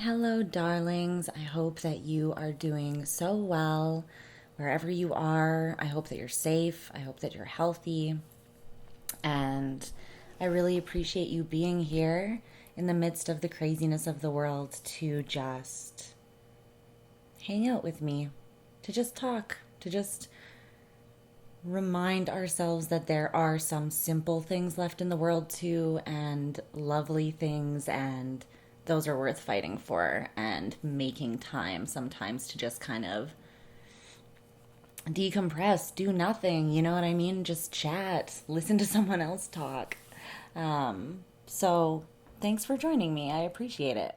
Hello, darlings. I hope that you are doing so well wherever you are. I hope that you're safe. I hope that you're healthy. And I really appreciate you being here in the midst of the craziness of the world to just hang out with me, to just talk, to just remind ourselves that there are some simple things left in the world too, and lovely things, and those are worth fighting for, and making time sometimes to just kind of decompress, do nothing, you know what I mean? Just chat, listen to someone else talk. So thanks for joining me. I appreciate it.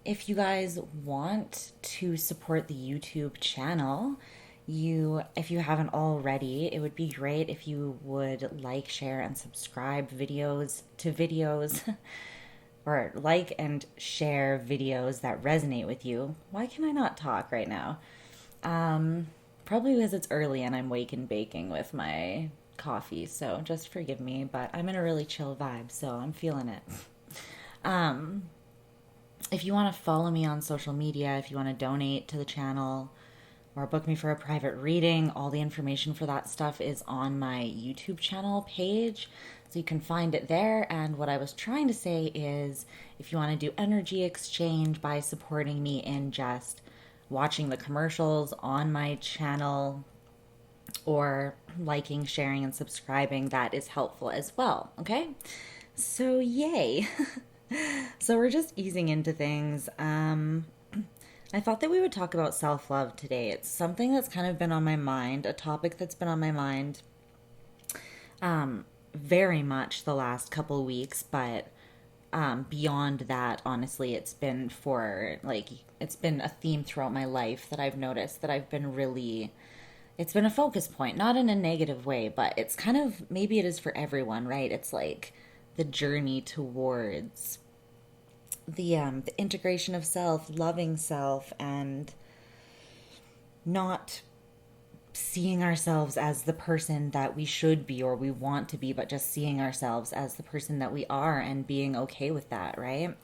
If you guys want to support the YouTube channel, if you haven't already, it would be great if you would like, share, and subscribe videos or like and share videos that resonate with you. Why can I not talk right now? Probably because it's early and I'm wake and baking with my coffee, so just forgive me, but I'm in a really chill vibe, so I'm feeling it. If you want to follow me on social media, if you want to donate to the channel, or book me for a private reading, all the information for that stuff is on my YouTube channel page. So you can find it there. And what I was trying to say is if you want to do energy exchange by supporting me in just watching the commercials on my channel or liking, sharing, and subscribing, that is helpful as well. Okay? So, yay. So we're just easing into things. I thought that we would talk about self-love today. It's something that's kind of been on my mind, a topic that's been on my mind very much the last couple weeks, but beyond that, honestly, it's been it's been a theme throughout my life that I've noticed that it's been a focus point, not in a negative way, but it's kind of, maybe it is for everyone, right? It's like the journey towards the integration of self, loving self, and not seeing ourselves as the person that we should be or we want to be, but just seeing ourselves as the person that we are and being okay with that, right?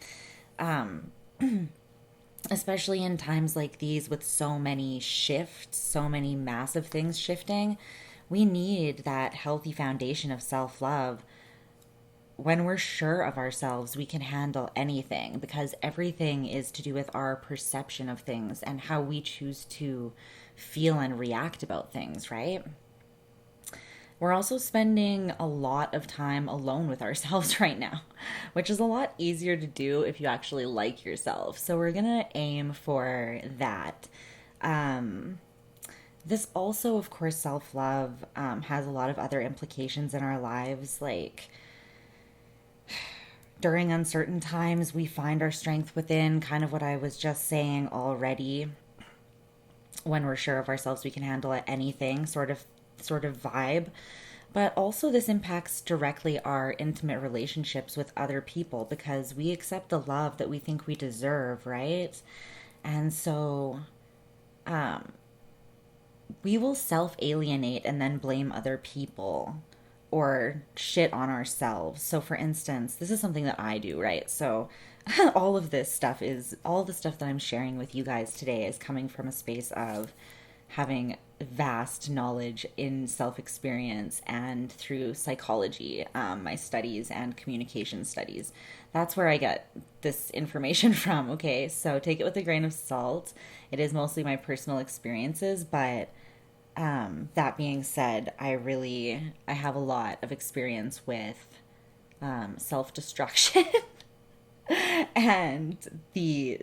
Especially in times like these with so many shifts, so many massive things shifting, we need that healthy foundation of self-love. When we're sure of ourselves, we can handle anything because everything is to do with our perception of things and how we choose to feel and react about things, right? We're also spending a lot of time alone with ourselves right now, which is a lot easier to do if you actually like yourself. So we're going to aim for that. This also, of course, self-love has a lot of other implications in our lives, like during uncertain times, we find our strength within, kind of what I was just saying already. When we're sure of ourselves, we can handle anything, sort of vibe. But also this impacts directly our intimate relationships with other people because we accept the love that we think we deserve, right? And so we will self-alienate and then blame other people or shit on ourselves. So for instance, this is something that I do, right? So all the stuff that I'm sharing with you guys today is coming from a space of having vast knowledge in self-experience and through psychology, my studies and communication studies. That's where I get this information from, okay? So take it with a grain of salt. It is mostly my personal experiences, but that being said, I have a lot of experience with self-destruction and the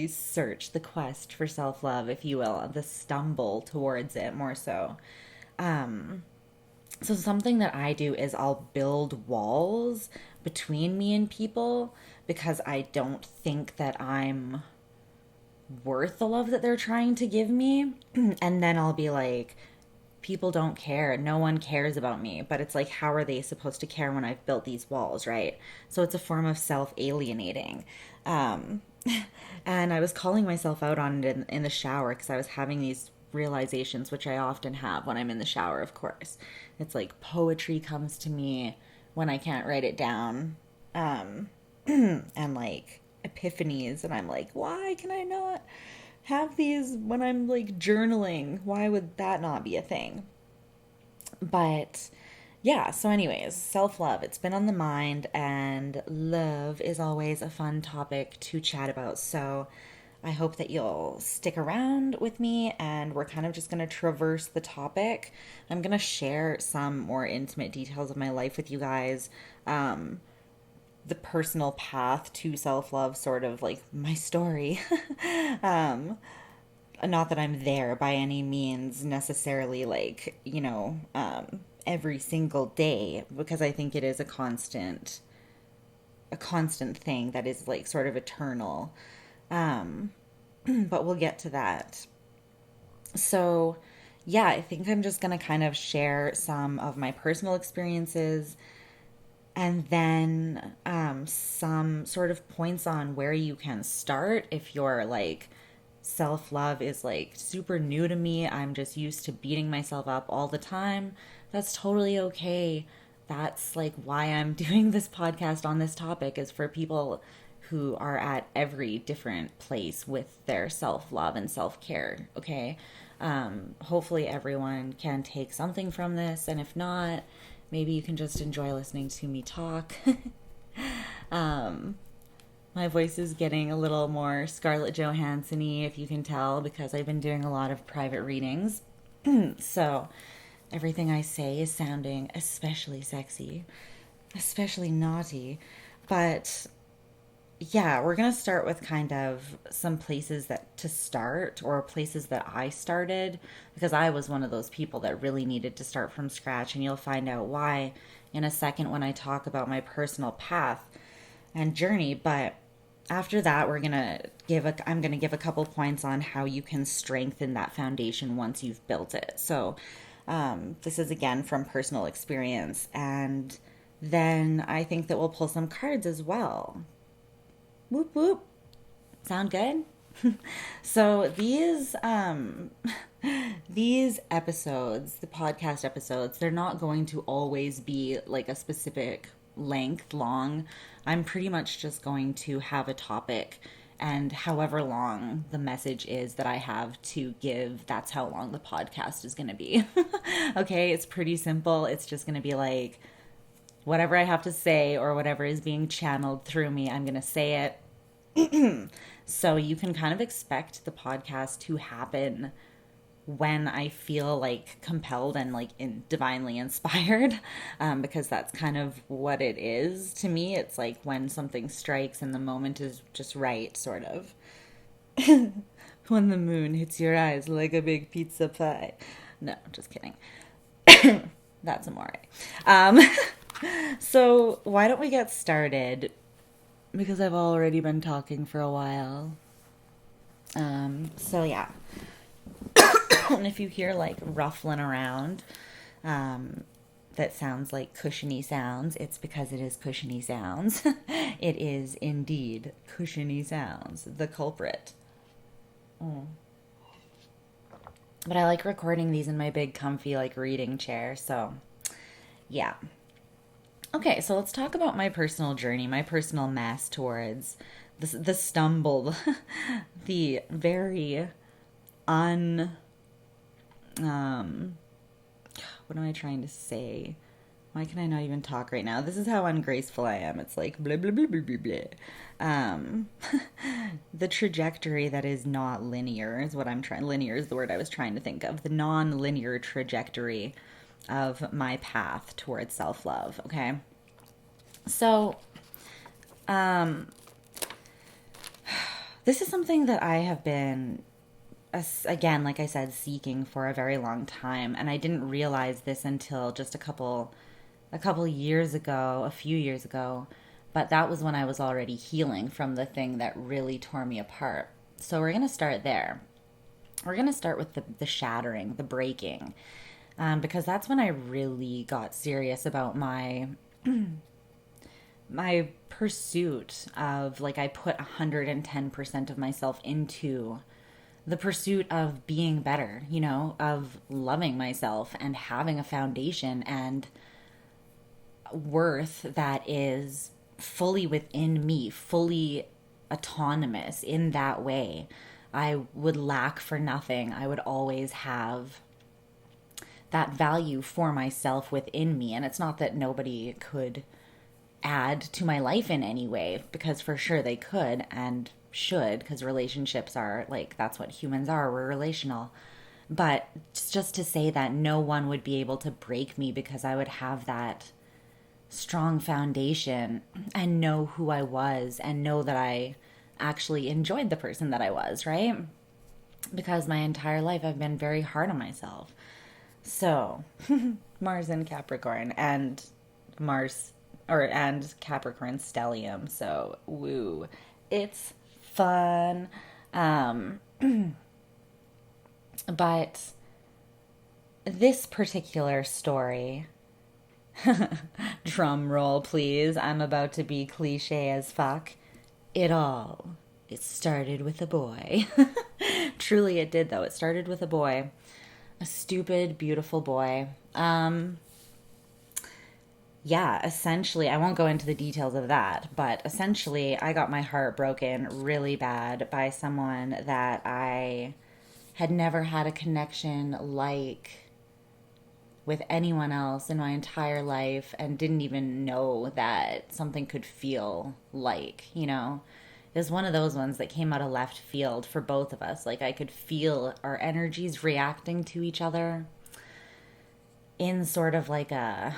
search, the quest for self-love, if you will, the stumble towards it more so. So something that I do is I'll build walls between me and people because I don't think that I'm worth the love that they're trying to give me. And then I'll be like, people don't care. No one cares about me. But it's like, how are they supposed to care when I've built these walls, right? So it's a form of self-alienating. And I was calling myself out on it in the shower because I was having these realizations, which I often have when I'm in the shower, of course. It's like poetry comes to me when I can't write it down. And like epiphanies, and I'm like, why can I not have these when I'm like journaling? Why would that not be a thing? But yeah, so anyways, self-love, it's been on the mind, and love is always a fun topic to chat about. So I hope that you'll stick around with me, and we're kind of just going to traverse the topic. I'm going to share some more intimate details of my life with you guys. The personal path to self-love, sort of like my story. um, Not that I'm there by any means necessarily, like, every single day, because I think it is a constant thing that is like sort of eternal. But we'll get to that. So, yeah, I think I'm just going to kind of share some of my personal experiences, and then some sort of points on where you can start if you're like, self love is like super new to me. I'm just used to beating myself up all the time. That's totally okay. That's like why I'm doing this podcast on this topic, is for people who are at every different place with their self love and self care. Okay. Hopefully everyone can take something from this. And if not, maybe you can just enjoy listening to me talk. um, my voice is getting a little more Scarlett Johansson-y, if you can tell, because I've been doing a lot of private readings. So everything I say is sounding especially sexy, especially naughty. But yeah, we're going to start with kind of some places that to start, or places that I started, because I was one of those people that really needed to start from scratch. And you'll find out why in a second when I talk about my personal path and journey. But after that, I'm going to give a couple points on how you can strengthen that foundation once you've built it. So this is again from personal experience. And then I think that we'll pull some cards as well. Whoop whoop. Sound good? So these episodes, the podcast episodes, they're not going to always be like a specific length long. I'm pretty much just going to have a topic, and however long the message is that I have to give, that's how long the podcast is going to be. Okay, it's pretty simple. It's just going to be like whatever I have to say, or whatever is being channeled through me, I'm going to say it. So you can kind of expect the podcast to happen when I feel like compelled and like divinely inspired, because that's kind of what it is to me. It's like when something strikes and the moment is just right, sort of. When the moon hits your eyes like a big pizza pie. No, just kidding. That's amore. So why don't we get started? Because I've already been talking for a while. So yeah. And if you hear like ruffling around, that sounds like cushiony sounds, it's because it is cushiony sounds. It is indeed cushiony sounds, the culprit. But I like recording these in my big comfy like reading chair, so yeah. Okay, so let's talk about my personal journey, my personal mess towards the stumble, the very what am I trying to say? Why can I not even talk right now? This is how ungraceful I am. It's like blah, blah, blah, blah, blah, blah. The trajectory that is not linear is what I'm trying. Linear is the word I was trying to think of. The non-linear trajectory of my path towards self-love. Okay. So, this is something that I have been, again, like I said, seeking for a very long time. And I didn't realize this until just a couple years ago, a few years ago. But that was when I was already healing from the thing that really tore me apart. So we're going to start there. We're going to start with the shattering, the breaking. Because that's when I really got serious about my pursuit of, like, I put 110% of myself into the pursuit of being better, of loving myself and having a foundation and worth that is fully within me, fully autonomous in that way. I would lack for nothing. I would always have that value for myself within me. And it's not that nobody could add to my life in any way, because for sure they could and should, because relationships are like, that's what humans are. We're relational. But just to say that no one would be able to break me because I would have that strong foundation and know who I was and know that I actually enjoyed the person that I was, right? Because my entire life I've been very hard on myself. So, Mars in Capricorn and Capricorn stellium. So, woo. It's fun. But this particular story, drum roll please, I'm about to be cliche as fuck. It started with a boy. Truly it did though. It started with a boy. A stupid, beautiful boy. Yeah, essentially, I won't go into the details of that, but essentially I got my heart broken really bad by someone that I had never had a connection like with anyone else in my entire life, and didn't even know that something could feel like, you know? It was one of those ones that came out of left field for both of us. Like, I could feel our energies reacting to each other in sort of like I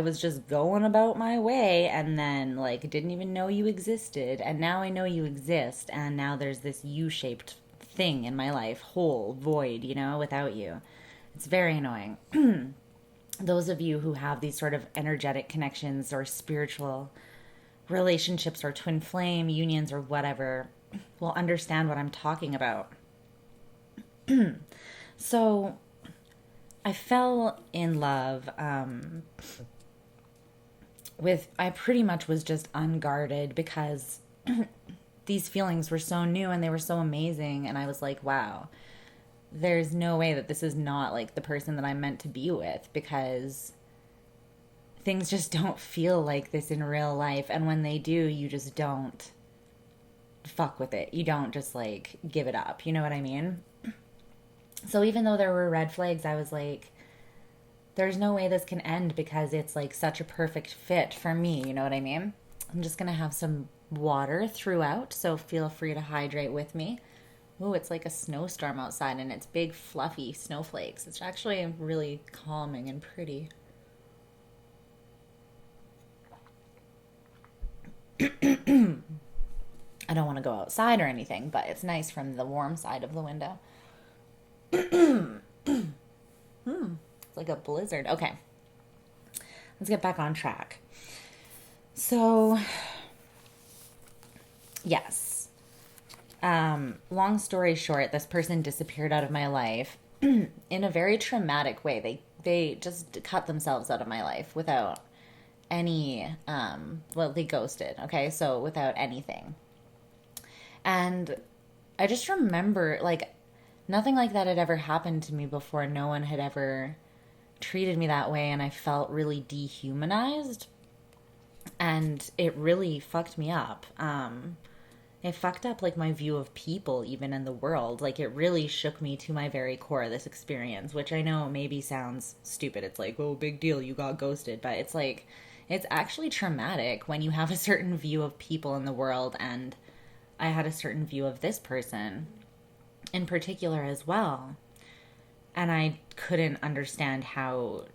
was just going about my way, and then like didn't even know you existed, and now I know you exist, and now there's this U-shaped thing in my life, hole, void, you know, without you. It's very annoying. Those of you who have these sort of energetic connections or spiritual relationships or twin flame unions or whatever will understand what I'm talking about. So I fell in love I pretty much was just unguarded because these feelings were so new and they were so amazing. And I was like, wow, there's no way that this is not like the person that I'm meant to be with, because things just don't feel like this in real life. And when they do, you just don't fuck with it. You don't just like give it up. You know what I mean? So even though there were red flags, I was like, there's no way this can end because it's like such a perfect fit for me. You know what I mean? I'm just going to have some water throughout, so feel free to hydrate with me. Ooh, it's like a snowstorm outside and it's big fluffy snowflakes. It's actually really calming and pretty. I don't want to go outside or anything, but it's nice from the warm side of the window. It's like a blizzard. Okay. Let's get back on track. So, yes. Long story short, this person disappeared out of my life in a very traumatic way. They just cut themselves out of my life without any, they ghosted. Okay. So without anything. And I just remember like nothing like that had ever happened to me before. No one had ever treated me that way. And I felt really dehumanized. And it really fucked me up. It fucked up like my view of people even in the world. Like it really shook me to my very core, this experience, which I know maybe sounds stupid. It's like, oh, big deal, you got ghosted. But it's like, it's actually traumatic when you have a certain view of people in the world. And I had a certain view of this person in particular as well. And I couldn't understand how,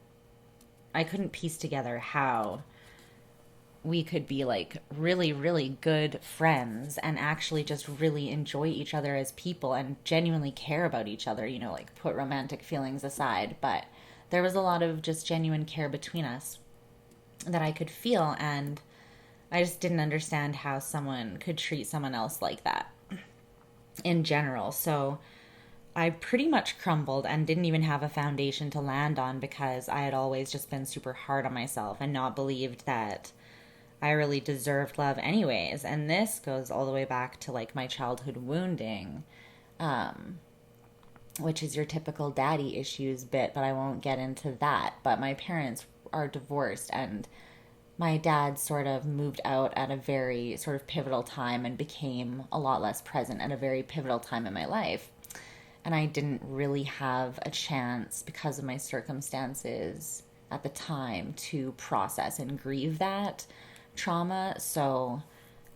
I couldn't piece together how we could be like really, really good friends and actually just really enjoy each other as people and genuinely care about each other, you know, like put romantic feelings aside. But there was a lot of just genuine care between us that I could feel. And I just didn't understand how someone could treat someone else like that in general. So I pretty much crumbled and didn't even have a foundation to land on because I had always just been super hard on myself and not believed that I really deserved love anyways. And this goes all the way back to like my childhood wounding, which is your typical daddy issues bit, but I won't get into that. But my parents are divorced and my dad sort of moved out at a very sort of pivotal time and became a lot less present at a very pivotal time in my life. And I didn't really have a chance because of my circumstances at the time to process and grieve that trauma. So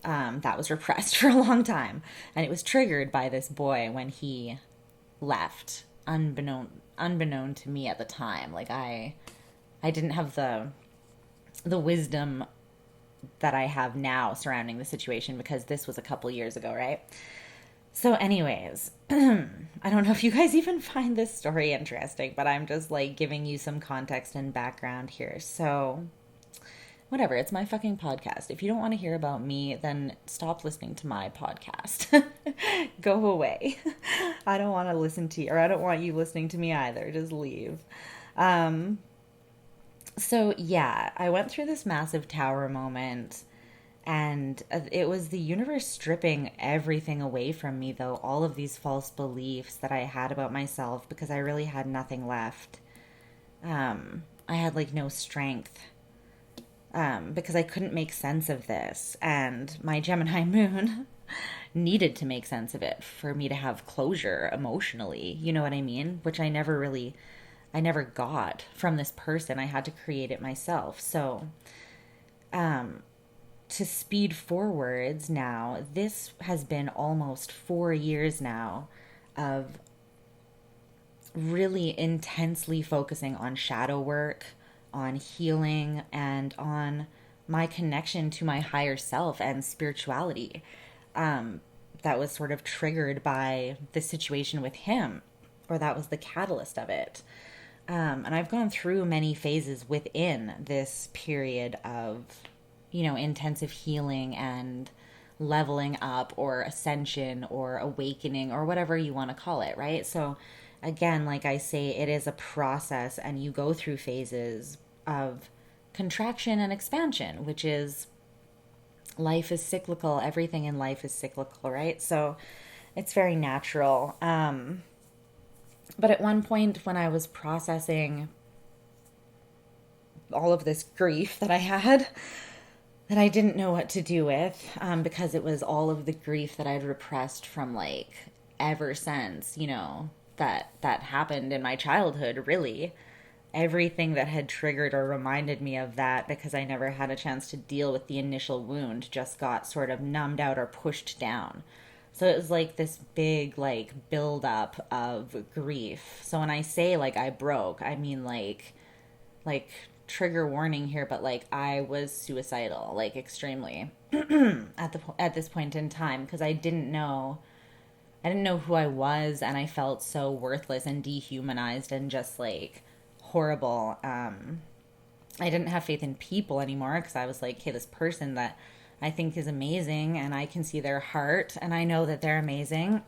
that was repressed for a long time. And it was triggered by this boy when he left, unbeknown to me at the time. Like I didn't have the wisdom that I have now surrounding the situation because this was a couple years ago, right? So, anyways, I don't know if you guys even find this story interesting, but I'm just like giving you some context and background here. So, whatever, it's my fucking podcast. If you don't want to hear about me, then stop listening to my podcast. Go away. I don't want to listen to you, or I don't want you listening to me either. Just leave. So, yeah, I went through this massive tower moment, and it was the universe stripping everything away from me, though, all of these false beliefs that I had about myself because I really had nothing left. I had like no strength because I couldn't make sense of this, and my Gemini moon needed to make sense of it for me to have closure emotionally. You know what I mean? Which I never got from this person. I had to create it myself. So, to speed forwards now, this has been almost 4 years now of really intensely focusing on shadow work, on healing, and on my connection to my higher self and spirituality. That was sort of triggered by the situation with him, or that was the catalyst of it. And I've gone through many phases within this period of, intensive healing and leveling up or ascension or awakening or whatever you want to call it, right? So, again, like I say, it is a process and you go through phases of contraction and expansion, which is life is cyclical. Everything in life is cyclical, right? So, it's very natural. But at one point, when I was processing all of this grief that I had, that I didn't know what to do with, because it was all of the grief that I'd repressed from like ever since, that happened in my childhood, really. Everything that had triggered or reminded me of that because I never had a chance to deal with the initial wound just got sort of numbed out or pushed down. So it was like this big like buildup of grief. So when I say like I broke, I mean like trigger warning here, but like I was suicidal, like extremely at this point in time because I didn't know who I was, and I felt so worthless and dehumanized and just like horrible. I didn't have faith in people anymore because I was like, hey, this person that I think is amazing and I can see their heart and I know that they're amazing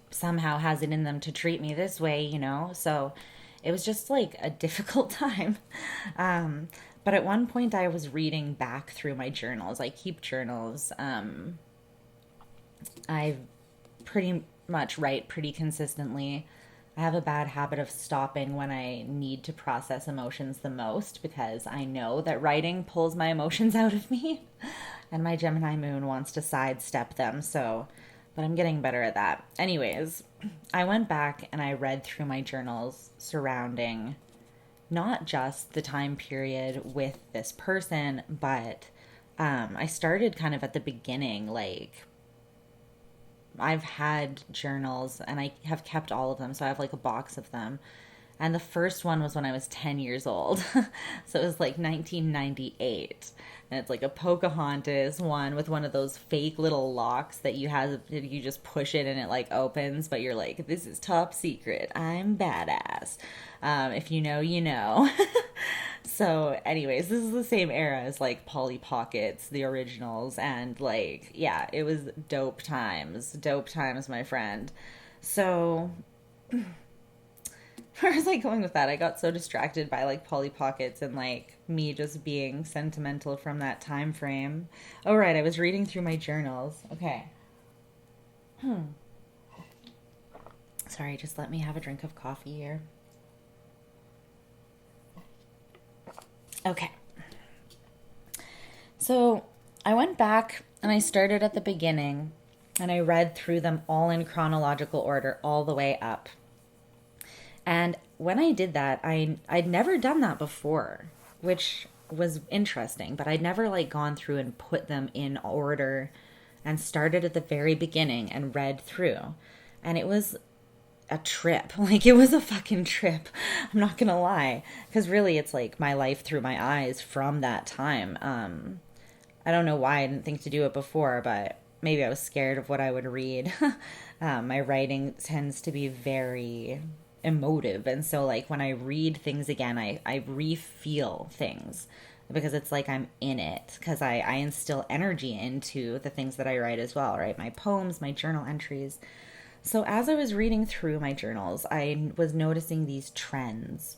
somehow has it in them to treat me this way, So it was just like a difficult time. But at one point I was reading back through my journals. I keep journals. I pretty much write pretty consistently. I have a bad habit of stopping when I need to process emotions the most because I know that writing pulls my emotions out of me and my Gemini moon wants to sidestep them. So, but I'm getting better at that. Anyways, I went back and I read through my journals surrounding not just the time period with this person, but I started kind of at the beginning. Like, I've had journals and I have kept all of them. So I have like a box of them. And the first one was when I was 10 years old. So it was like 1998. And it's like a Pocahontas one with one of those fake little locks that you just push it and it like opens, but you're like, this is top secret. I'm badass. If you know, you know. So anyways, this is the same era as like Polly Pockets, the originals. And like, yeah, it was dope times, my friend. So where was I going with that? I got so distracted by like Polly Pockets and like me just being sentimental from that time frame. Oh, right. I was reading through my journals. Okay. Sorry, just let me have a drink of coffee here. Okay. So I went back and I started at the beginning and I read through them all in chronological order all the way up. And when I did that, I'd never done that before, which was interesting, but I'd never like gone through and put them in order and started at the very beginning and read through. And it was a trip. Like, it was a fucking trip. I'm not gonna lie. Because really, it's like my life through my eyes from that time. I don't know why I didn't think to do it before, but maybe I was scared of what I would read. My writing tends to be very emotive. And so, like, when I read things again, I re-feel things because it's like I'm in it. Because I instill energy into the things that I write as well, right? My poems, my journal entries. So as I was reading through my journals, I was noticing these trends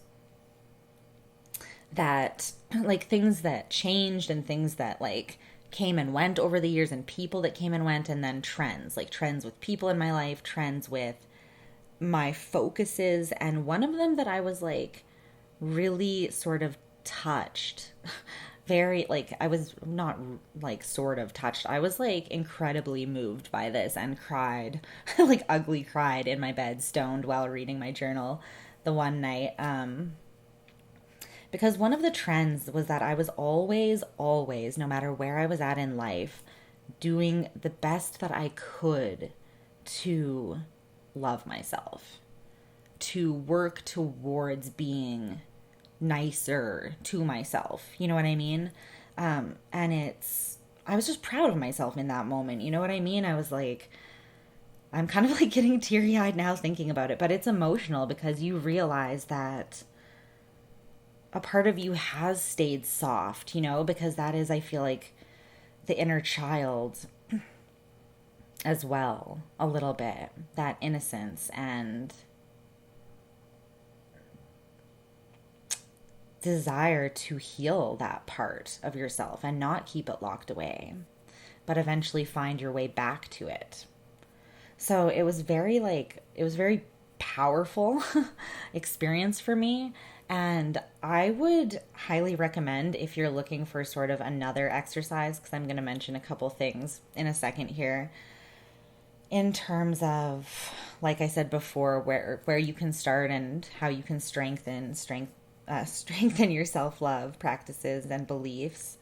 that, like, things that changed and things that, like, came and went over the years and people that came and went, and then trends, like trends with people in my life, trends with my focuses. And one of them that I was, like, really sort of touched very, like, I was not like sort of touched. I was like incredibly moved by this and cried, like ugly cried in my bed, stoned while reading my journal the one night. Because one of the trends was that I was always, no matter where I was at in life, doing the best that I could to love myself, to work towards being nicer to myself. You know what I mean? And I was just proud of myself in that moment. You know what I mean? I was like, I'm kind of like getting teary eyed now thinking about it, but it's emotional because you realize that a part of you has stayed soft, you know, because that is, I feel like, the inner child as well, a little bit, that innocence and desire to heal that part of yourself and not keep it locked away, but eventually find your way back to it. So it was very powerful experience for me. And I would highly recommend, if you're looking for sort of another exercise, because I'm going to mention a couple things in a second here, in terms of, like I said before, where you can start and how you can strengthen your self-love practices and beliefs,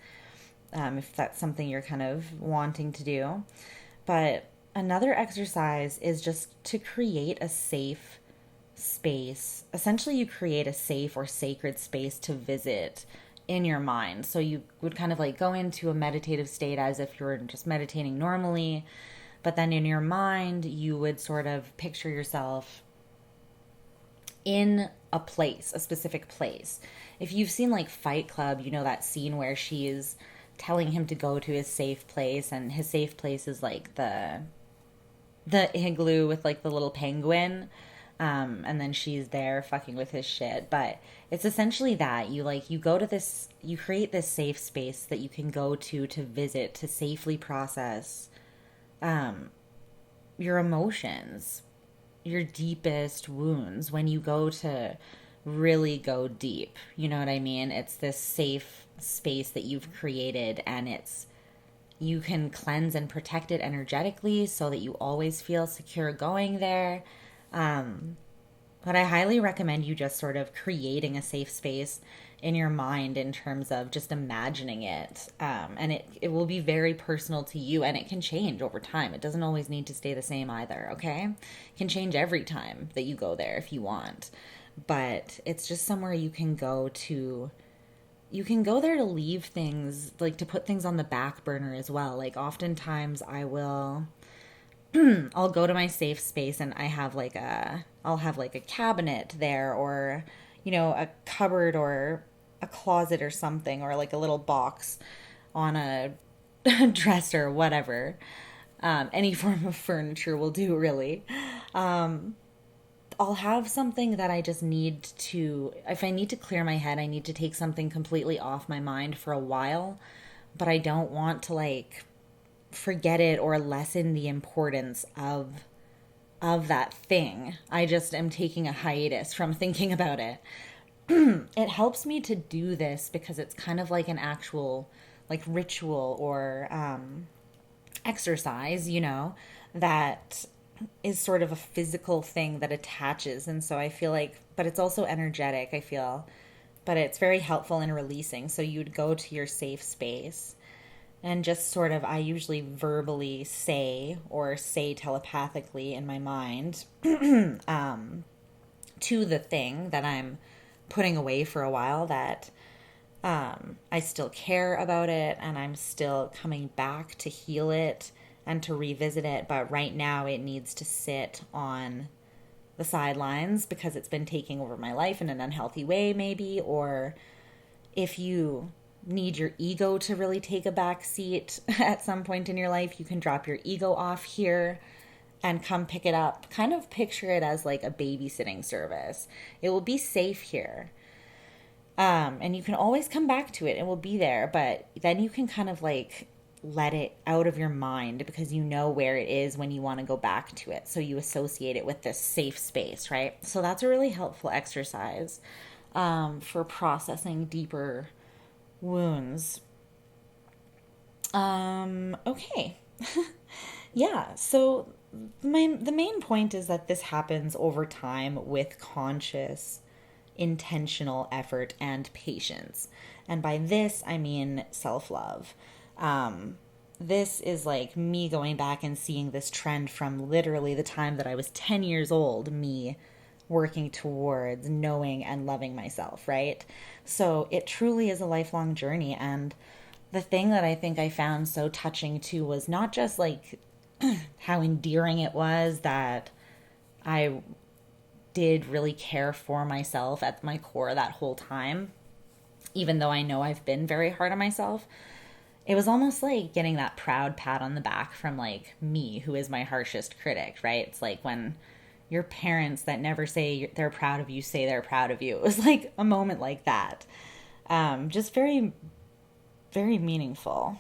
if that's something you're kind of wanting to do. But another exercise is just to create a safe space. Essentially, you create a safe or sacred space to visit in your mind. So you would kind of like go into a meditative state as if you were just meditating normally, but then in your mind, you would sort of picture yourself in a place, a specific place. If you've seen like Fight Club, you know that scene where she's telling him to go to his safe place, and his safe place is like the igloo with like the little penguin, and then she's there fucking with his shit. But it's essentially that you go to this, you create this safe space that you can go to visit, to safely process your emotions, your deepest wounds, when you go to really go deep. You know what I mean? It's this safe space that you've created, and you can cleanse and protect it energetically so that you always feel secure going there. But I highly recommend you just sort of creating a safe space in your mind in terms of just imagining it. And it will be very personal to you, and it can change over time. It doesn't always need to stay the same either, okay? It can change every time that you go there if you want. But it's just somewhere you can go there to leave things, like to put things on the back burner as well. Like oftentimes I'll go to my safe space and I'll have like a cabinet there, or, you know, a cupboard or a closet or something, or like a little box on a dresser, whatever. Any form of furniture will do, really. I'll have something that I just need to, if I need to clear my head, I need to take something completely off my mind for a while, but I don't want to like forget it or lessen the importance of that thing. I just am taking a hiatus from thinking about it. It helps me to do this because it's kind of like an actual like ritual or exercise, that is sort of a physical thing that attaches. And so I feel like, but it's also energetic, I feel, but it's very helpful in releasing. So you'd go to your safe space and just sort of, I usually verbally say or say telepathically in my mind to the thing that I'm putting away for a while that I still care about it and I'm still coming back to heal it and to revisit it. But right now it needs to sit on the sidelines because it's been taking over my life in an unhealthy way, maybe. Or if you need your ego to really take a back seat at some point in your life, you can drop your ego off here and come pick it up. Kind of picture it as like a babysitting service. It will be safe here. And you can always come back to it. It will be there, but then you can kind of like let it out of your mind because you know where it is when you want to go back to it. So you associate it with this safe space, right? So that's a really helpful exercise for processing deeper wounds. Okay. Yeah, so the main point is that this happens over time with conscious intentional effort and patience. And by this, I mean self-love. This is like me going back and seeing this trend from literally the time that I was 10 years old, me working towards knowing and loving myself, right? So it truly is a lifelong journey. And the thing that I think I found so touching too was not just like how endearing it was that I did really care for myself at my core that whole time, even though I know I've been very hard on myself. It was almost like getting that proud pat on the back from like me, who is my harshest critic, right? It's like when your parents that never say they're proud of you say they're proud of you. It was like a moment like that. Just very, very meaningful.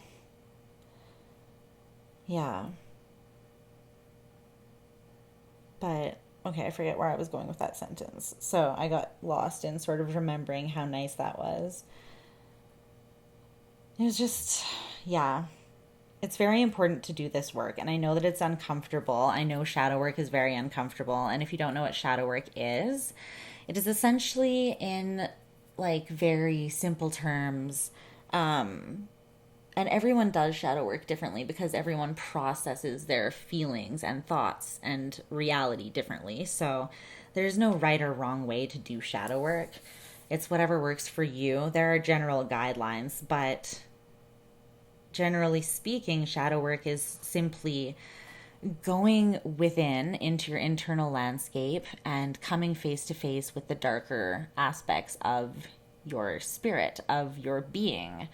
Yeah. But okay, I forget where I was going with that sentence. So I got lost in sort of remembering how nice that was. It was just, yeah, it's very important to do this work. And I know that it's uncomfortable. I know shadow work is very uncomfortable. And if you don't know what shadow work is, it is essentially in like very simple terms, and everyone does shadow work differently because everyone processes their feelings and thoughts and reality differently. So there's no right or wrong way to do shadow work. It's whatever works for you. There are general guidelines, but generally speaking, shadow work is simply going within into your internal landscape and coming face to face with the darker aspects of your spirit, of your being,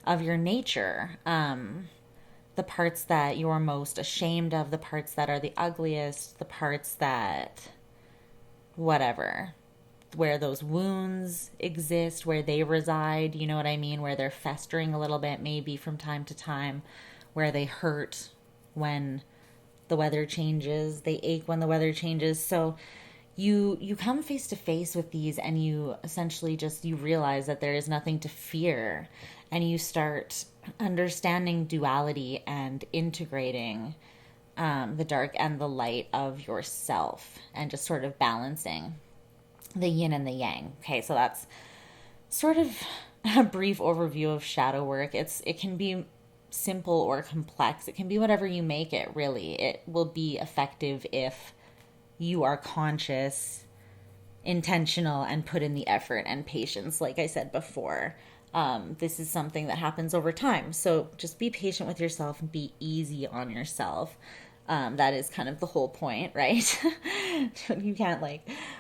of your nature, the parts that you're most ashamed of, the parts that are the ugliest, the parts that whatever, where those wounds exist, where they reside, you know what I mean, where they're festering a little bit maybe from time to time, where they hurt when the weather changes, they ache when the weather changes. So you come face to face with these and you essentially just you realize that there is nothing to fear, and you start understanding duality and integrating the dark and the light of yourself and just sort of balancing the yin and the yang. Okay, so that's sort of a brief overview of shadow work. It can be simple or complex. It can be whatever you make it, really. It will be effective if you are conscious, intentional, and put in the effort and patience, like I said before. This is something that happens over time. So just be patient with yourself and be easy on yourself. That is kind of the whole point, right? You can't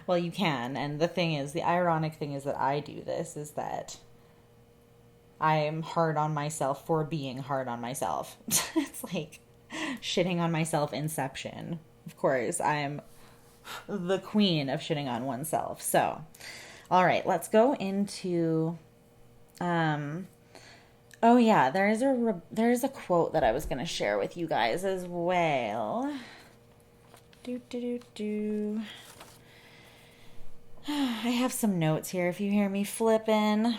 well, you can. And the ironic thing is that I do this is that I am hard on myself for being hard on myself. It's like shitting on myself inception. Of course, I'm the queen of shitting on oneself. So, all right, let's go into oh yeah, there's a quote that I was going to share with you guys as well. I have some notes here if you hear me flipping.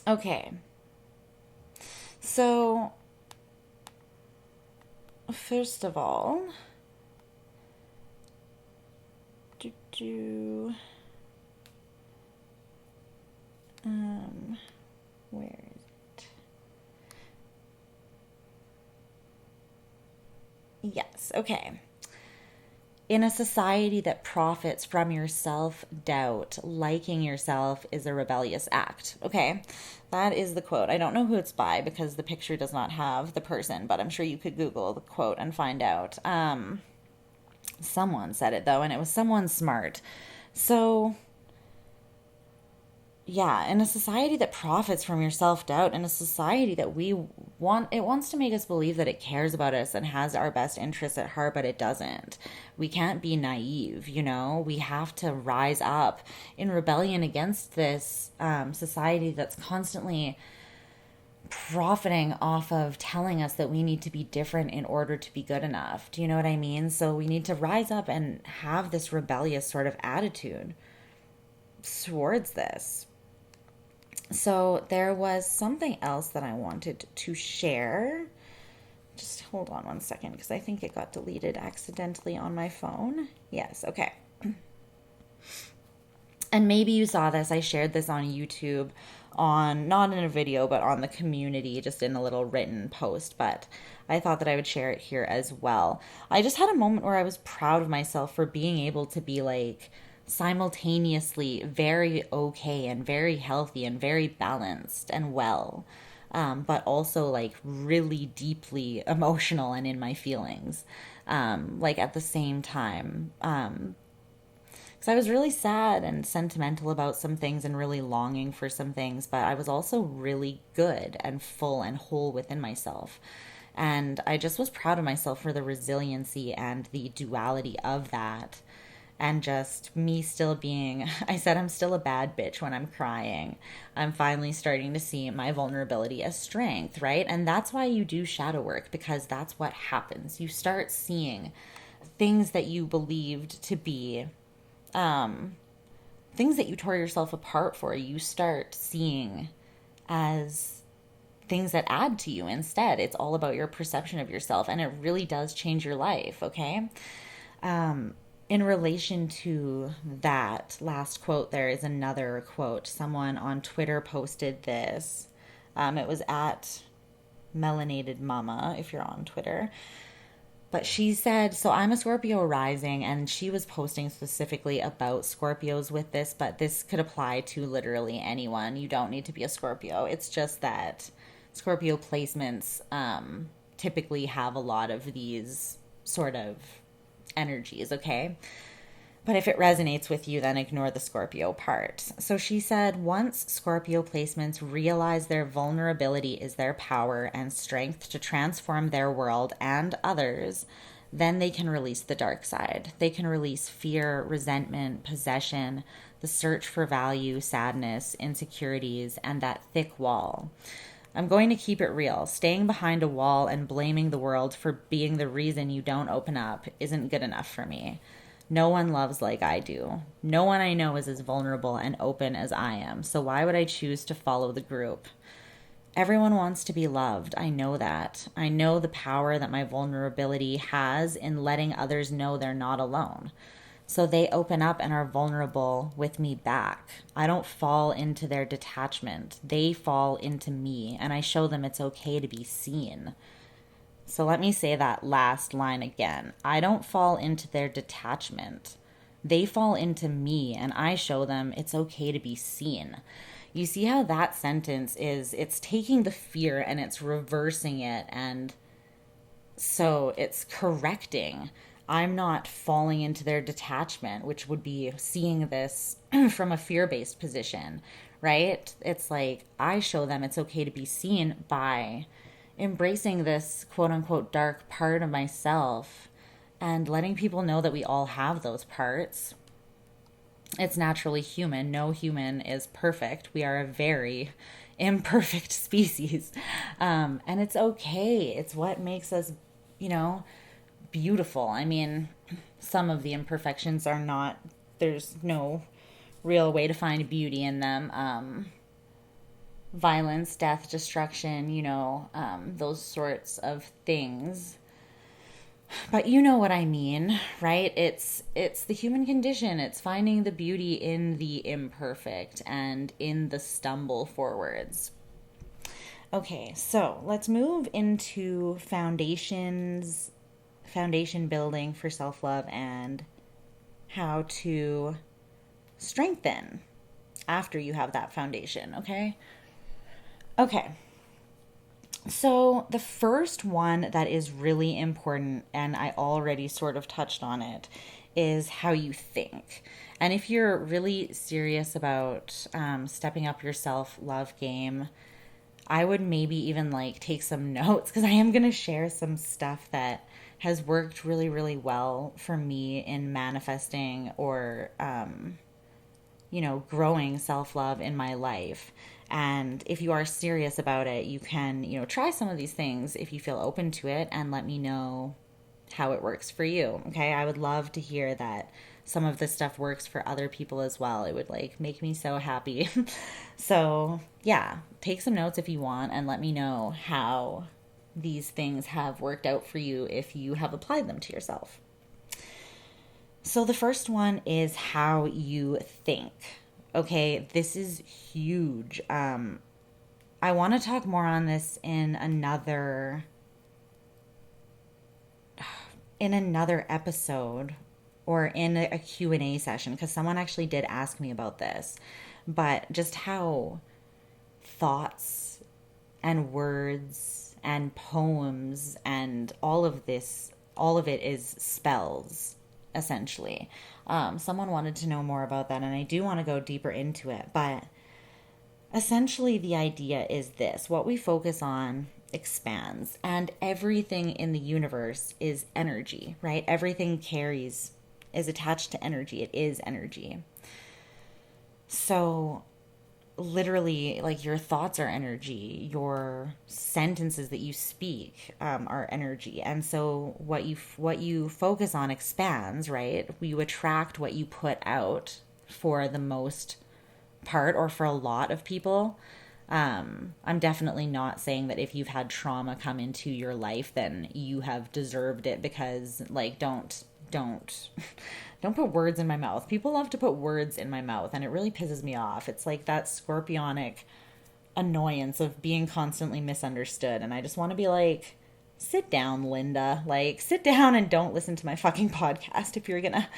Okay. So, first of all, where is it? Yes, okay. In a society that profits from your self doubt, liking yourself is a rebellious act. Okay, that is the quote. I don't know who it's by because the picture does not have the person, but I'm sure you could Google the quote and find out. Someone said it though, and it was someone smart. So, yeah, in a society that profits from your self doubt, in a society that it wants to make us believe that it cares about us and has our best interests at heart, but it doesn't. We can't be naive, you know? We have to rise up in rebellion against this society that's constantly profiting off of telling us that we need to be different in order to be good enough. Do you know what I mean? So we need to rise up and have this rebellious sort of attitude towards this. So there was something else that I wanted to share. Just hold on one second because I think it got deleted accidentally on my phone. Yes, okay. And maybe you saw this. I shared this on YouTube, on not in a video, but on the community, just in a little written post. But I thought that I would share it here as well. I just had a moment where I was proud of myself for being able to be like simultaneously very okay and very healthy and very balanced and well, but also like really deeply emotional and in my feelings, like at the same time. Because I was really sad and sentimental about some things and really longing for some things, but I was also really good and full and whole within myself. And I just was proud of myself for the resiliency and the duality of that. And just me still being, I said I'm still a bad bitch when I'm crying. I'm finally starting to see my vulnerability as strength, right? And that's why you do shadow work, because that's what happens. You start seeing things that you believed to be things that you tore yourself apart for, you start seeing as things that add to you instead. It's all about your perception of yourself, and it really does change your life, okay? In relation to that last quote, there is another quote. Someone on Twitter posted this. It was at Melanated Mama, if you're on Twitter. But she said, so I'm a Scorpio rising, and she was posting specifically about Scorpios with this, but this could apply to literally anyone. You don't need to be a Scorpio. It's just that Scorpio placements typically have a lot of these sort of energies, okay? But if it resonates with you, then ignore the Scorpio part. So she said, once Scorpio placements realize their vulnerability is their power and strength to transform their world and others, then they can release the dark side. They can release fear, resentment, possession, the search for value, sadness, insecurities, and that thick wall. I'm going to keep it real. Staying behind a wall and blaming the world for being the reason you don't open up isn't good enough for me. No one loves like I do. No one I know is as vulnerable and open as I am. So why would I choose to follow the group? Everyone wants to be loved. I know that. I know the power that my vulnerability has in letting others know they're not alone. So they open up and are vulnerable with me back. I don't fall into their detachment. They fall into me, and I show them it's okay to be seen. So let me say that last line again. I don't fall into their detachment. They fall into me, and I show them it's okay to be seen. You see how that sentence is, it's taking the fear and it's reversing it, and so it's correcting. I'm not falling into their detachment, which would be seeing this from a fear-based position, right? It's like I show them it's okay to be seen by embracing this quote unquote dark part of myself and letting people know that we all have those parts. It's naturally human. No human is perfect. We are a very imperfect species. And it's okay. It's what makes us, beautiful. I mean, some of the imperfections are there's no real way to find beauty in them. violence, death, destruction, those sorts of things. But you know what I mean, right? It's the human condition. It's finding the beauty in the imperfect and in the stumble forwards. Okay, so let's move into foundation building for self-love and how to strengthen after you have that foundation, okay? Okay. So, the first one that is really important, and I already sort of touched on it, is how you think. And if you're really serious about stepping up your self love game, I would maybe even like take some notes because I am going to share some stuff that has worked really, really well for me in manifesting or growing self love in my life. And if you are serious about it, you can, try some of these things if you feel open to it and let me know how it works for you. Okay. I would love to hear that some of this stuff works for other people as well. It would like make me so happy. So, yeah, take some notes if you want and let me know how these things have worked out for you if you have applied them to yourself. So the first one is how you think. Okay, this is huge. I want to talk more on this in another episode or in a Q&A session because someone actually did ask me about this. But just how thoughts and words and poems and all of it is spells essentially. Someone wanted to know more about that, and I do want to go deeper into it. But essentially, the idea is this: what we focus on expands, and everything in the universe is energy, right? Everything is attached to energy. It is energy. So literally, like, your thoughts are energy, your sentences that you speak are energy, and so what you focus on expands, right? You attract what you put out for the most part, or for a lot of people. I'm definitely not saying that if you've had trauma come into your life then you have deserved it, because like don't don't put words in my mouth. People love to put words in my mouth and it really pisses me off. It's like that scorpionic annoyance of being constantly misunderstood, and I just want to be like, sit down, Linda. Like, sit down and don't listen to my fucking podcast if you're gonna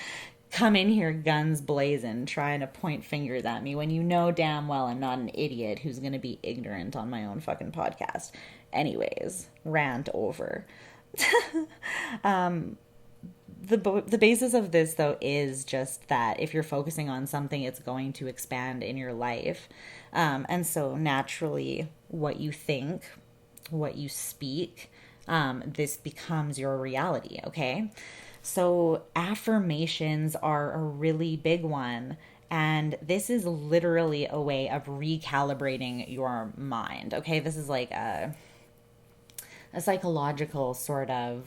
come in here guns blazing trying to point fingers at me when you know damn well I'm not an idiot who's gonna be ignorant on my own fucking podcast. Anyways, rant over. The basis of this, though, is just that if you're focusing on something, it's going to expand in your life. And so naturally, what you think, what you speak, this becomes your reality, okay? So affirmations are a really big one. And this is literally a way of recalibrating your mind, okay? This is like a psychological sort of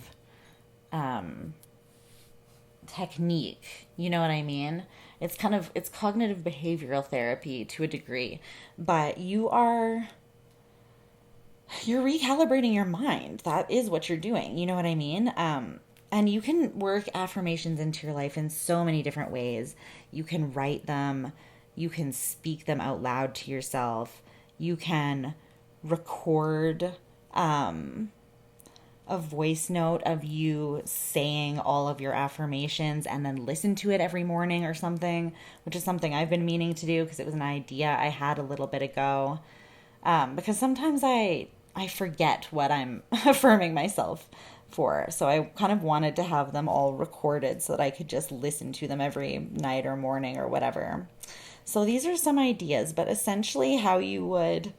technique. You know what I mean? It's cognitive behavioral therapy to a degree, but you're recalibrating your mind. That is what you're doing. You know what I mean? And you can work affirmations into your life in so many different ways. You can write them, you can speak them out loud to yourself, you can record a voice note of you saying all of your affirmations and then listen to it every morning or something, which is something I've been meaning to do because it was an idea I had a little bit ago. Because sometimes I forget what I'm affirming myself for. So I kind of wanted to have them all recorded so that I could just listen to them every night or morning or whatever. So these are some ideas, but essentially how you would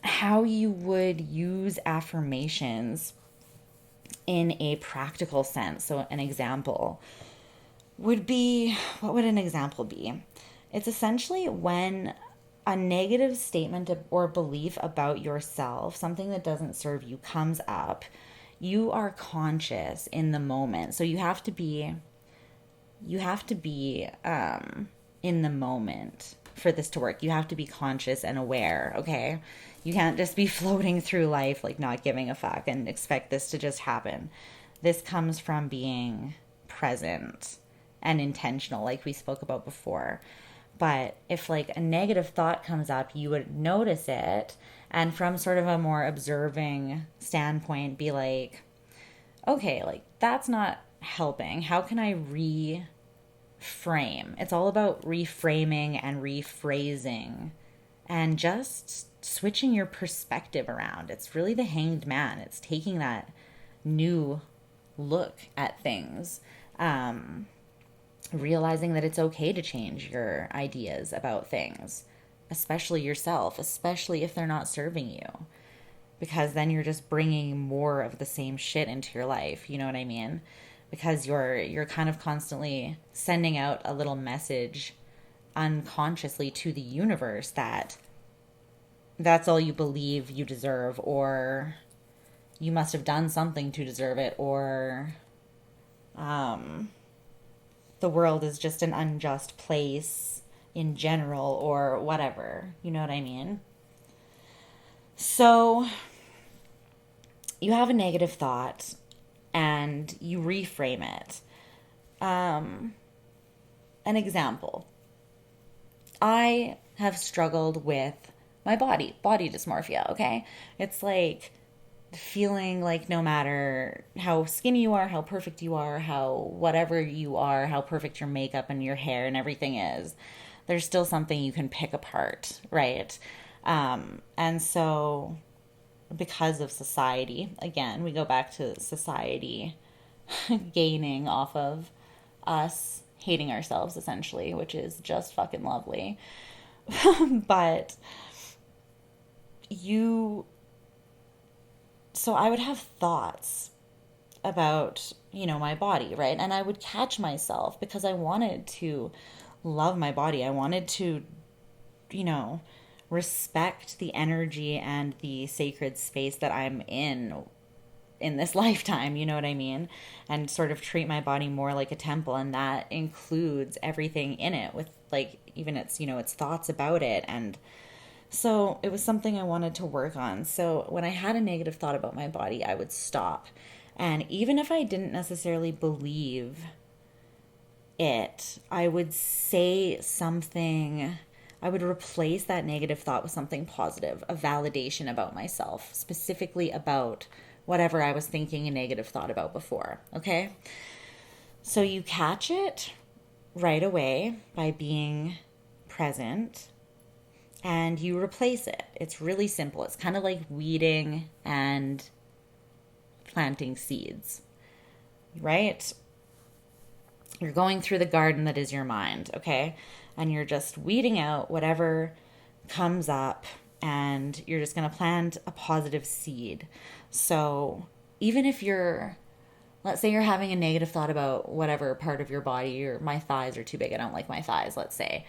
how you would use affirmations in a practical sense. So an example would be, what would an example be? It's essentially when a negative statement or belief about yourself, something that doesn't serve you, comes up, you are conscious in the moment. So you have to be in the moment for this to work. You have to be conscious and aware, okay? You can't just be floating through life like not giving a fuck and expect this to just happen. This comes from being present and intentional, like we spoke about before. But if like a negative thought comes up, you would notice it, and from sort of a more observing standpoint, be like, okay, like that's not helping. How can I reframe? It's all about reframing and rephrasing and just switching your perspective around. It's really the hanged man. It's taking that new look at things. Realizing that it's okay to change your ideas about things, especially yourself, especially if they're not serving you, because then you're just bringing more of the same shit into your life. You know what I mean? Because you're kind of constantly sending out a little message unconsciously to the universe that that's all you believe you deserve, or you must have done something to deserve it, or the world is just an unjust place in general, or whatever. You know what I mean? So you have a negative thought and you reframe it. An example. I have struggled with my body dysmorphia, okay? It's like feeling like no matter how skinny you are, how perfect you are, how whatever you are, how perfect your makeup and your hair and everything is, there's still something you can pick apart, right? And so because of society, again, we go back to society gaining off of us hating ourselves, essentially, which is just fucking lovely. But so I would have thoughts about, my body, right? And I would catch myself because I wanted to love my body. I wanted to, respect the energy and the sacred space that I'm in this lifetime, you know what I mean? And sort of treat my body more like a temple, and that includes everything in it, with like even its, its thoughts about it. And so it was something I wanted to work on. So when I had a negative thought about my body, I would stop. And even if I didn't necessarily believe it, I would say something. I would replace that negative thought with something positive, a validation about myself, specifically about whatever I was thinking a negative thought about before, okay? So you catch it right away by being present, and you replace it. It's really simple. It's kind of like weeding and planting seeds, right? You're going through the garden that is your mind, okay? And you're just weeding out whatever comes up, and you're just going to plant a positive seed. So even if let's say you're having a negative thought about whatever part of your body, or my thighs are too big, I don't like my thighs, let's say.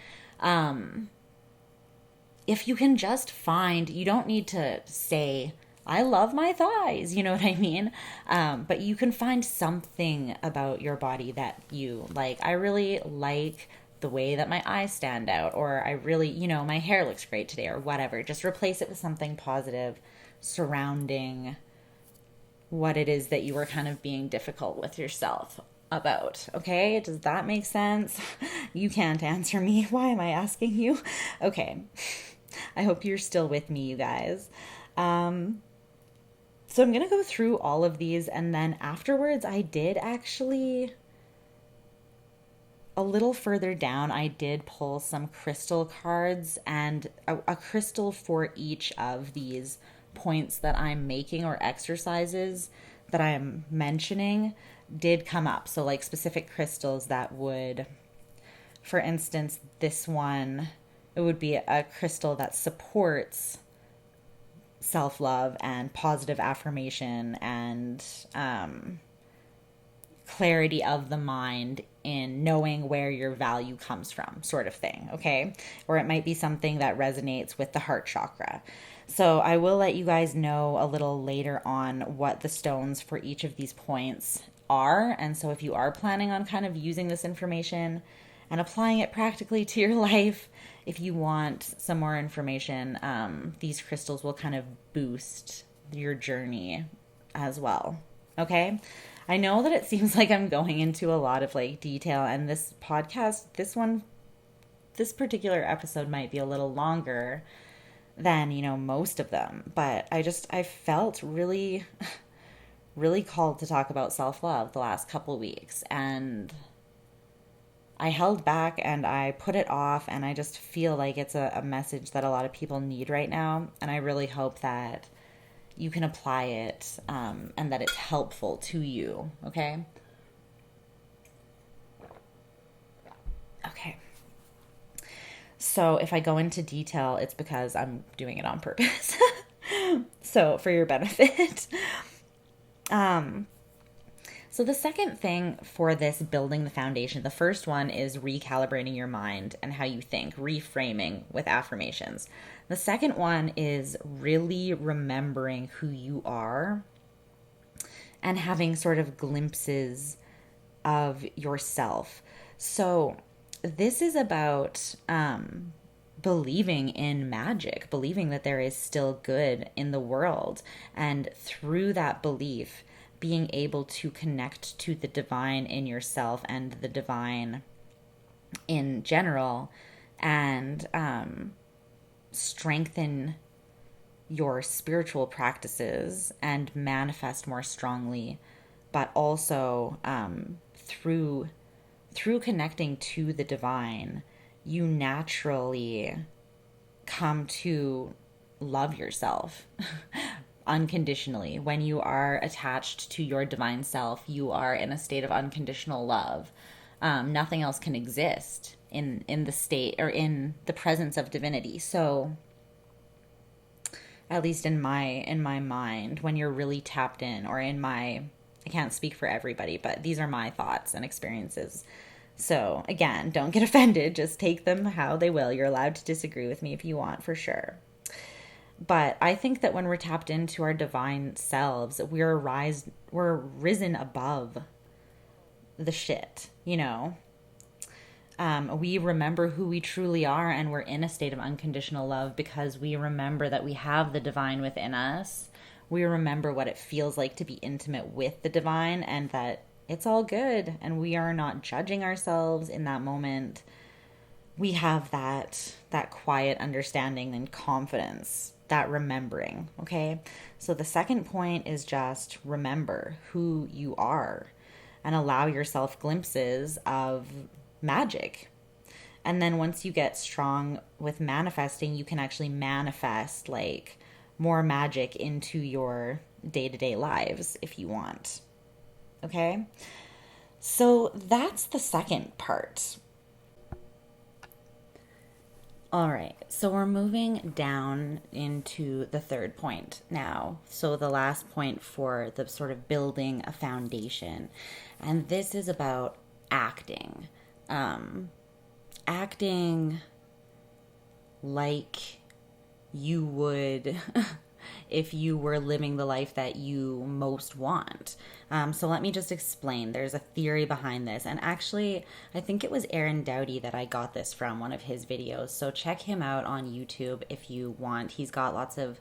If you can just you don't need to say, I love my thighs, you know what I mean? But you can find something about your body that you like. I really like the way that my eyes stand out, or I really, my hair looks great today, or whatever. Just replace it with something positive surrounding what it is that you were kind of being difficult with yourself about. Okay, does that make sense? You can't answer me. Why am I asking you? Okay, I hope you're still with me, you guys. So I'm gonna go through all of these, and then afterwards I did actually, a little further down, I did pull some crystal cards, and a crystal for each of these points that I'm making, or exercises that I'm mentioning, did come up. So like specific crystals that would, for instance, this one, it would be a crystal that supports self-love and positive affirmation and clarity of the mind in knowing where your value comes from, sort of thing, okay? Or it might be something that resonates with the heart chakra. So I will let you guys know a little later on what the stones for each of these points are. And so if you are planning on kind of using this information and applying it practically to your life, if you want some more information, these crystals will kind of boost your journey as well. Okay? I know that it seems like I'm going into a lot of like detail, and this podcast, this particular episode might be a little longer than, most of them, but I felt really, really called to talk about self-love the last couple weeks, and I held back and I put it off, and I just feel like it's a message that a lot of people need right now, and I really hope that you can apply it, and that it's helpful to you, okay? Okay. So if I go into detail, it's because I'm doing it on purpose. So for your benefit. So the second thing for this building the foundation, the first one is recalibrating your mind and how you think, reframing with affirmations. The second one is really remembering who you are and having sort of glimpses of yourself. So this is about believing in magic, believing that there is still good in the world, and through that belief, being able to connect to the divine in yourself and the divine in general, and strengthen your spiritual practices and manifest more strongly, but also through connecting to the divine, you naturally come to love yourself unconditionally. When you are attached to your divine self, you are in a state of unconditional love. Nothing else can exist in the state or in the presence of divinity. So at least in my mind, when you're really tapped in, or I can't speak for everybody, but these are my thoughts and experiences. So again, don't get offended. Just take them how they will. You're allowed to disagree with me if you want, for sure. But I think that when we're tapped into our divine selves, we're risen above the shit, we remember who we truly are, and we're in a state of unconditional love because we remember that we have the divine within us. We remember what it feels like to be intimate with the divine, and that it's all good, and we are not judging ourselves in that moment. We have that quiet understanding and confidence, that remembering, okay? So the second point is just remember who you are and allow yourself glimpses of magic. And then once you get strong with manifesting, you can actually manifest like more magic into your day-to-day lives if you want. Okay? So that's the second part. All right, so we're moving down into the third point now. So the last point for the sort of building a foundation. And this is about acting. Acting like you would if you were living the life that you most want. So let me just explain. There's a theory behind this. And actually, I think it was Aaron Doughty that I got this from, one of his videos. So check him out on YouTube if you want. He's got lots of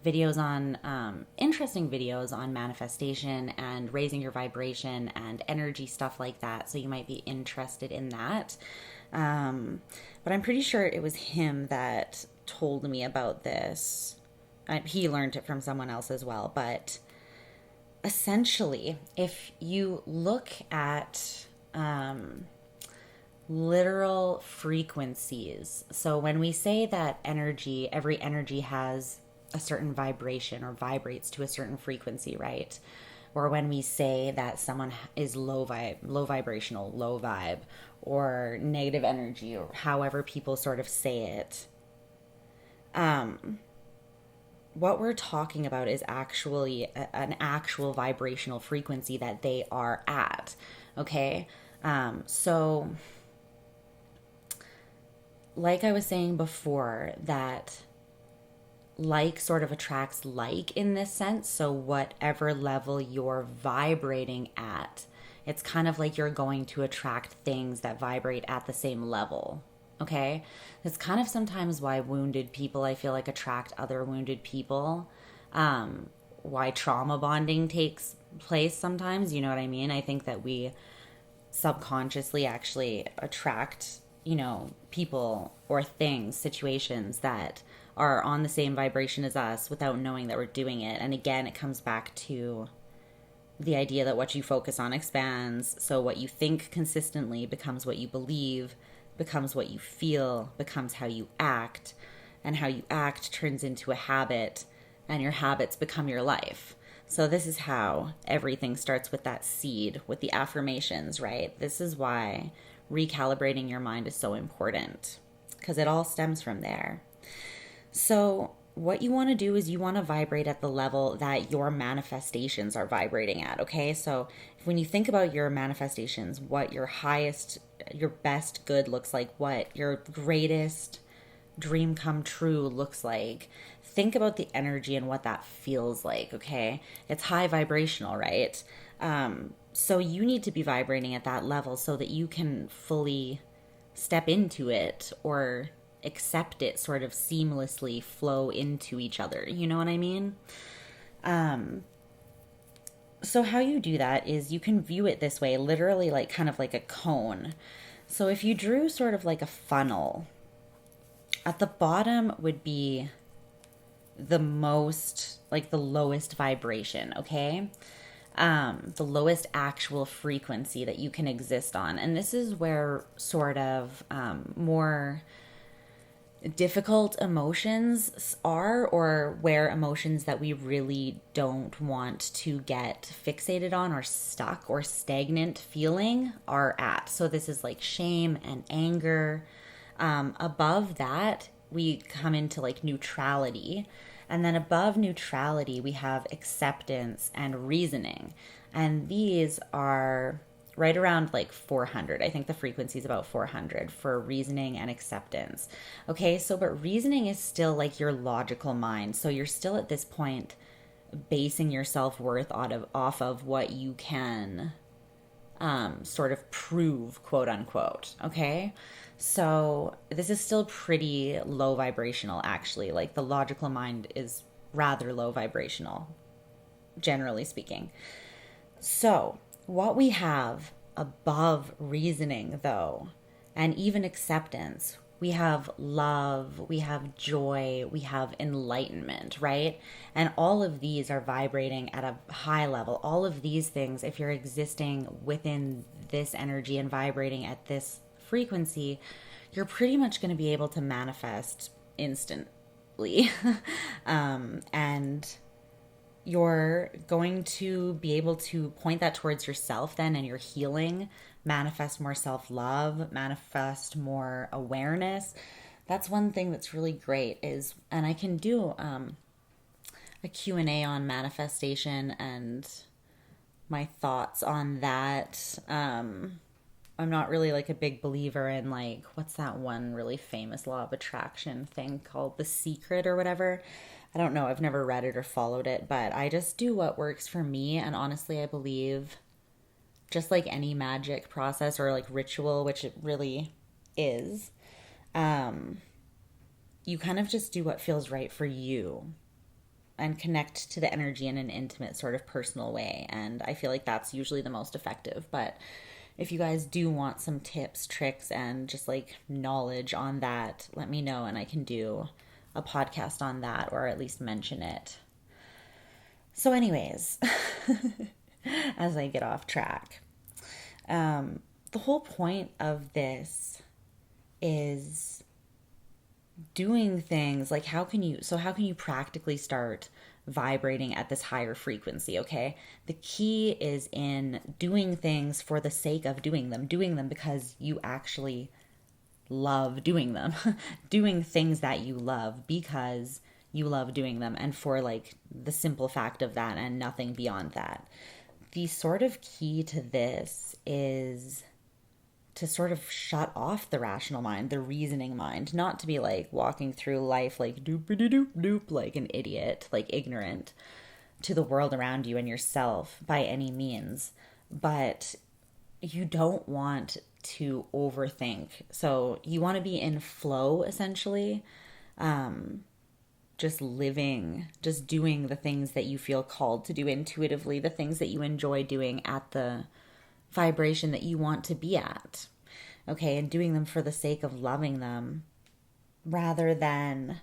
videos on, interesting videos on manifestation and raising your vibration and energy, stuff like that. So you might be interested in that. But I'm pretty sure it was him that told me about this. He learned it from someone else as well. But essentially, if you look at literal frequencies, so when we say that energy, every energy has a certain vibration or vibrates to a certain frequency, right? Or when we say that someone is low vibrational, low vibe, or negative energy, or however people sort of say it, what we're talking about is actually an actual vibrational frequency that they are at, okay? So, like I was saying before, that like sort of attracts like in this sense. So whatever level you're vibrating at, it's kind of like you're going to attract things that vibrate at the same level, Okay? That's kind of sometimes why wounded people, I feel like, attract other wounded people. Why trauma bonding takes place sometimes. You know what I mean? I think that we subconsciously actually attract, people or things, situations that are on the same vibration as us without knowing that we're doing it. And again, it comes back to the idea that what you focus on expands. So what you think consistently becomes what you believe, becomes what you feel, becomes how you act, and how you act turns into a habit, and your habits become your life. So this is how everything starts, with that seed, with the affirmations, right? This is why recalibrating your mind is so important, because it all stems from there. So what you want to do is you want to vibrate at the level that your manifestations are vibrating at, okay? So when you think about your manifestations, what your highest, your best good looks like, what your greatest dream come true looks like, think about the energy and what that feels like, okay? It's high vibrational, right? So you need to be vibrating at that level so that you can fully step into it, or accept it, sort of seamlessly flow into each other. You know what I mean? So how you do that is you can view it this way, literally like kind of like a cone. So if you drew sort of like a funnel, at the bottom would be the most, like the lowest vibration, okay? The lowest actual frequency that you can exist on. And this is where sort of more difficult emotions are, or where emotions that we really don't want to get fixated on, or stuck or stagnant feeling, are at. So this is like shame and anger. Above that, we come into like neutrality. And then above neutrality, we have acceptance and reasoning. And these are right around like 400. I think the frequency is about 400 for reasoning and acceptance. Okay, so but reasoning is still like your logical mind. So you're still at this point basing your self-worth off of what you can sort of prove, quote unquote. Okay, so this is still pretty low vibrational, actually. Like the logical mind is rather low vibrational, generally speaking. So what we have above reasoning, though, and even acceptance, we have love, we have joy, we have enlightenment, right? And all of these are vibrating at a high level. All of these things, if you're existing within this energy and vibrating at this frequency, you're pretty much going to be able to manifest instantly. And you're going to be able to point that towards yourself then, and your healing, manifest more self-love, manifest more awareness. That's one thing that's really great is, and I can do a Q&A on manifestation and my thoughts on that. I'm not really like a big believer in like, what's that one really famous law of attraction thing called The Secret or whatever. I don't know. I've never read it or followed it, but I just do what works for me. And honestly, I believe just like any magic process or like ritual, which it really is, you kind of just do what feels right for you and connect to the energy in an intimate sort of personal way. And I feel like that's usually the most effective. But if you guys do want some tips, tricks, and just like knowledge on that, let me know and I can do a podcast on that, or at least mention it. So anyways, as I get off track, the whole point of this is doing things like how can you practically start vibrating at this higher frequency, okay? The key is in doing things for the sake of doing them because you actually love doing them, doing things that you love because you love doing them, and for like the simple fact of that and nothing beyond that. The sort of key to this is to sort of shut off the rational mind, the reasoning mind, not to be like walking through life like doop like an idiot, like ignorant to the world around you and yourself by any means, but you don't want to overthink. So you want to be in flow essentially. Just living, just doing the things that you feel called to do intuitively, the things that you enjoy doing at the vibration that you want to be at. Okay, and doing them for the sake of loving them rather than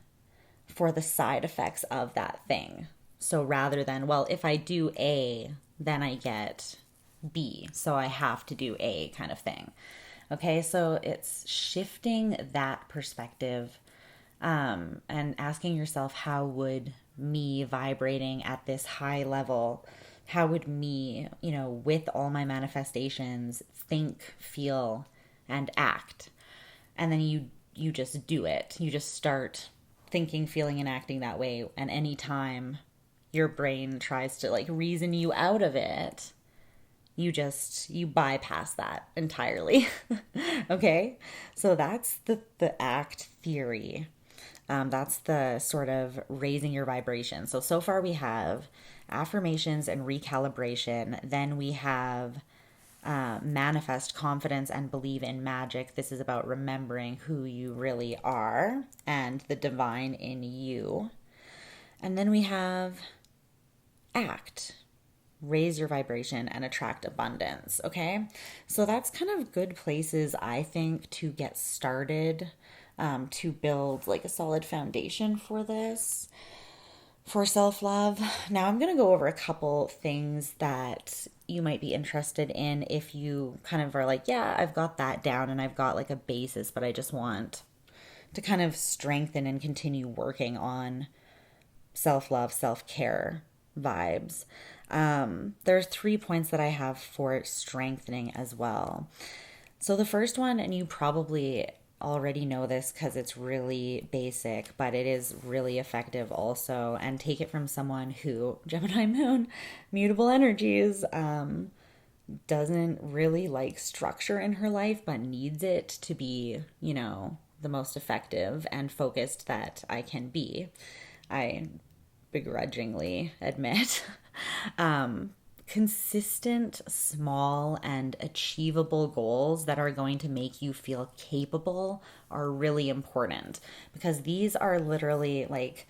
for the side effects of that thing. So rather than, well, if I do A, then I get B, so I have to do A kind of thing. Okay, so it's shifting that perspective, and asking yourself, how would me vibrating at this high level, how would me, with all my manifestations, think, feel, and act? And then you just do it. You just start thinking, feeling, and acting that way. And anytime your brain tries to like reason you out of it, you bypass that entirely. Okay, so that's the act theory. That's the sort of raising your vibration. So far we have affirmations and recalibration. Then we have manifest confidence and believe in magic. This is about remembering who you really are and the divine in you. And then we have act, raise your vibration and attract abundance. Okay, so that's kind of good places, I think, to get started, to build like a solid foundation for this, for self-love. Now I'm going to go over a couple things that you might be interested in if you kind of are like, yeah, I've got that down and I've got like a basis, but I just want to kind of strengthen and continue working on self-love, self-care vibes. There's 3 points that I have for strengthening as well. So the first one, and you probably already know this because it's really basic, but it is really effective also. And take it from someone who, Gemini moon, mutable energies, doesn't really like structure in her life, but needs it to be, the most effective and focused that I can be. I begrudgingly admit. Consistent, small, and achievable goals that are going to make you feel capable are really important, because these are literally like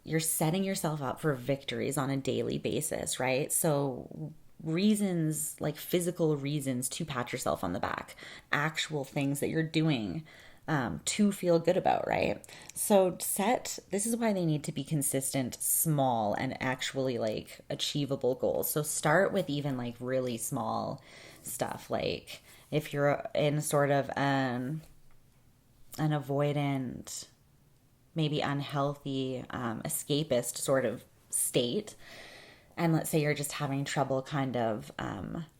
you're setting yourself up for victories on a daily basis, right? So reasons, like physical reasons to pat yourself on the back, actual things that you're doing to feel good about, right? So this is why they need to be consistent, small, and actually like achievable goals. So start with even like really small stuff. Like if you're in sort of an avoidant, maybe unhealthy, escapist sort of state, and let's say you're just having trouble kind of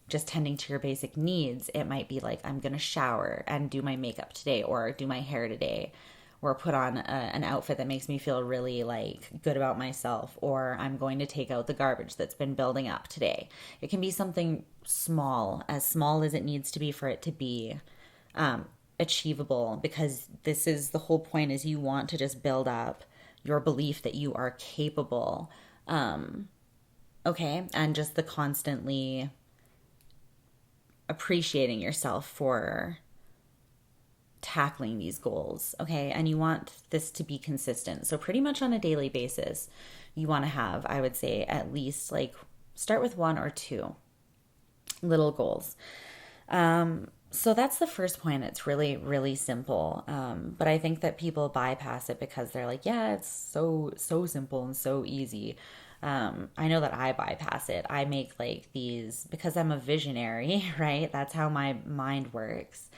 just tending to your basic needs, it might be like, I'm going to shower and do my makeup today, or do my hair today, or put on an outfit that makes me feel really like good about myself, or I'm going to take out the garbage that's been building up today. It can be something small as it needs to be for it to be achievable, because this is the whole point, is you want to just build up your belief that you are capable. Okay, and just the constantly appreciating yourself for tackling these goals, okay? And you want this to be consistent. So pretty much on a daily basis, you want to have, I would say, at least like start with 1 or 2 little goals. So that's the first point. It's really, really simple. But I think that people bypass it because they're like, yeah, it's so simple and so easy. I know that I bypass it. I make like these, because I'm a visionary, right? That's how my mind works.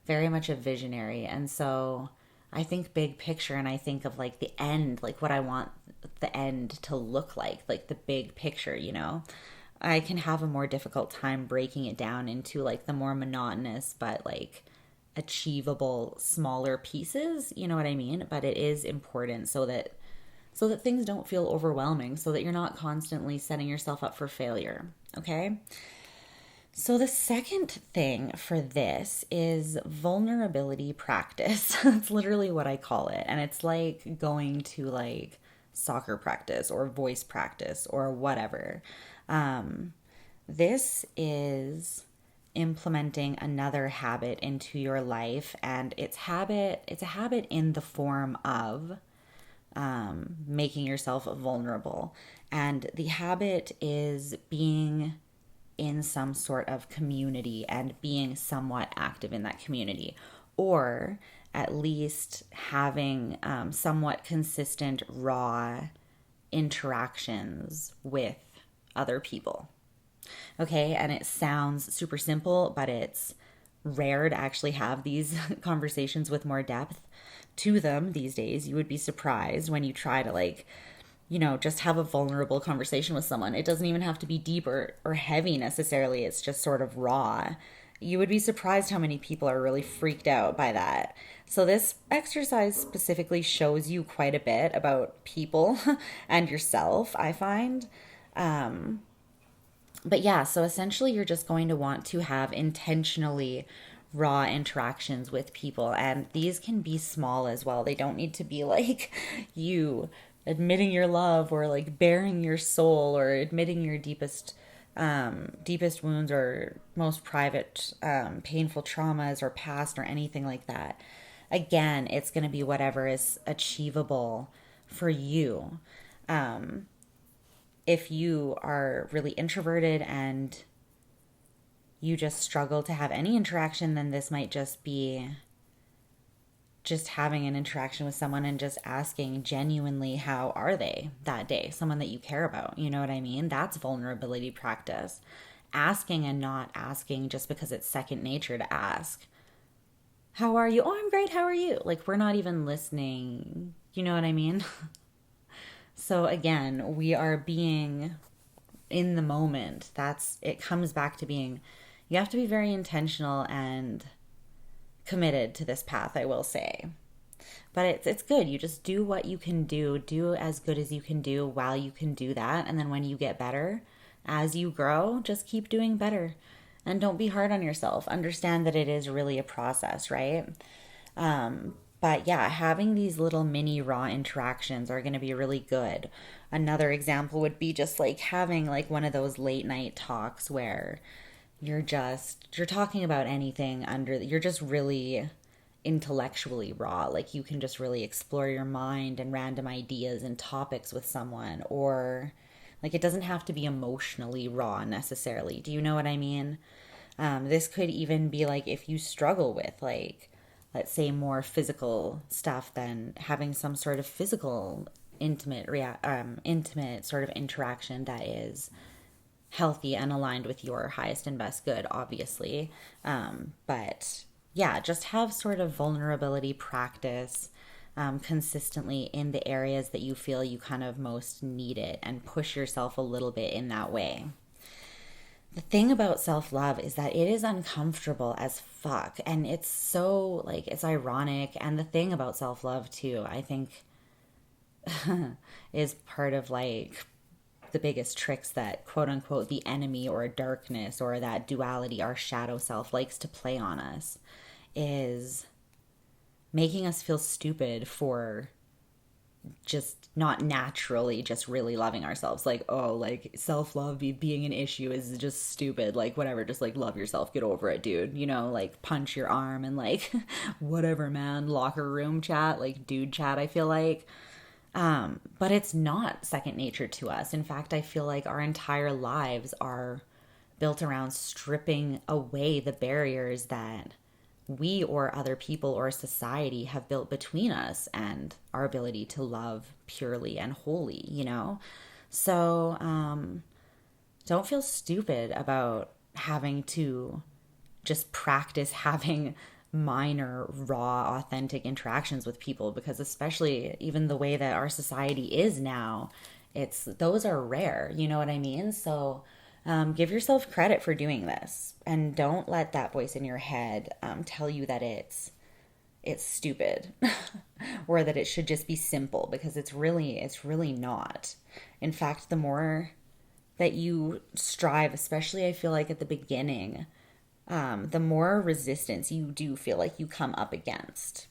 Very much a visionary. And so I think big picture, and I think of like the end, like what I want the end to look like the big picture, I can have a more difficult time breaking it down into like the more monotonous, but like achievable, smaller pieces. You know what I mean? But it is important so that things don't feel overwhelming, so that you're not constantly setting yourself up for failure, okay? So the second thing for this is vulnerability practice. That's literally what I call it. And it's like going to like soccer practice or voice practice or whatever. This is implementing another habit into your life, and it's a habit in the form of making yourself vulnerable. And the habit is being in some sort of community and being somewhat active in that community, or at least having somewhat consistent, raw interactions with other people. Okay, and it sounds super simple, but it's rare to actually have these conversations with more depth to them these days. You would be surprised when you try to, like, just have a vulnerable conversation with someone. It doesn't even have to be deep or heavy necessarily. It's just sort of raw. You would be surprised how many people are really freaked out by that. So this exercise specifically shows you quite a bit about people and yourself, I find. But yeah, so essentially you're just going to want to have intentionally raw interactions with people. And these can be small as well. They don't need to be like you admitting your love or like bearing your soul or admitting your deepest wounds or most private painful traumas or past or anything like that. Again, it's going to be whatever is achievable for you. If you are really introverted and you just struggle to have any interaction, then this might just be just having an interaction with someone and just asking genuinely how are they that day, someone that you care about. You know what I mean? That's vulnerability practice. Asking and not asking just because it's second nature to ask. How are you? Oh, I'm great. How are you? Like, we're not even listening. You know what I mean? So again, we are being in the moment. It comes back to being, you have to be very intentional and committed to this path, I will say. But it's good. You just do what you can do as good as you can do while you can do that. And then when you get better, as you grow, just keep doing better. And don't be hard on yourself. Understand that it is really a process, right? But yeah, having these little mini raw interactions are going to be really good. Another example would be just like having like one of those late night talks where you're talking about anything you're just really intellectually raw. Like you can just really explore your mind and random ideas and topics with someone, or like it doesn't have to be emotionally raw necessarily. Do you know what I mean? This could even be like if you struggle with, like, let's say more physical stuff, then having some sort of physical intimate sort of interaction that is healthy and aligned with your highest and best good, obviously. But yeah, just have sort of vulnerability practice consistently in the areas that you feel you kind of most need it, and push yourself a little bit in that way. The thing about self-love is that it is uncomfortable as fuck, and it's so, like, it's ironic. And the thing about self-love too, I think is part of like the biggest tricks that quote unquote the enemy or darkness or that duality, our shadow self, likes to play on us, is making us feel stupid for just not naturally just really loving ourselves. Like, oh, like self-love being an issue is just stupid. Like, whatever, just like love yourself, get over it, dude. Like punch your arm and like whatever, man. Locker room chat, like dude chat, I feel like. But it's not second nature to us. In fact, I feel like our entire lives are built around stripping away the barriers that we or other people or society have built between us and our ability to love purely and wholly. So don't feel stupid about having to just practice having minor, raw, authentic interactions with people, because especially even the way that our society is now, those are rare. You know what I mean? So give yourself credit for doing this, and don't let that voice in your head tell you that it's stupid or that it should just be simple, because it's really not. In fact, the more that you strive, especially I feel like at the beginning, the more resistance you do feel like you come up against.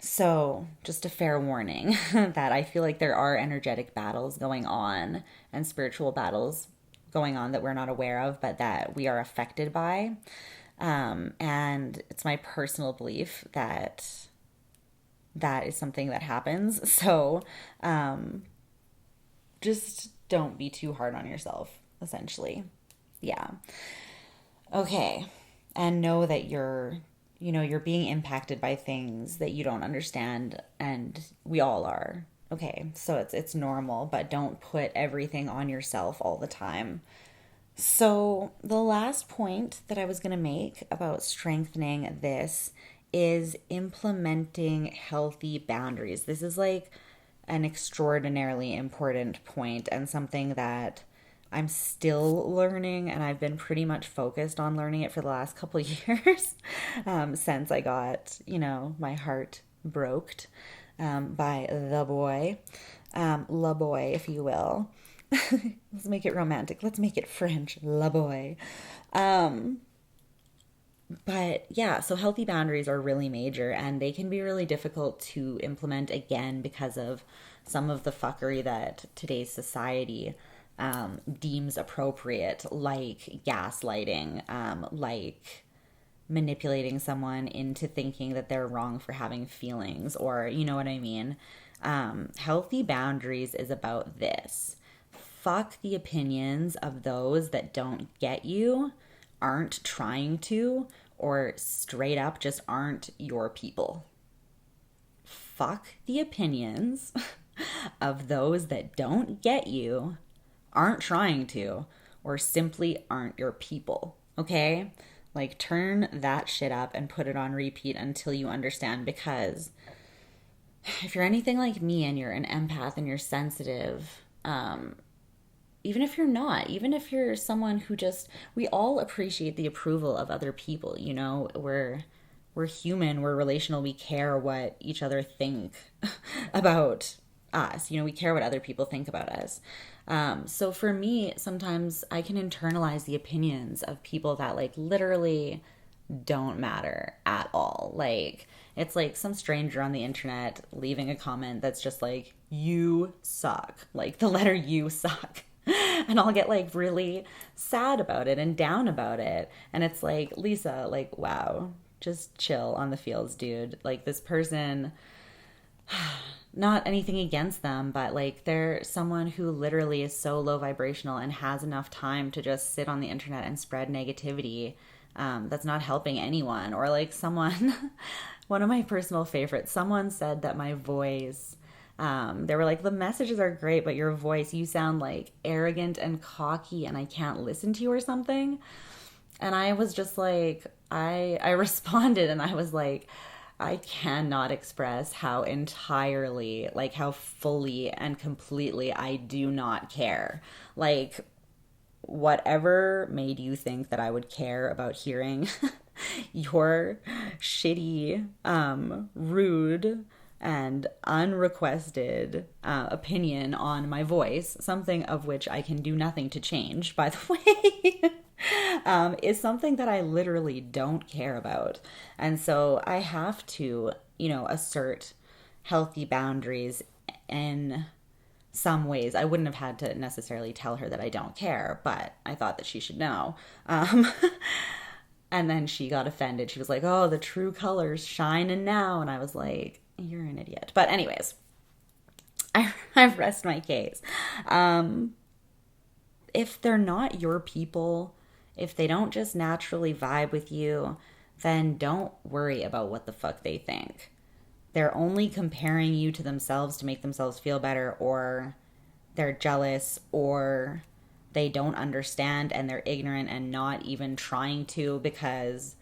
So just a fair warning that I feel like there are energetic battles going on and spiritual battles going on that we're not aware of, but that we are affected by. And it's my personal belief that that is something that happens. So just don't be too hard on yourself, essentially. Yeah. Okay. And know that you're being impacted by things that you don't understand, and we all are. Okay. So it's normal, but don't put everything on yourself all the time. So, the last point that I was going to make about strengthening this is implementing healthy boundaries. This is like an extraordinarily important point and something that I'm still learning, and I've been pretty much focused on learning it for the last couple of years since I got, my heart broked by the boy, la boy, if you will. Let's make it romantic. Let's make it French, la boy. But yeah, so healthy boundaries are really major, and they can be really difficult to implement, again, because of some of the fuckery that today's society deems appropriate, like gaslighting, like manipulating someone into thinking that they're wrong for having feelings, or you know what I mean. Healthy boundaries is about this. Fuck the opinions of those that don't get you, aren't trying to, or straight up just aren't your people. Fuck the opinions of those that don't get you, aren't trying to, or simply aren't your people. Okay? Like, turn that shit up and put it on repeat until you understand, because if you're anything like me and you're an empath and you're sensitive, even if you're not, even if you're someone who we all appreciate the approval of other people, we're human, we're relational, we care what each other think about us, we care what other people think about us. So for me, sometimes I can internalize the opinions of people that like literally don't matter at all. Like, it's like some stranger on the internet leaving a comment that's just like, you suck, like the letter U suck. And I'll get like really sad about it and down about it. And it's like, Lisa, like, wow, just chill on the fields, dude. Like, this person, not anything against them, but like they're someone who literally is so low vibrational and has enough time to just sit on the internet and spread negativity that's not helping anyone. Or like someone, one of my personal favorites, someone said that my voice, they were like, the messages are great, but your voice, you sound like arrogant and cocky and I can't listen to you or something. And I was just like, I responded and I was like, I cannot express how entirely, like how fully and completely I do not care. Like, whatever made you think that I would care about hearing your shitty, rude, and unrequested opinion on my voice, something of which I can do nothing to change, by the way, is something that I literally don't care about. And so I have to, assert healthy boundaries in some ways. I wouldn't have had to necessarily tell her that I don't care, but I thought that she should know. And then she got offended. She was like, oh, the true colors shining now. And I was like, you're an idiot. But anyways, I rest my case. If they're not your people, if they don't just naturally vibe with you, then don't worry about what the fuck they think. They're only comparing you to themselves to make themselves feel better, or they're jealous, or they don't understand and they're ignorant and not even trying to because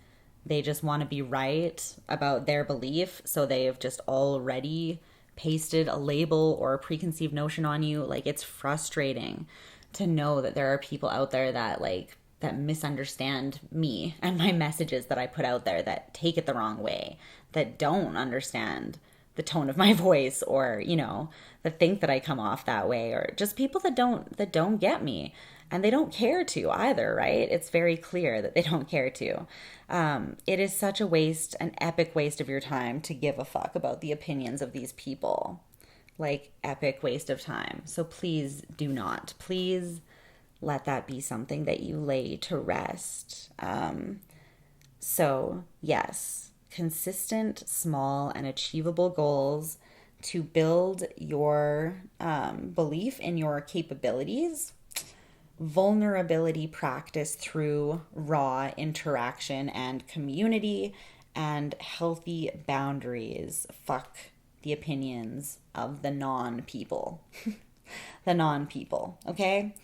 they just want to be right about their belief. So they've just already pasted a label or a preconceived notion on you. Like, it's frustrating to know that there are people out there that that misunderstand me and my messages that I put out there, that take it the wrong way, that don't understand the tone of my voice, or, that think that I come off that way, or just people that don't get me, and they don't care to either, right? It's very clear that they don't care to. It is such a waste, an epic waste of your time to give a fuck about the opinions of these people. Like, epic waste of time. So please do not. Please let that be something that you lay to rest. So, yes, consistent, small, and achievable goals to build your belief in your capabilities, vulnerability practice through raw interaction and community, and healthy boundaries. Fuck the opinions of the non-people. The non-people, okay?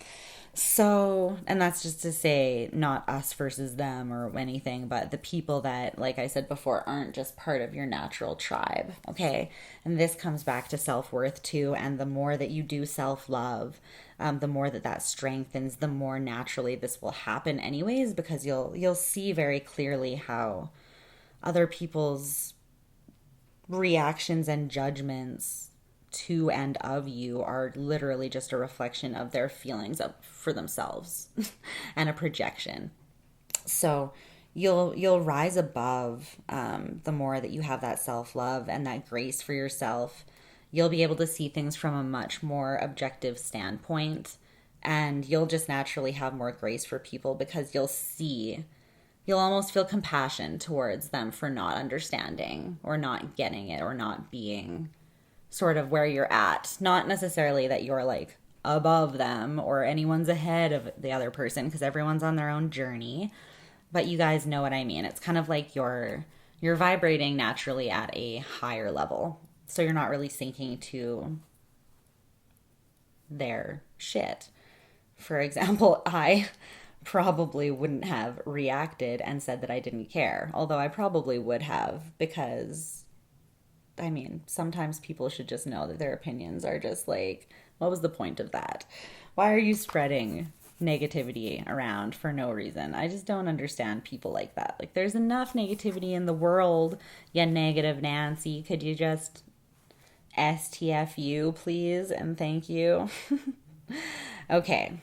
So, and that's just to say not us versus them or anything, but the people that, like I said before, aren't just part of your natural tribe, okay? And this comes back to self-worth too, and the more that you do self-love, the more that that strengthens, the more naturally this will happen anyways, because you'll see very clearly how other people's reactions and judgments to and of you are literally just a reflection of their feelings for themselves and a projection. So you'll rise above the more that you have that self-love and that grace for yourself. You'll be able to see things from a much more objective standpoint, and you'll just naturally have more grace for people because you'll almost feel compassion towards them for not understanding or not getting it or not being sort of where you're at. Not necessarily that you're like above them or anyone's ahead of the other person, because everyone's on their own journey. But you guys know what I mean. It's kind of like you're vibrating naturally at a higher level. So you're not really sinking to their shit. For example, I probably wouldn't have reacted and said that I didn't care. Although I probably would have, because I mean, sometimes people should just know that their opinions are just like, what was the point of that? Why are you spreading negativity around for no reason? I just don't understand people like that. Like, there's enough negativity in the world, you negative Nancy. Could you just STFU, please? And thank you. Okay.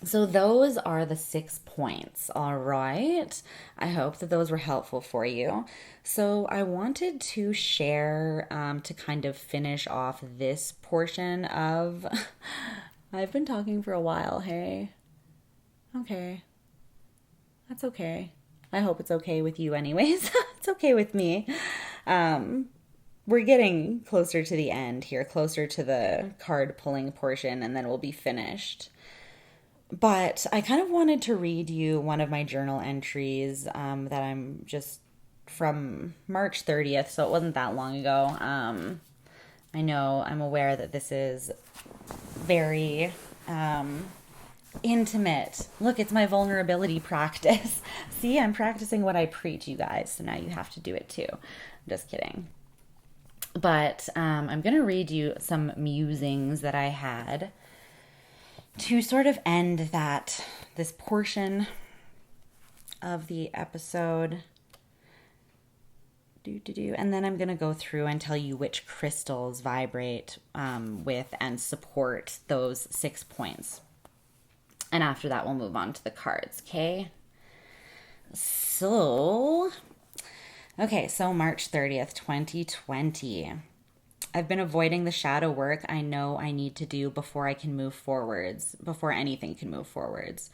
So those are the 6 points, all right? I hope that those were helpful for you. So I wanted to share, to kind of finish off this portion of... I've been talking for a while, hey? Okay. That's okay. I hope it's okay with you anyways. It's okay with me. We're getting closer to the end here, closer to the card pulling portion, and then we'll be finished. But I kind of wanted to read you one of my journal entries that I'm just from March 30th, so it wasn't that long ago. I know I'm aware that this is very intimate. Look, it's my vulnerability practice. See, I'm practicing what I preach, you guys, so now you have to do it too. I'm just kidding. But I'm going to read you some musings that I had to sort of end this portion of the episode. And then I'm going to go through and tell you which crystals vibrate with and support those 6 points. And after that, we'll move on to the cards, okay? So March 30th, 2020. I've been avoiding the shadow work I know I need to do before I can move forwards, before anything can move forwards.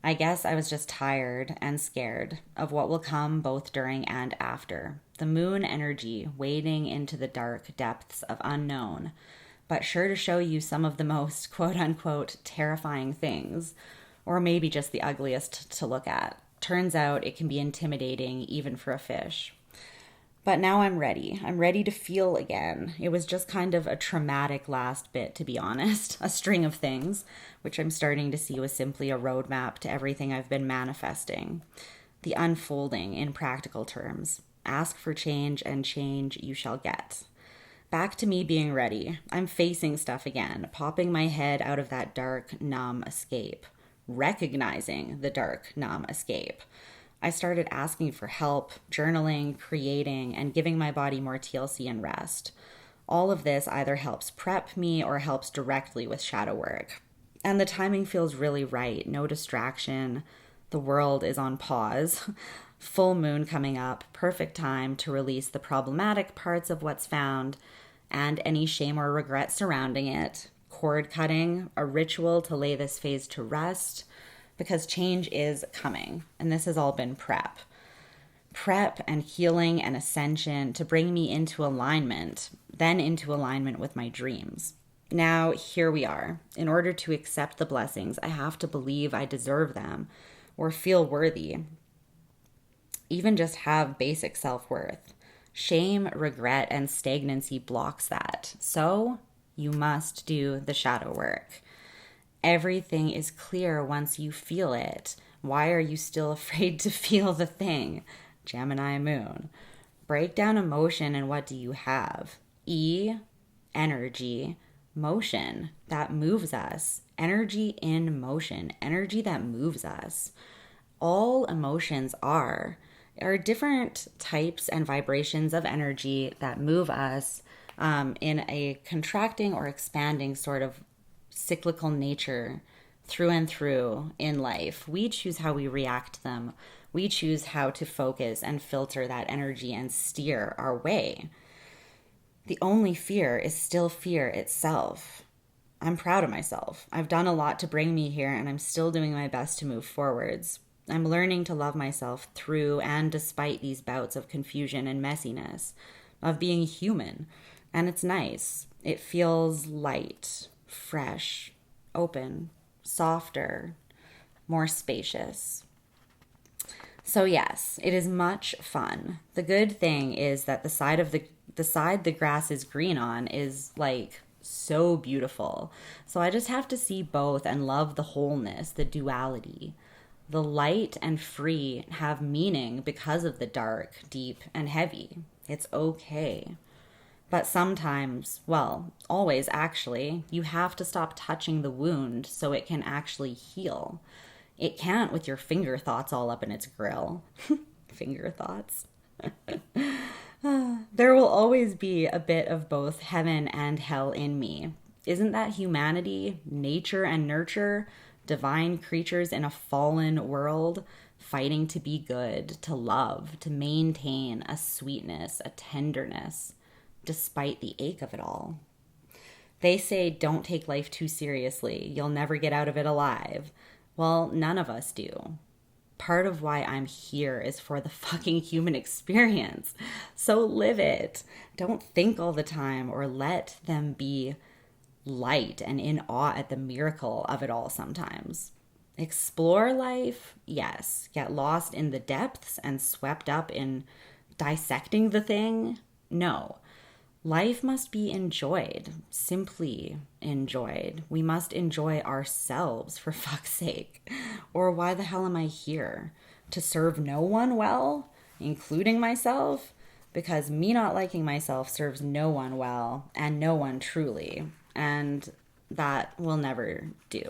I guess I was just tired and scared of what will come both during and after. The moon energy wading into the dark depths of unknown, but sure to show you some of the most quote-unquote terrifying things, or maybe just the ugliest to look at. Turns out it can be intimidating even for a fish. But now I'm ready. I'm ready to feel again. It was just kind of a traumatic last bit, to be honest. A string of things, which I'm starting to see was simply a roadmap to everything I've been manifesting. The unfolding in practical terms. Ask for change, and change you shall get. Back to me being ready. I'm facing stuff again, popping my head out of that dark, numb escape. Recognizing the dark, numb escape. I started asking for help, journaling, creating, and giving my body more TLC and rest. All of this either helps prep me or helps directly with shadow work. And the timing feels really right. No distraction. The world is on pause. Full moon coming up. Perfect time to release the problematic parts of what's found and any shame or regret surrounding it. cord cutting, a ritual to lay this phase to rest, because change is coming. And this has all been prep and healing and ascension to bring me into alignment, then into alignment with my dreams. Now, here we are. In order to accept the blessings, I have to believe I deserve them or feel worthy. Even just have basic self-worth. Shame, regret, and stagnancy blocks that. So you must do the shadow work. Everything is clear once you feel it. Why are you still afraid to feel the thing? Gemini moon. Break down emotion and what do you have? Energy, motion that moves us. Energy in motion, energy that moves us. All emotions are different types and vibrations of energy that move us in a contracting or expanding sort of cyclical nature through and through in life. We choose how we react to them. We choose how to focus and filter that energy and steer our way. The only fear is still fear itself. I'm proud of myself. I've done a lot to bring me here, and I'm still doing my best to move forwards. I'm learning to love myself through and despite these bouts of confusion and messiness, of being human. And it's nice. It feels light, fresh, open, softer, more spacious. So yes, it is much fun. The good thing is that the side the grass is green on is like so beautiful. So I just have to see both and love the wholeness, the duality. The light and free have meaning because of the dark, deep, and heavy. It's okay. But sometimes, well, always actually, you have to stop touching the wound so it can actually heal. It can't with your finger thoughts all up in its grill. Finger thoughts. There will always be a bit of both heaven and hell in me. Isn't that humanity, nature and nurture, divine creatures in a fallen world, fighting to be good, to love, to maintain a sweetness, a tenderness, despite the ache of it all? They say don't take life too seriously. You'll never get out of it alive. Well, none of us do. Part of why I'm here is for the fucking human experience. So live it. Don't think all the time, or let them be light and in awe at the miracle of it all sometimes. Explore life, yes. Get lost in the depths and swept up in dissecting the thing? No. Life must be enjoyed, simply enjoyed. We must enjoy ourselves, for fuck's sake. Or why the hell am I here? To serve no one well, including myself? Because me not liking myself serves no one well, and no one truly. And that will never do.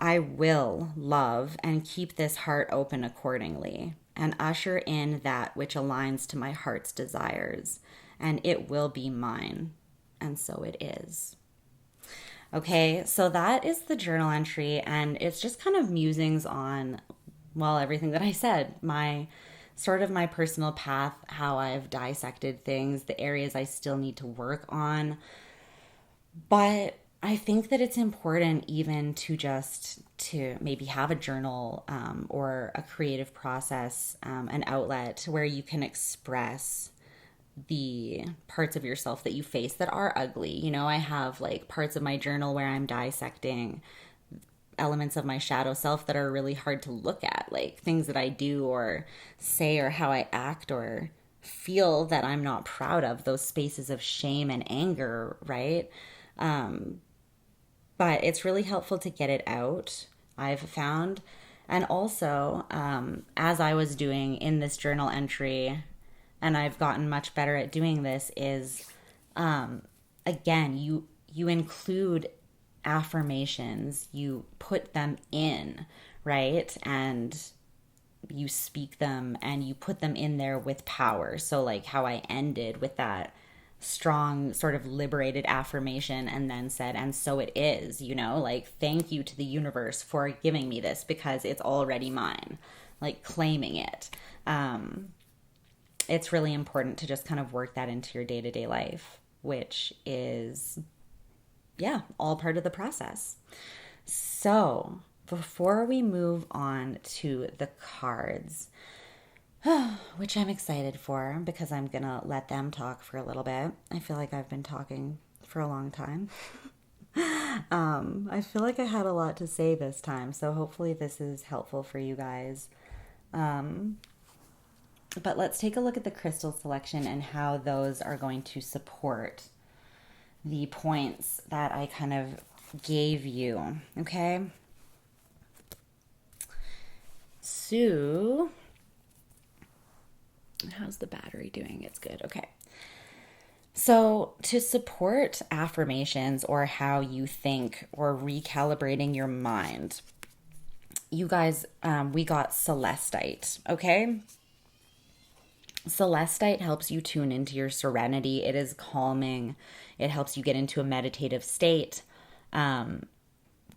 I will love and keep this heart open accordingly, and usher in that which aligns to my heart's desires, and it will be mine, and so it is. Okay, so that is the journal entry, and it's just kind of musings on, well, everything that I said, my personal path, how I've dissected things, the areas I still need to work on. But I think that it's important even to maybe have a journal or a creative process, an outlet where you can express the parts of yourself that you face that are ugly. You know, I have like parts of my journal where I'm dissecting elements of my shadow self that are really hard to look at, like things that I do or say or how I act or feel that I'm not proud of, those spaces of shame and anger, right? But it's really helpful to get it out, I've found. And also, as I was doing in this journal entry, and I've gotten much better at doing this, is, again, you include affirmations, you put them in, right? And you speak them and you put them in there with power. So like how I ended with that strong sort of liberated affirmation and then said, and so it is, you know, like, thank you to the universe for giving me this because it's already mine, like claiming it. It's really important to just kind of work that into your day-to-day life, which is yeah, all part of the process. So before we move on to the cards, which I'm excited for because I'm going to let them talk for a little bit. I feel like I've been talking for a long time. I feel like I had a lot to say this time, so hopefully this is helpful for you guys. But let's take a look at the crystal selection and how those are going to support the points that I kind of gave you, okay? So, how's the battery doing? It's good, okay. So, to support affirmations or how you think or recalibrating your mind, you guys, we got celestite, okay? Celestite helps you tune into your serenity. It is calming. It helps you get into a meditative state.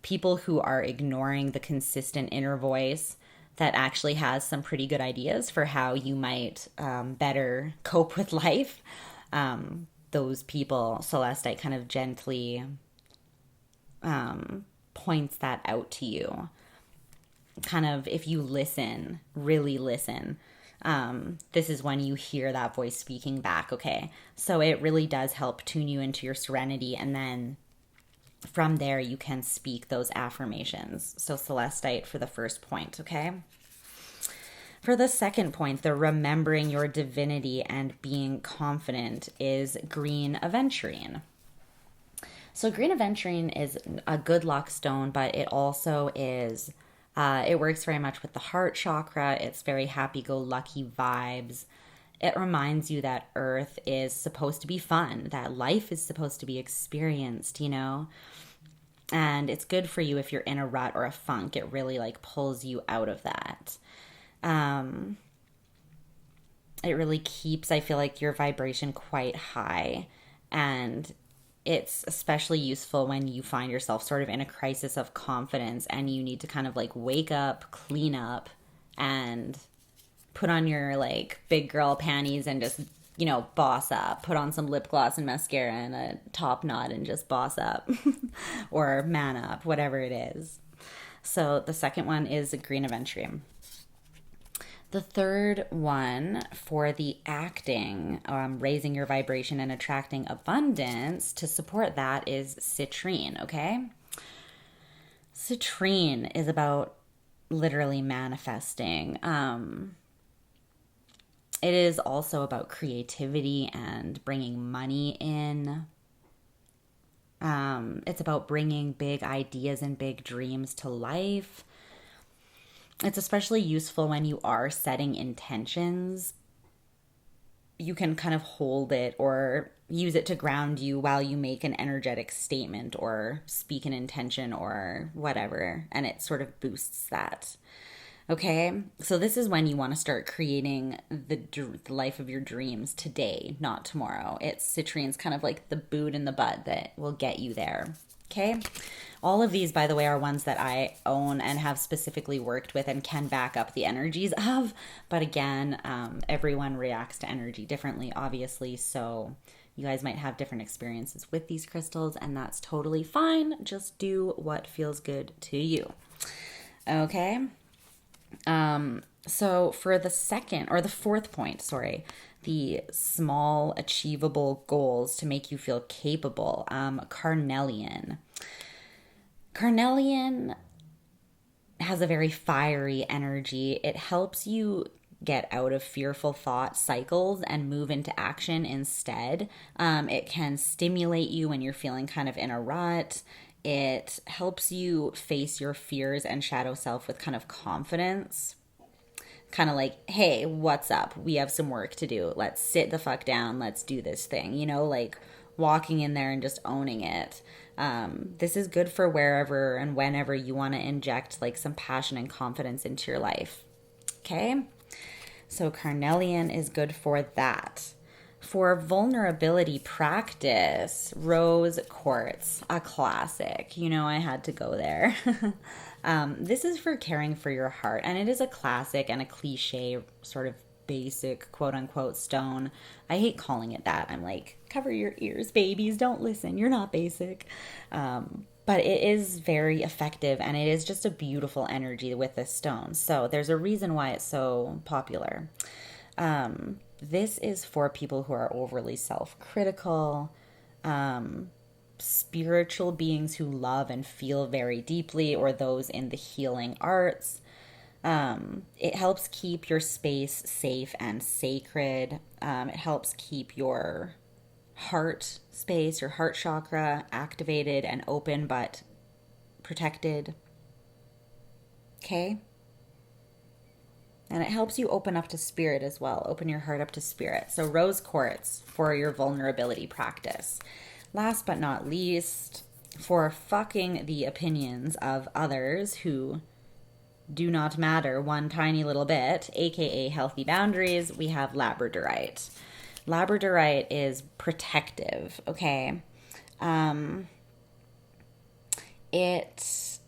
People who are ignoring the consistent inner voice that actually has some pretty good ideas for how you might better cope with life. Those people, Celestite kind of gently points that out to you. Kind of, if you listen, really listen, this is when you hear that voice speaking back, okay? So it really does help tune you into your serenity, and then from there you can speak those affirmations. So Celestite for the first point, okay? For the second point, the remembering your divinity and being confident, is green aventurine. So green aventurine is a good luck stone, but it also is, it works very much with the heart chakra. It's very happy-go-lucky vibes. It reminds you that Earth is supposed to be fun, that life is supposed to be experienced, you know? And it's good for you if you're in a rut or a funk. It really like pulls you out of that. It really keeps, I feel like, your vibration quite high, and it's especially useful when you find yourself sort of in a crisis of confidence and you need to kind of like wake up, clean up, and put on your like big girl panties and just, you know, boss up. Put on some lip gloss and mascara and a top knot and just boss up or man up, whatever it is. So the second one is a green aventurine. The third one for the acting, raising your vibration and attracting abundance, to support that is citrine, okay? Citrine is about literally manifesting. It is also about creativity and bringing money in. It's about bringing big ideas and big dreams to life. It's especially useful when you are setting intentions. You can kind of hold it or use it to ground you while you make an energetic statement or speak an intention or whatever, and it sort of boosts that. Okay, so this is when you want to start creating the life of your dreams today, not tomorrow. Citrine's kind of like the boot in the butt that will get you there. Okay, all of these, by the way, are ones that I own and have specifically worked with and can back up the energies of. But again, everyone reacts to energy differently, obviously. So you guys might have different experiences with these crystals, and that's totally fine. Just do what feels good to you. Okay. So for the fourth point, the small achievable goals to make you feel capable, Carnelian. Carnelian has a very fiery energy. It helps you get out of fearful thought cycles and move into action instead. It can stimulate you when you're feeling kind of in a rut. It helps you face your fears and shadow self with kind of confidence. Kind of like, hey, what's up? We have some work to do. Let's sit the fuck down. Let's do this thing. You know, like walking in there and just owning it. This is good for wherever and whenever you want to inject like some passion and confidence into your life. Okay? So Carnelian is good for that. For vulnerability practice, rose quartz, a classic. You know, I had to go there. This is for caring for your heart, and it is a classic and a cliche sort of basic quote unquote stone. I hate calling it that. I'm like, cover your ears, babies, don't listen, you're not basic. But it is very effective, and it is just a beautiful energy with this stone. So there's a reason why it's so popular. This is for people who are overly self-critical, spiritual beings who love and feel very deeply, or those in the healing arts. It helps keep your space safe and sacred. It helps keep your heart space, your heart chakra activated and open but protected. Okay? And it helps you open up to spirit as well. Open your heart up to spirit. So rose quartz for your vulnerability practice. Last but not least, for fucking the opinions of others who do not matter one tiny little bit, aka healthy boundaries, we have labradorite. Labradorite is protective, okay? It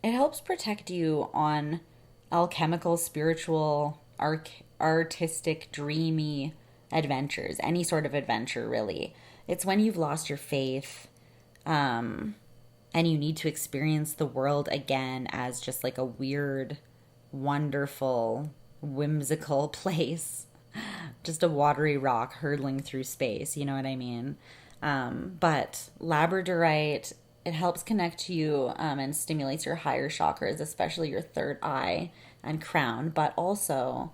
helps protect you on alchemical, spiritual, artistic, dreamy adventures, any sort of adventure, really. It's when you've lost your faith, and you need to experience the world again as just like a weird, wonderful, whimsical place. Just a watery rock hurtling through space, you know what I mean? But labradorite, it helps connect you and stimulates your higher chakras, especially your third eye and crown. But also,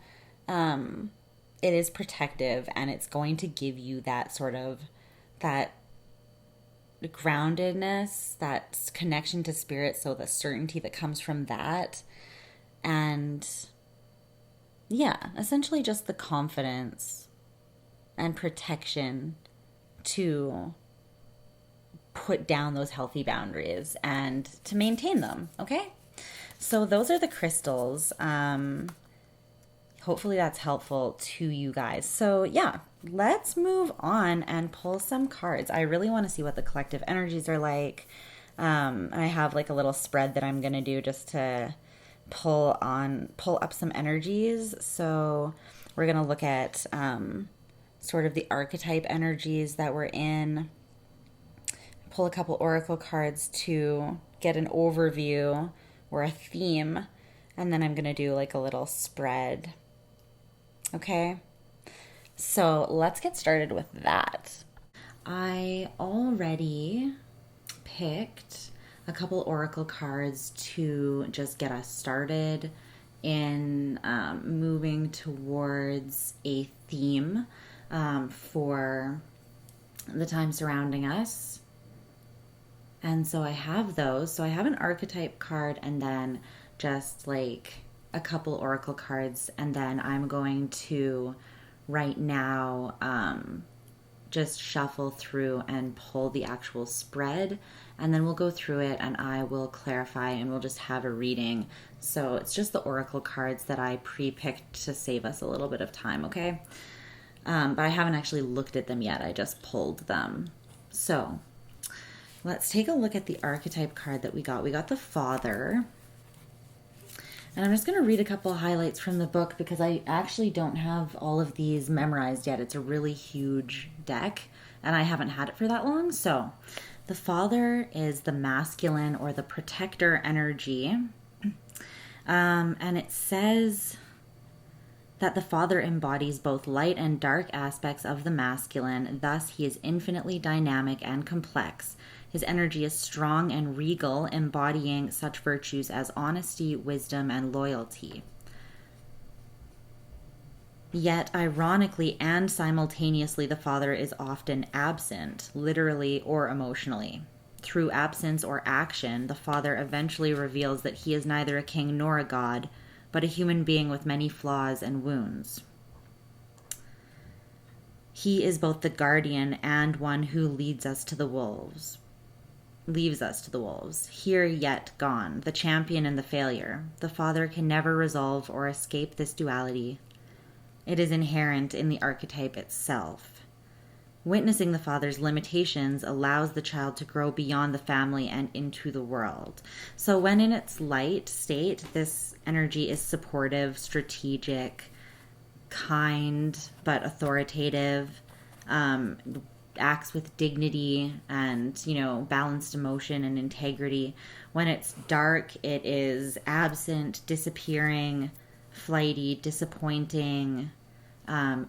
it is protective, and it's going to give you that sort of, that groundedness, that connection to spirit, so the certainty that comes from that. And yeah, essentially just the confidence and protection to put down those healthy boundaries and to maintain them, okay? So those are the crystals. Hopefully that's helpful to you guys. So yeah, let's move on and pull some cards. I really want to see what the collective energies are like. I have like a little spread that I'm going to do just to pull up some energies. So we're going to look at sort of the archetype energies that we're in. Pull a couple oracle cards to get an overview or a theme. And then I'm going to do like a little spread. Okay? So let's get started with that. I already picked a couple oracle cards to just get us started in moving towards a theme for the time surrounding us. And so I have those. So I have an archetype card and then just like a couple oracle cards. And then I'm going to right now just shuffle through and pull the actual spread. And then we'll go through it and I will clarify and we'll just have a reading. So it's just the oracle cards that I pre-picked to save us a little bit of time, okay? But I haven't actually looked at them yet. I just pulled them. So let's take a look at the archetype card that we got. We got the Father. And I'm just going to read a couple highlights from the book because I actually don't have all of these memorized yet. It's a really huge deck and I haven't had it for that long. So the Father is the masculine or the protector energy. And it says that the Father embodies both light and dark aspects of the masculine. Thus, he is infinitely dynamic and complex. His energy is strong and regal, embodying such virtues as honesty, wisdom, and loyalty. Yet, ironically and simultaneously, the Father is often absent, literally or emotionally. Through absence or action, the Father eventually reveals that he is neither a king nor a god, but a human being with many flaws and wounds. He is both the guardian and one who leaves us to the wolves. Here yet gone, the champion and the failure. The Father can never resolve or escape this duality. It is inherent in the archetype itself. Witnessing the father's limitations allows the child to grow beyond the family and into the world. So when in its light state, this energy is supportive, strategic, kind, but authoritative, acts with dignity and, balanced emotion and integrity. When it's dark, it is absent, disappearing, flighty, disappointing,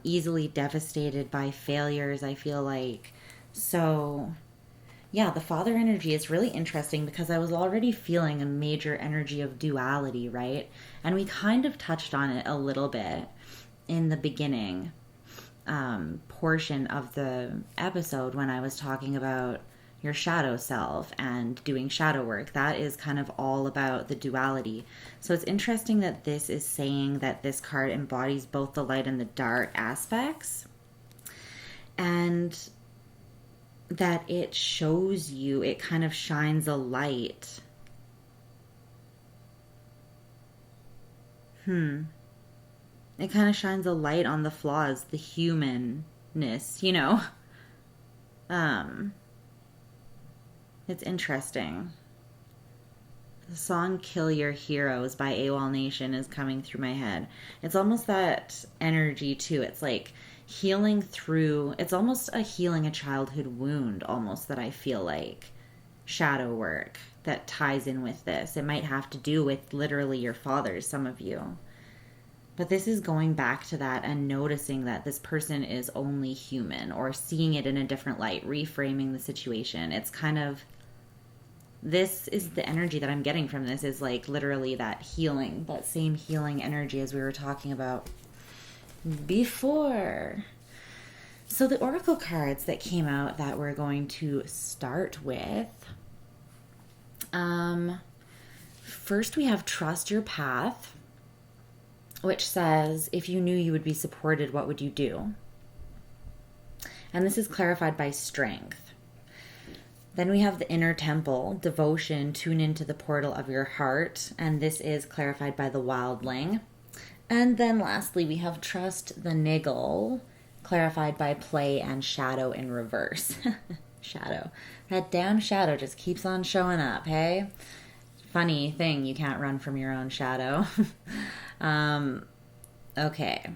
easily devastated by failures, I feel like. So, yeah, the father energy is really interesting because I was already feeling a major energy of duality, right? And we kind of touched on it a little bit in the beginning portion of the episode when I was talking about your shadow self and doing shadow work. That is kind of all about the duality. So it's interesting that this is saying that this card embodies both the light and the dark aspects, and that it shows you, it kind of shines a light. It kind of shines a light on the flaws, the humanness, It's interesting. The song Kill Your Heroes by Allllllll Nation is coming through my head. It's almost that energy too. It's like healing through, it's almost healing a childhood wound almost, that I feel like. Shadow work that ties in with this. It might have to do with literally your fathers, some of you. But this is going back to that and noticing that this person is only human, or seeing it in a different light, reframing the situation. It's kind of, this is the energy that I'm getting from this, is like literally that healing, that same healing energy as we were talking about before. So the oracle cards that came out that we're going to start with, first we have Trust Your Path, which says, if you knew you would be supported, what would you do? And this is clarified by Strength. Then we have the Inner Temple, Devotion, Tune into the portal of your heart. And this is clarified by the Wildling. And then lastly, we have Trust the Niggle, clarified by Play and Shadow in reverse. Shadow. That damn shadow just keeps on showing up, hey? Funny thing, you can't run from your own shadow. Okay.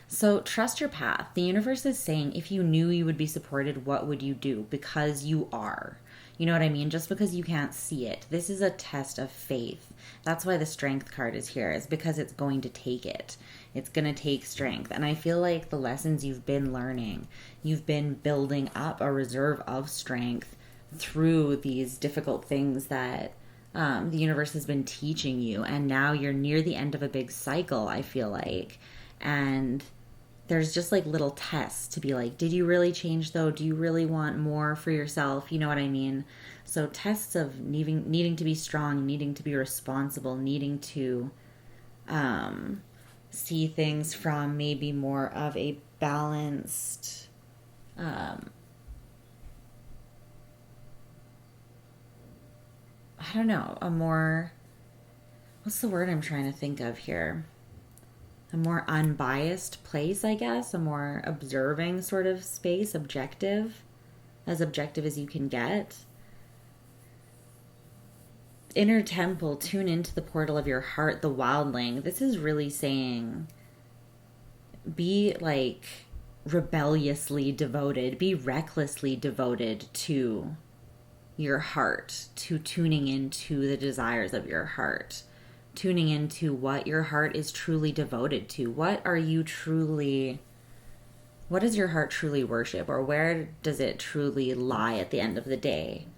So trust your path. The universe is saying, if you knew you would be supported, what would you do? Because you are. You know what I mean? Just because you can't see it. This is a test of faith. That's why the Strength card is here. It's because it's going to take it. It's going to take strength. And I feel like the lessons you've been learning, you've been building up a reserve of strength through these difficult things that the universe has been teaching you. And now you're near the end of a big cycle, I feel like. And there's just like little tests to be like, did you really change though? Do you really want more for yourself? You know what I mean? So tests of needing to be strong, needing to be responsible, needing to see things from maybe more of a balanced I don't know, a more, what's the word I'm trying to think of here? A more unbiased place, I guess, a more observing sort of space, objective as you can get. Inner Temple, tune into the portal of your heart, the Wildling. This is really saying, be like rebelliously devoted, be recklessly devoted to your heart, to tuning into the desires of your heart, tuning into what your heart is truly devoted to. What does your heart truly worship, or where does it truly lie at the end of the day?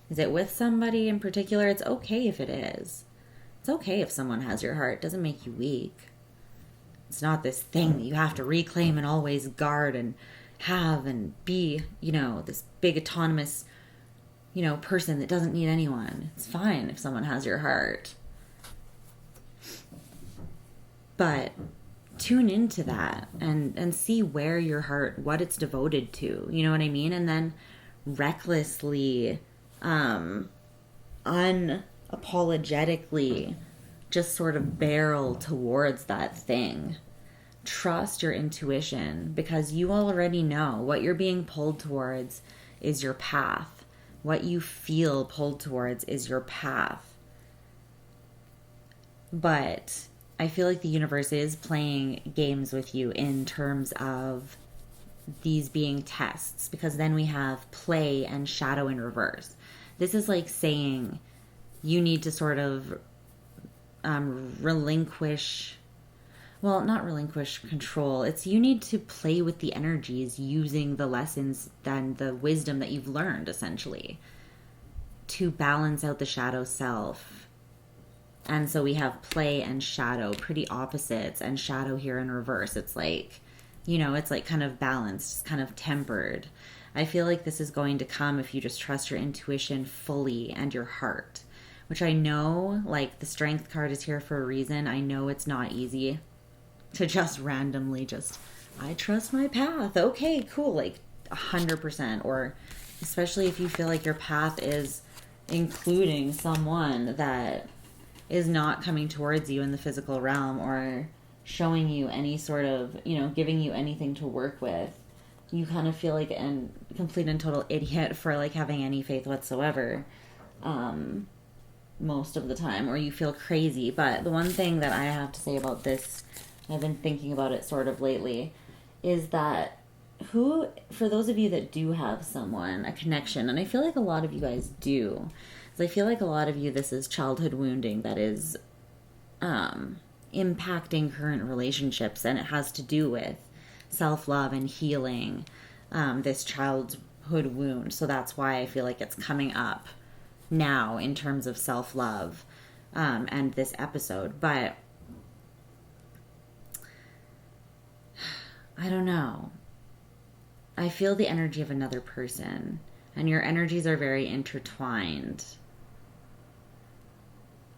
Is it with somebody in particular? It's okay if it is. It's okay if someone has your heart. It doesn't make you weak. It's not this thing that you have to reclaim and always guard and have and be, this big autonomous person that doesn't need anyone. It's fine if someone has your heart. But tune into that and see where your heart, what it's devoted to. You know what I mean? And then recklessly, unapologetically just sort of barrel towards that thing. trust your intuition, because you already know what you're being pulled towards is your path. What you feel pulled towards is your path. But I feel like the universe is playing games with you in terms of these being tests, because then we have play and shadow in reverse. This is like saying you need to sort of relinquish, well, not relinquish control. It's you need to play with the energies using the lessons and the wisdom that you've learned, essentially, to balance out the shadow self. And so we have play and shadow, pretty opposites, and shadow here in reverse. It's like, you know, it's like kind of balanced, kind of tempered. I feel like this is going to come if you just trust your intuition fully and your heart, which I know, like, the strength card is here for a reason. I know it's not easy to just randomly just, I trust my path. Okay, cool. Like 100%. Or especially if you feel like your path is including someone that is not coming towards you in the physical realm or showing you any sort of, you know, giving you anything to work with. You kind of feel like a complete and total idiot for like having any faith whatsoever. Most of the time, or you feel crazy. But the one thing that I have to say about this, I've been thinking about it sort of lately, is that for those of you that do have someone, a connection, and I feel like a lot of you guys do, because I feel like a lot of you, this is childhood wounding that is impacting current relationships, and it has to do with self-love and healing this childhood wound. So that's why I feel like it's coming up now in terms of self-love and this episode. But I don't know. I feel the energy of another person, and your energies are very intertwined.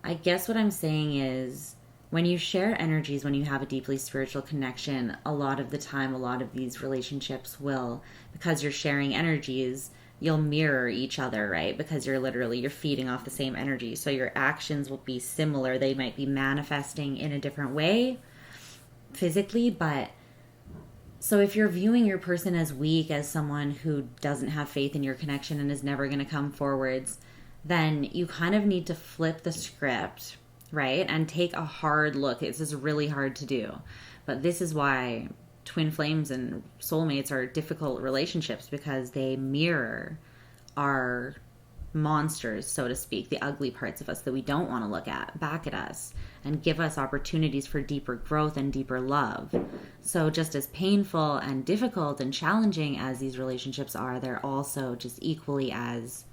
I guess what I'm saying is, when you share energies, when you have a deeply spiritual connection, a lot of the time, a lot of these relationships will, because you're sharing energies, you'll mirror each other, right? Because you're feeding off the same energy. So your actions will be similar. They might be manifesting in a different way physically, but so if you're viewing your person as weak, as someone who doesn't have faith in your connection and is never going to come forwards, then you kind of need to flip the script, right? And take a hard look. This is really hard to do, but this is why twin flames and soulmates are difficult relationships, because they mirror our monsters, so to speak, the ugly parts of us that we don't want to look at back at us, and give us opportunities for deeper growth and deeper love. So just as painful and difficult and challenging as these relationships are, they're also just equally as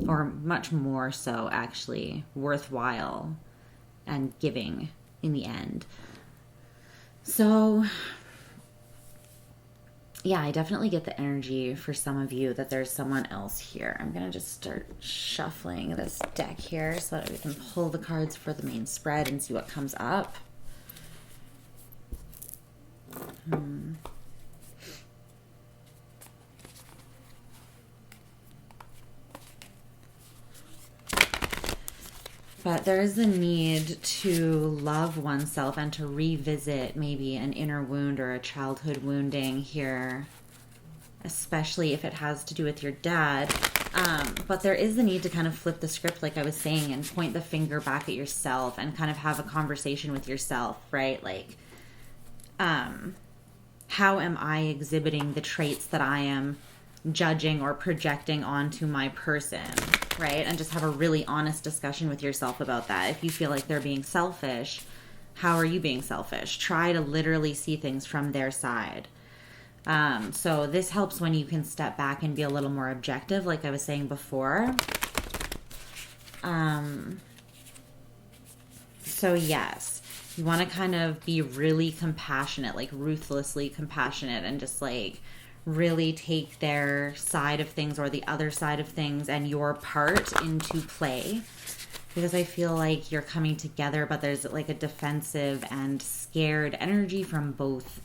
or much more so actually worthwhile and giving in the end. So yeah, I definitely get the energy for some of you that there's someone else here. I'm gonna just start shuffling this deck here so that we can pull the cards for the main spread and see what comes up. But there is a need to love oneself and to revisit maybe an inner wound or a childhood wounding here, especially if it has to do with your dad. But there is the need to kind of flip the script, like I was saying, and point the finger back at yourself and kind of have a conversation with yourself, right? Like, how am I exhibiting the traits that I am judging or projecting onto my person, right? And just have a really honest discussion with yourself about that. If you feel like they're being selfish, how are you being selfish? Try to literally see things from their side. So this helps when you can step back and be a little more objective, like I was saying before. So yes, you want to kind of be really compassionate, like ruthlessly compassionate, and just like really take their side of things or the other side of things and your part into play, because I feel like you're coming together, but there's like a defensive and scared energy from both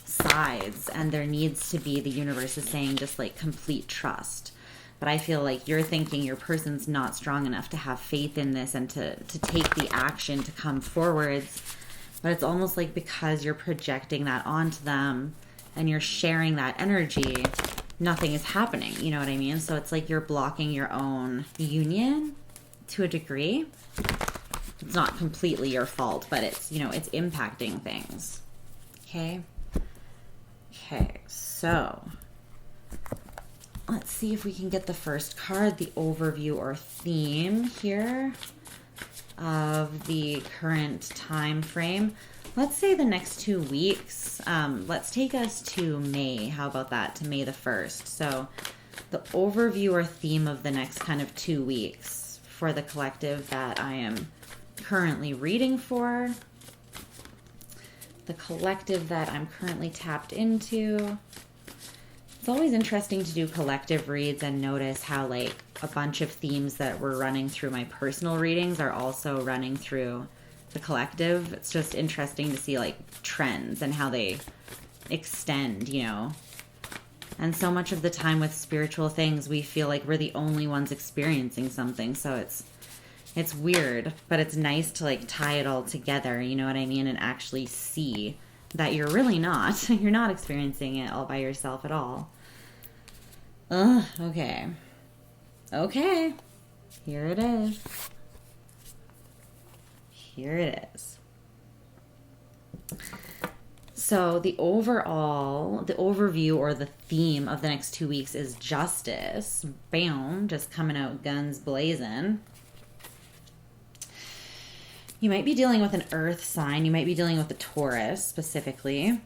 sides, and there needs to be, the universe is saying, just like complete trust. But I feel like you're thinking your person's not strong enough to have faith in this and to take the action to come forwards. But it's almost like because you're projecting that onto them and you're sharing that energy, nothing is happening. You know what I mean? So it's like you're blocking your own union to a degree. It's not completely your fault, but it's, you know, it's impacting things. Okay? Okay, so let's see if we can get the first card, the overview or theme here of the current time frame. Let's say the next 2 weeks. Let's take us to May. How about that? To May the 1st. So the overview or theme of the next kind of 2 weeks for the collective that I am currently reading for. The collective that I'm currently tapped into. It's always interesting to do collective reads and notice how like a bunch of themes that were running through my personal readings are also running through the collective. It's just interesting to see like trends and how they extend, you know. And so much of the time with spiritual things, we feel like we're the only ones experiencing something. So it's weird, but it's nice to like tie it all together, you know what I mean? And actually see that you're really not. You're not experiencing it all by yourself at all. Ugh, okay. Okay. Here it is. Here it is. So the overview or the theme of the next 2 weeks is justice. Bam, just coming out guns blazing. You might be dealing with an earth sign. You might be dealing with a Taurus specifically.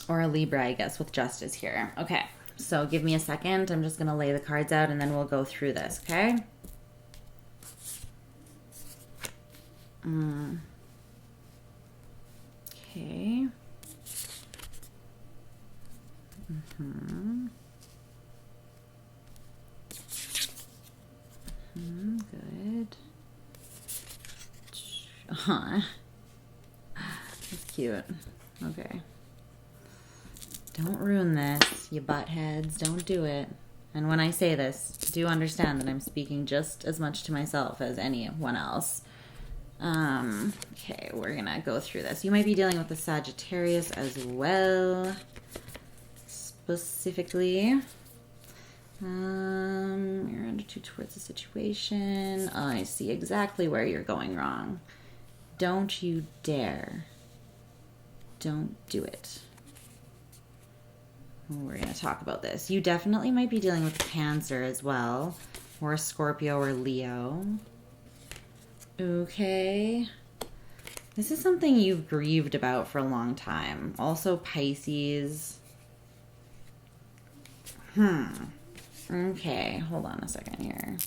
Or a Libra, I guess, with justice here. Okay, so give me a second. I'm just going to lay the cards out and then we'll go through this, okay? Okay. Good. That's cute. Okay. Don't ruin this, you buttheads. Don't do it. And when I say this, do understand that I'm speaking just as much to myself as anyone else. Okay, we're gonna go through this. You might be dealing with the Sagittarius as well. Specifically. Your attitude towards the situation. Oh, I see exactly where you're going wrong. Don't you dare. Don't do it. We're going to talk about this. You definitely might be dealing with Cancer as well, or a Scorpio or Leo. Okay. This is something you've grieved about for a long time. Also Pisces. Okay, hold on a second here.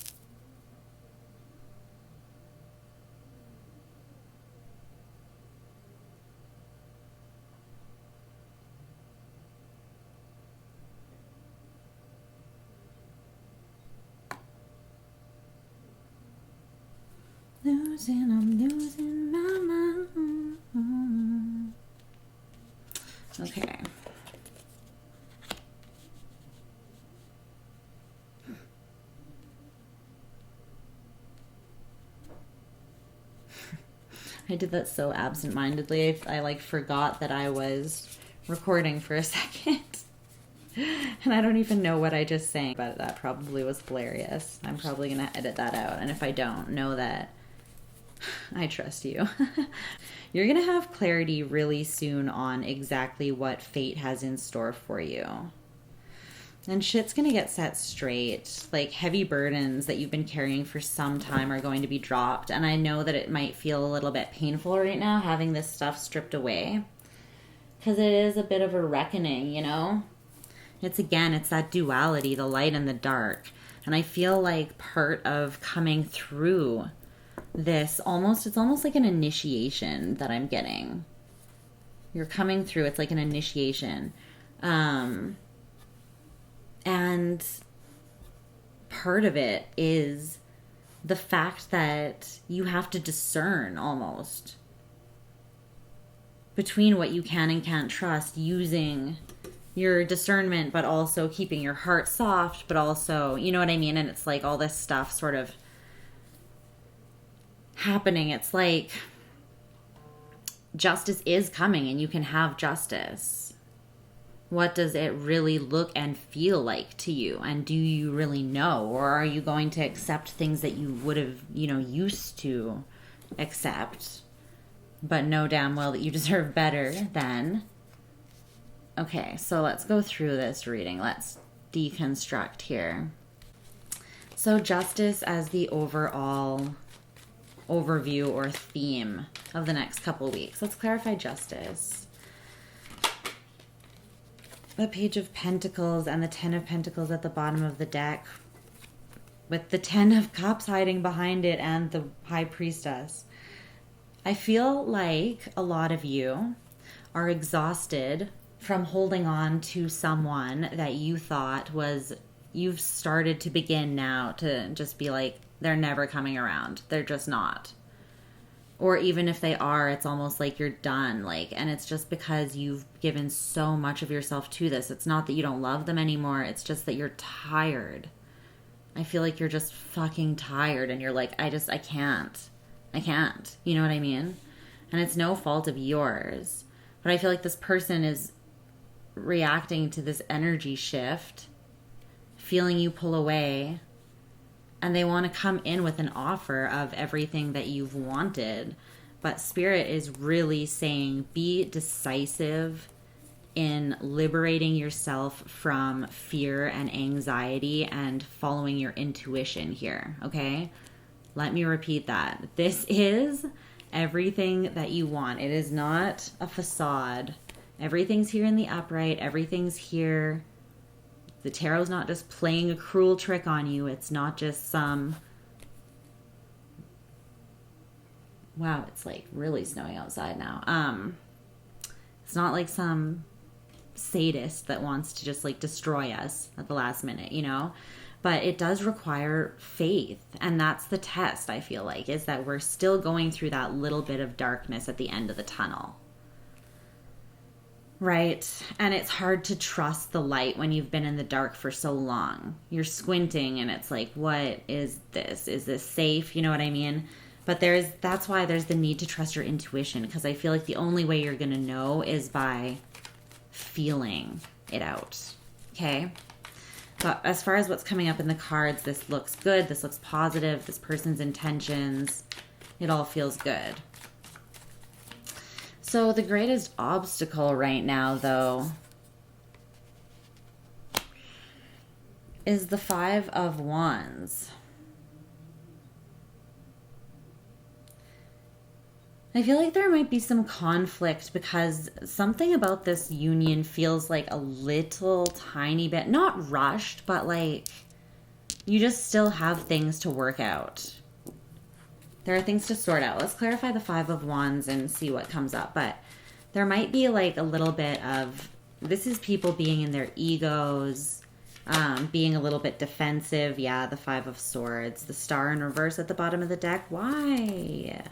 I'm losing my mind. Okay. I did that so absentmindedly. I like forgot that I was recording for a second. And I don't even know what I just sang, but that probably was hilarious. I'm probably going to edit that out. And if I don't, know that I trust you. You're going to have clarity really soon on exactly what fate has in store for you. And shit's going to get set straight. Like heavy burdens that you've been carrying for some time are going to be dropped. And I know that it might feel a little bit painful right now having this stuff stripped away. Because it is a bit of a reckoning, you know? It's that duality, the light and the dark. And I feel like part of coming through this it's almost like an initiation that I'm getting. You're coming through, it's like an initiation. And part of it is the fact that you have to discern almost between what you can and can't trust using your discernment, but also keeping your heart soft, but also, you know what I mean? And it's like all this stuff sort of happening. It's like justice is coming and you can have justice. What does it really look and feel like to you? And do you really know? Or are you going to accept things that you would have, used to accept, but know damn well that you deserve better than? Okay, so let's go through this reading. Let's deconstruct here. So justice as the overall overview or theme of the next couple weeks. Let's clarify justice. The Page of Pentacles and the Ten of Pentacles at the bottom of the deck, with the Ten of Cups hiding behind it and the High Priestess. I feel like a lot of you are exhausted from holding on to someone that you thought was, you've started to begin now to just be like, they're never coming around. They're just not. Or even if they are, it's almost like you're done. And it's just because you've given so much of yourself to this. It's not that you don't love them anymore. It's just that you're tired. I feel like you're just fucking tired and you're like, I can't. You know what I mean? And it's no fault of yours. But I feel like this person is reacting to this energy shift, feeling you pull away, and they want to come in with an offer of everything that you've wanted. But Spirit is really saying, be decisive in liberating yourself from fear and anxiety and following your intuition here, okay? Let me repeat that. This is everything that you want. It is not a facade. Everything's here in the upright. Everything's here. The tarot's not just playing a cruel trick on you. It's not just some... Wow, it's like really snowing outside now. It's not like some sadist that wants to just like destroy us at the last minute, But it does require faith. And that's the test, I feel like, is that we're still going through that little bit of darkness at the end of the tunnel. Right? And it's hard to trust the light when you've been in the dark for so long. You're squinting and it's like, what is this? Is this safe? You know what I mean? But that's why there's the need to trust your intuition, because I feel like the only way you're going to know is by feeling it out. Okay? But as far as what's coming up in the cards, this looks good. This looks positive. This person's intentions, it all feels good. So the greatest obstacle right now, though, is the Five of Wands. I feel like there might be some conflict because something about this union feels like a little tiny bit, not rushed, but like you just still have things to work out. There are things to sort out. Let's clarify the Five of Wands and see what comes up. But there might be like a little bit of, this is people being in their egos, being a little bit defensive. Yeah, the Five of Swords. The Star in reverse at the bottom of the deck. Why?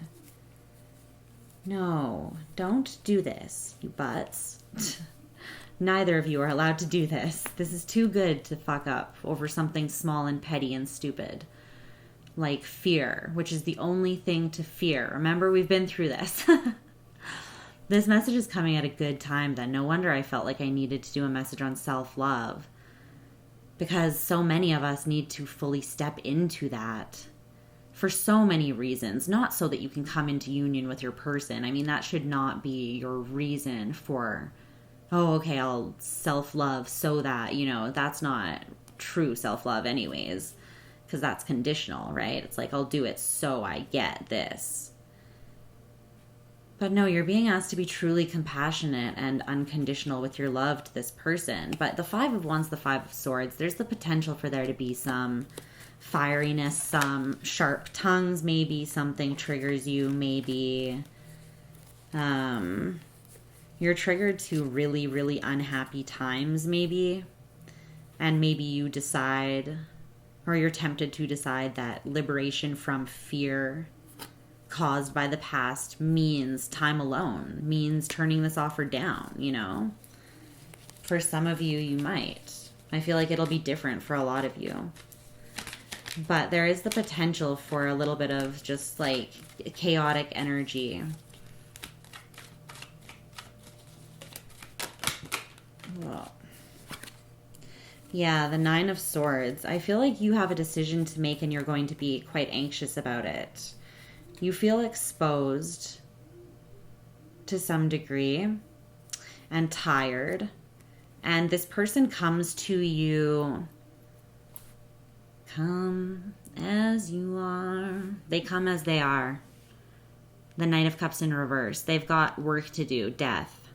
No, don't do this, you butts. Neither of you are allowed to do this. This is too good to fuck up over something small and petty and stupid. Like fear, which is the only thing to fear. Remember, we've been through this. This message is coming at a good time then. No wonder I felt like I needed to do a message on self-love. Because so many of us need to fully step into that. For so many reasons. Not so that you can come into union with your person. I mean, that should not be your reason for, oh, okay, I'll self-love so that, that's not true self-love anyways. Because that's conditional, right? It's like, I'll do it so I get this. But no, you're being asked to be truly compassionate and unconditional with your love to this person. But the Five of Wands, the Five of Swords, there's the potential for there to be some fieriness, some sharp tongues, maybe something triggers you, maybe you're triggered to really, really unhappy times, maybe. And maybe you decide... or you're tempted to decide that liberation from fear caused by the past means time alone, means turning this offer down, For some of you, you might. I feel like it'll be different for a lot of you. But there is the potential for a little bit of just like chaotic energy. Well, yeah, the Nine of Swords. I feel like you have a decision to make and you're going to be quite anxious about it. You feel exposed to some degree and tired. And this person comes to you, come as you are. They come as they are. The Knight of Cups in reverse. They've got work to do, death.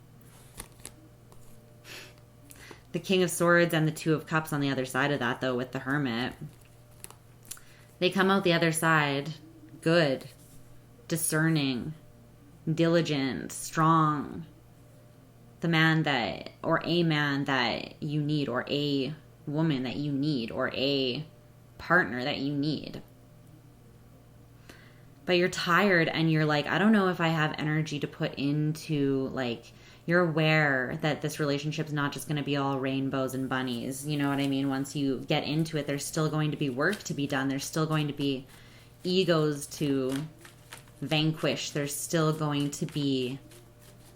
The King of Swords and the Two of Cups on the other side of that, though, with the Hermit. They come out the other side good, discerning, diligent, strong. The man that, or a man that you need, or a woman that you need, or a partner that you need. But you're tired and you're like, I don't know if I have energy to put into, like, you're aware that this relationship's not just going to be all rainbows and bunnies. You know what I mean? Once you get into it, there's still going to be work to be done. There's still going to be egos to vanquish. There's still going to be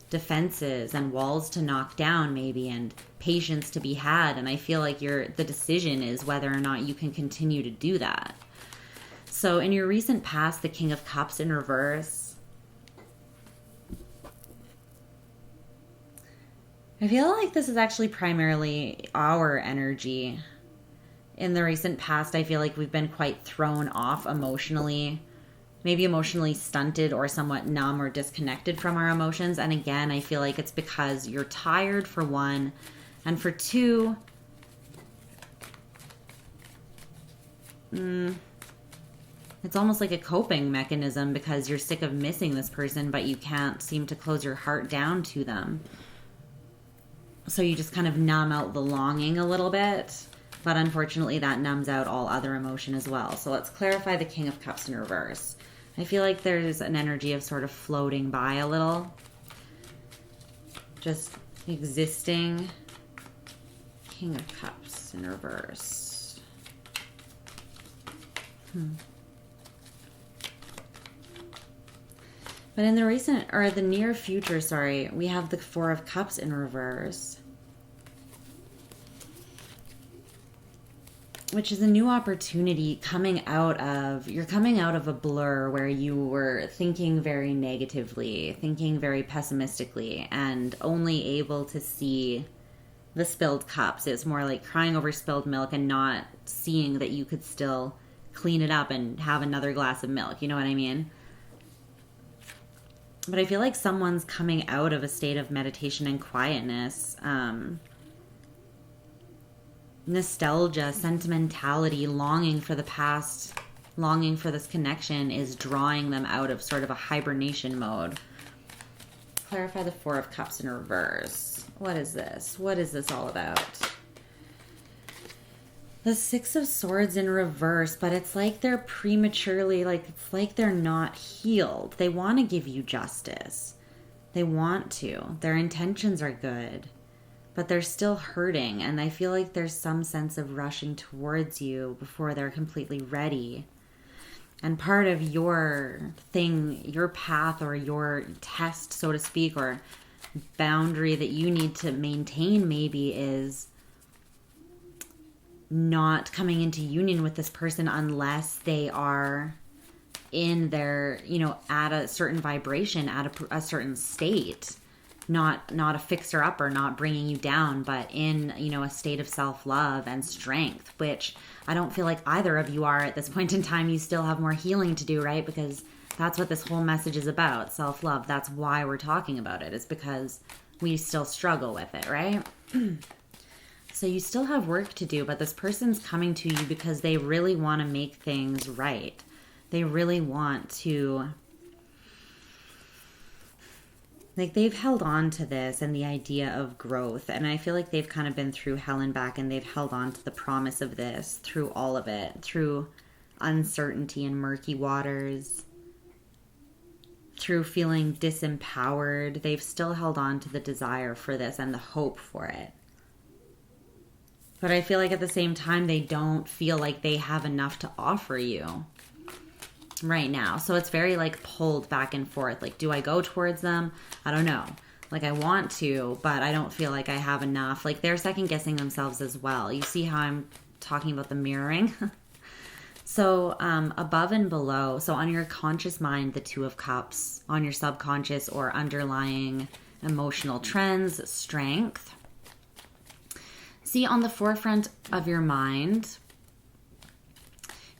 defenses and walls to knock down maybe, and patience to be had. And I feel like the decision is whether or not you can continue to do that. So in your recent past, the King of Cups in reverse, I feel like this is actually primarily our energy. In the recent past, I feel like we've been quite thrown off emotionally, maybe emotionally stunted or somewhat numb or disconnected from our emotions. And again, I feel like it's because you're tired, for one, and for two, it's almost like a coping mechanism because you're sick of missing this person, but you can't seem to close your heart down to them. So you just kind of numb out the longing a little bit, but unfortunately that numbs out all other emotion as well. So let's clarify the King of Cups in reverse. I feel like there's an energy of sort of floating by a little, just existing. King of Cups in reverse. But in the recent, or the near future, sorry, we have the Four of Cups in reverse, which is a new opportunity coming out of, you're coming out of a blur where you were thinking very negatively, thinking very pessimistically, and only able to see the spilled cups. It's more like crying over spilled milk and not seeing that you could still clean it up and have another glass of milk. You know what I mean? But I feel like someone's coming out of a state of meditation and quietness. Nostalgia, sentimentality, longing for the past, longing for this connection is drawing them out of sort of a hibernation mode. Clarify the Four of Cups in reverse. What is this? What is this all about? The Six of Swords in reverse, but it's like they're prematurely, like it's like they're not healed. They want to give you justice. They want to. Their intentions are good, but they're still hurting, and I feel like there's some sense of rushing towards you before they're completely ready. And part of your thing, your path or your test, so to speak, or boundary that you need to maintain maybe is not coming into union with this person unless they are in their, you know, at a certain vibration, at a certain state, not a fixer-upper, not bringing you down, but in, you know, a state of self-love and strength, which I don't feel like either of you are at this point in time. You still have more healing to do, right? Because that's what this whole message is about, self-love. That's why we're talking about it, is because we still struggle with it, right? So you still have work to do, but this person's coming to you because they really want to make things right. They really want to, like, they've held on to this and the idea of growth. And I feel like they've kind of been through hell and back, and they've held on to the promise of this through all of it, through uncertainty and murky waters, through feeling disempowered. They've still held on to the desire for this and the hope for it. But I feel like at the same time, they don't feel like they have enough to offer you right now. So it's very like pulled back and forth. Like, do I go towards them? I don't know. Like, I want to, but I don't feel like I have enough. Like, they're second guessing themselves as well. You see how I'm talking about the mirroring? So above and below, so on your conscious mind, the Two of Cups, on your subconscious or underlying emotional trends, strength. See, on the forefront of your mind,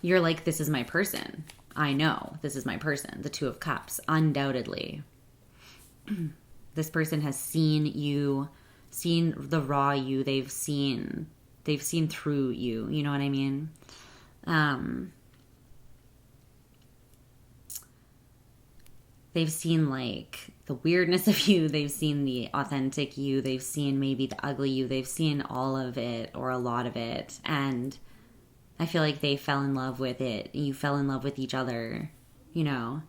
you're like, this is my person. I know this is my person, the Two of Cups, undoubtedly. This person has seen you, seen the raw you, they've seen through you, you know what I mean? They've seen like the weirdness of you, they've seen the authentic you, they've seen maybe the ugly you, they've seen all of it or a lot of it, and I feel like they fell in love with it. You fell in love with each other, you know.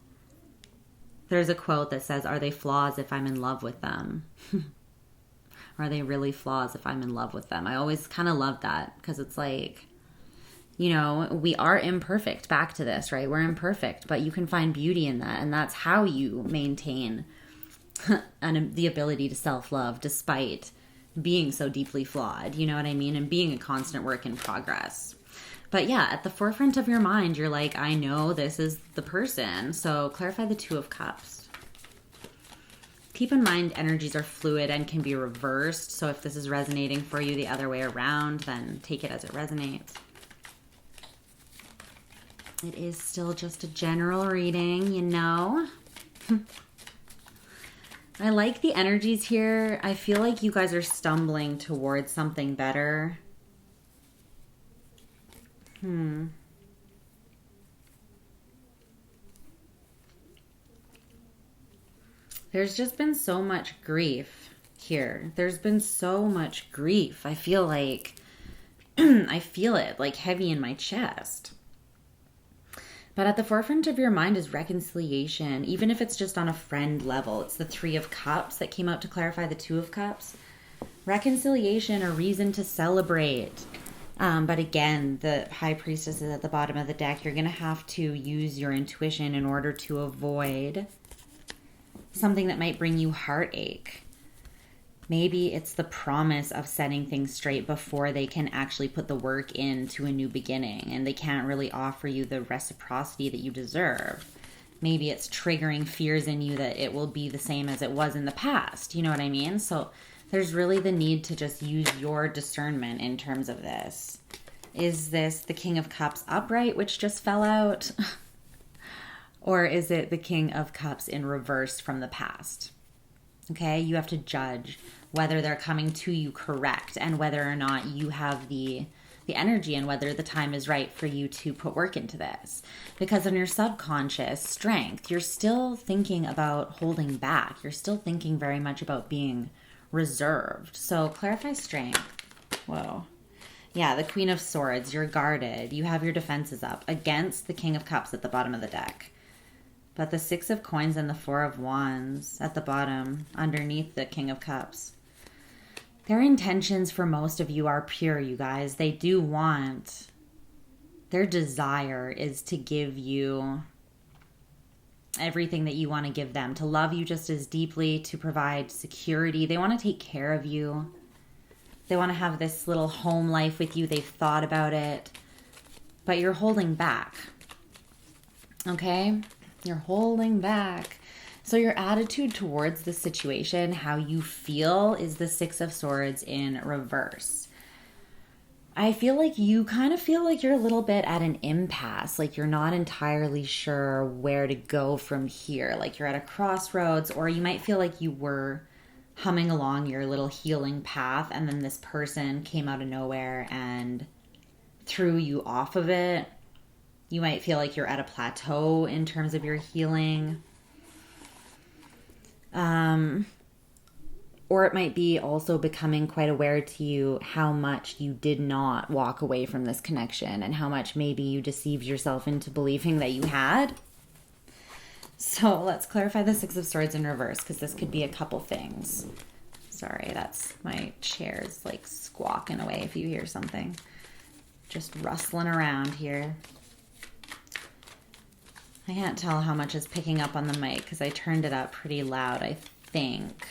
There's a quote that says, are they flaws if I'm in love with them? Are they really flaws if I'm in love with them? I always kind of love that because it's like, you know, we are imperfect. Back to this, right? We're imperfect, but you can find beauty in that. And that's how you maintain the ability to self-love despite being so deeply flawed. You know what I mean? And being a constant work in progress. But yeah, at the forefront of your mind, you're like, I know this is the person. So clarify the Two of Cups. Keep in mind, energies are fluid and can be reversed. So if this is resonating for you the other way around, then take it as it resonates. It is still just a general reading, you know. I like the energies here. I feel like you guys are stumbling towards something better. There's just been so much grief here. There's been so much grief. I feel like I feel it like heavy in my chest. But at the forefront of your mind is reconciliation, even if it's just on a friend level. It's the Three of Cups that came out to clarify the Two of Cups. Reconciliation, a reason to celebrate. But again, the High Priestess is at the bottom of the deck. You're going to have to use your intuition in order to avoid something that might bring you heartache. Maybe it's the promise of setting things straight before they can actually put the work into a new beginning, and they can't really offer you the reciprocity that you deserve. Maybe it's triggering fears in you that it will be the same as it was in the past. You know what I mean? So there's really the need to just use your discernment in terms of this. Is this the King of Cups upright, which just fell out? Or is it the King of Cups in reverse from the past? Okay, you have to judge whether they're coming to you correct and whether or not you have the energy and whether the time is right for you to put work into this. Because on your subconscious strength, you're still thinking about holding back. You're still thinking very much about being reserved. So clarify strength. Whoa. Yeah, the Queen of Swords. You're guarded. You have your defenses up against the King of Cups at the bottom of the deck. But the Six of Coins and the Four of Wands at the bottom, underneath the King of Cups. Their intentions for most of you are pure, you guys. They do want, their desire is to give you everything that you want to give them, to love you just as deeply, to provide security. They want to take care of you. They want to have this little home life with you. They've thought about it. But you're holding back. Okay? You're holding back. So your attitude towards the situation, how you feel, is the Six of Swords in reverse. I feel like you kind of feel like you're a little bit at an impasse. Like you're not entirely sure where to go from here. Like you're at a crossroads, or you might feel like you were humming along your little healing path and then this person came out of nowhere and threw you off of it. You might feel like you're at a plateau in terms of your healing. Or it might be also becoming quite aware to you how much you did not walk away from this connection and how much maybe you deceived yourself into believing that you had. So let's clarify the Six of Swords in reverse, because this could be a couple things. Sorry, that's my chair's like squawking away if you hear something. Just rustling around here. I can't tell how much is picking up on the mic because I turned it up pretty loud, I think.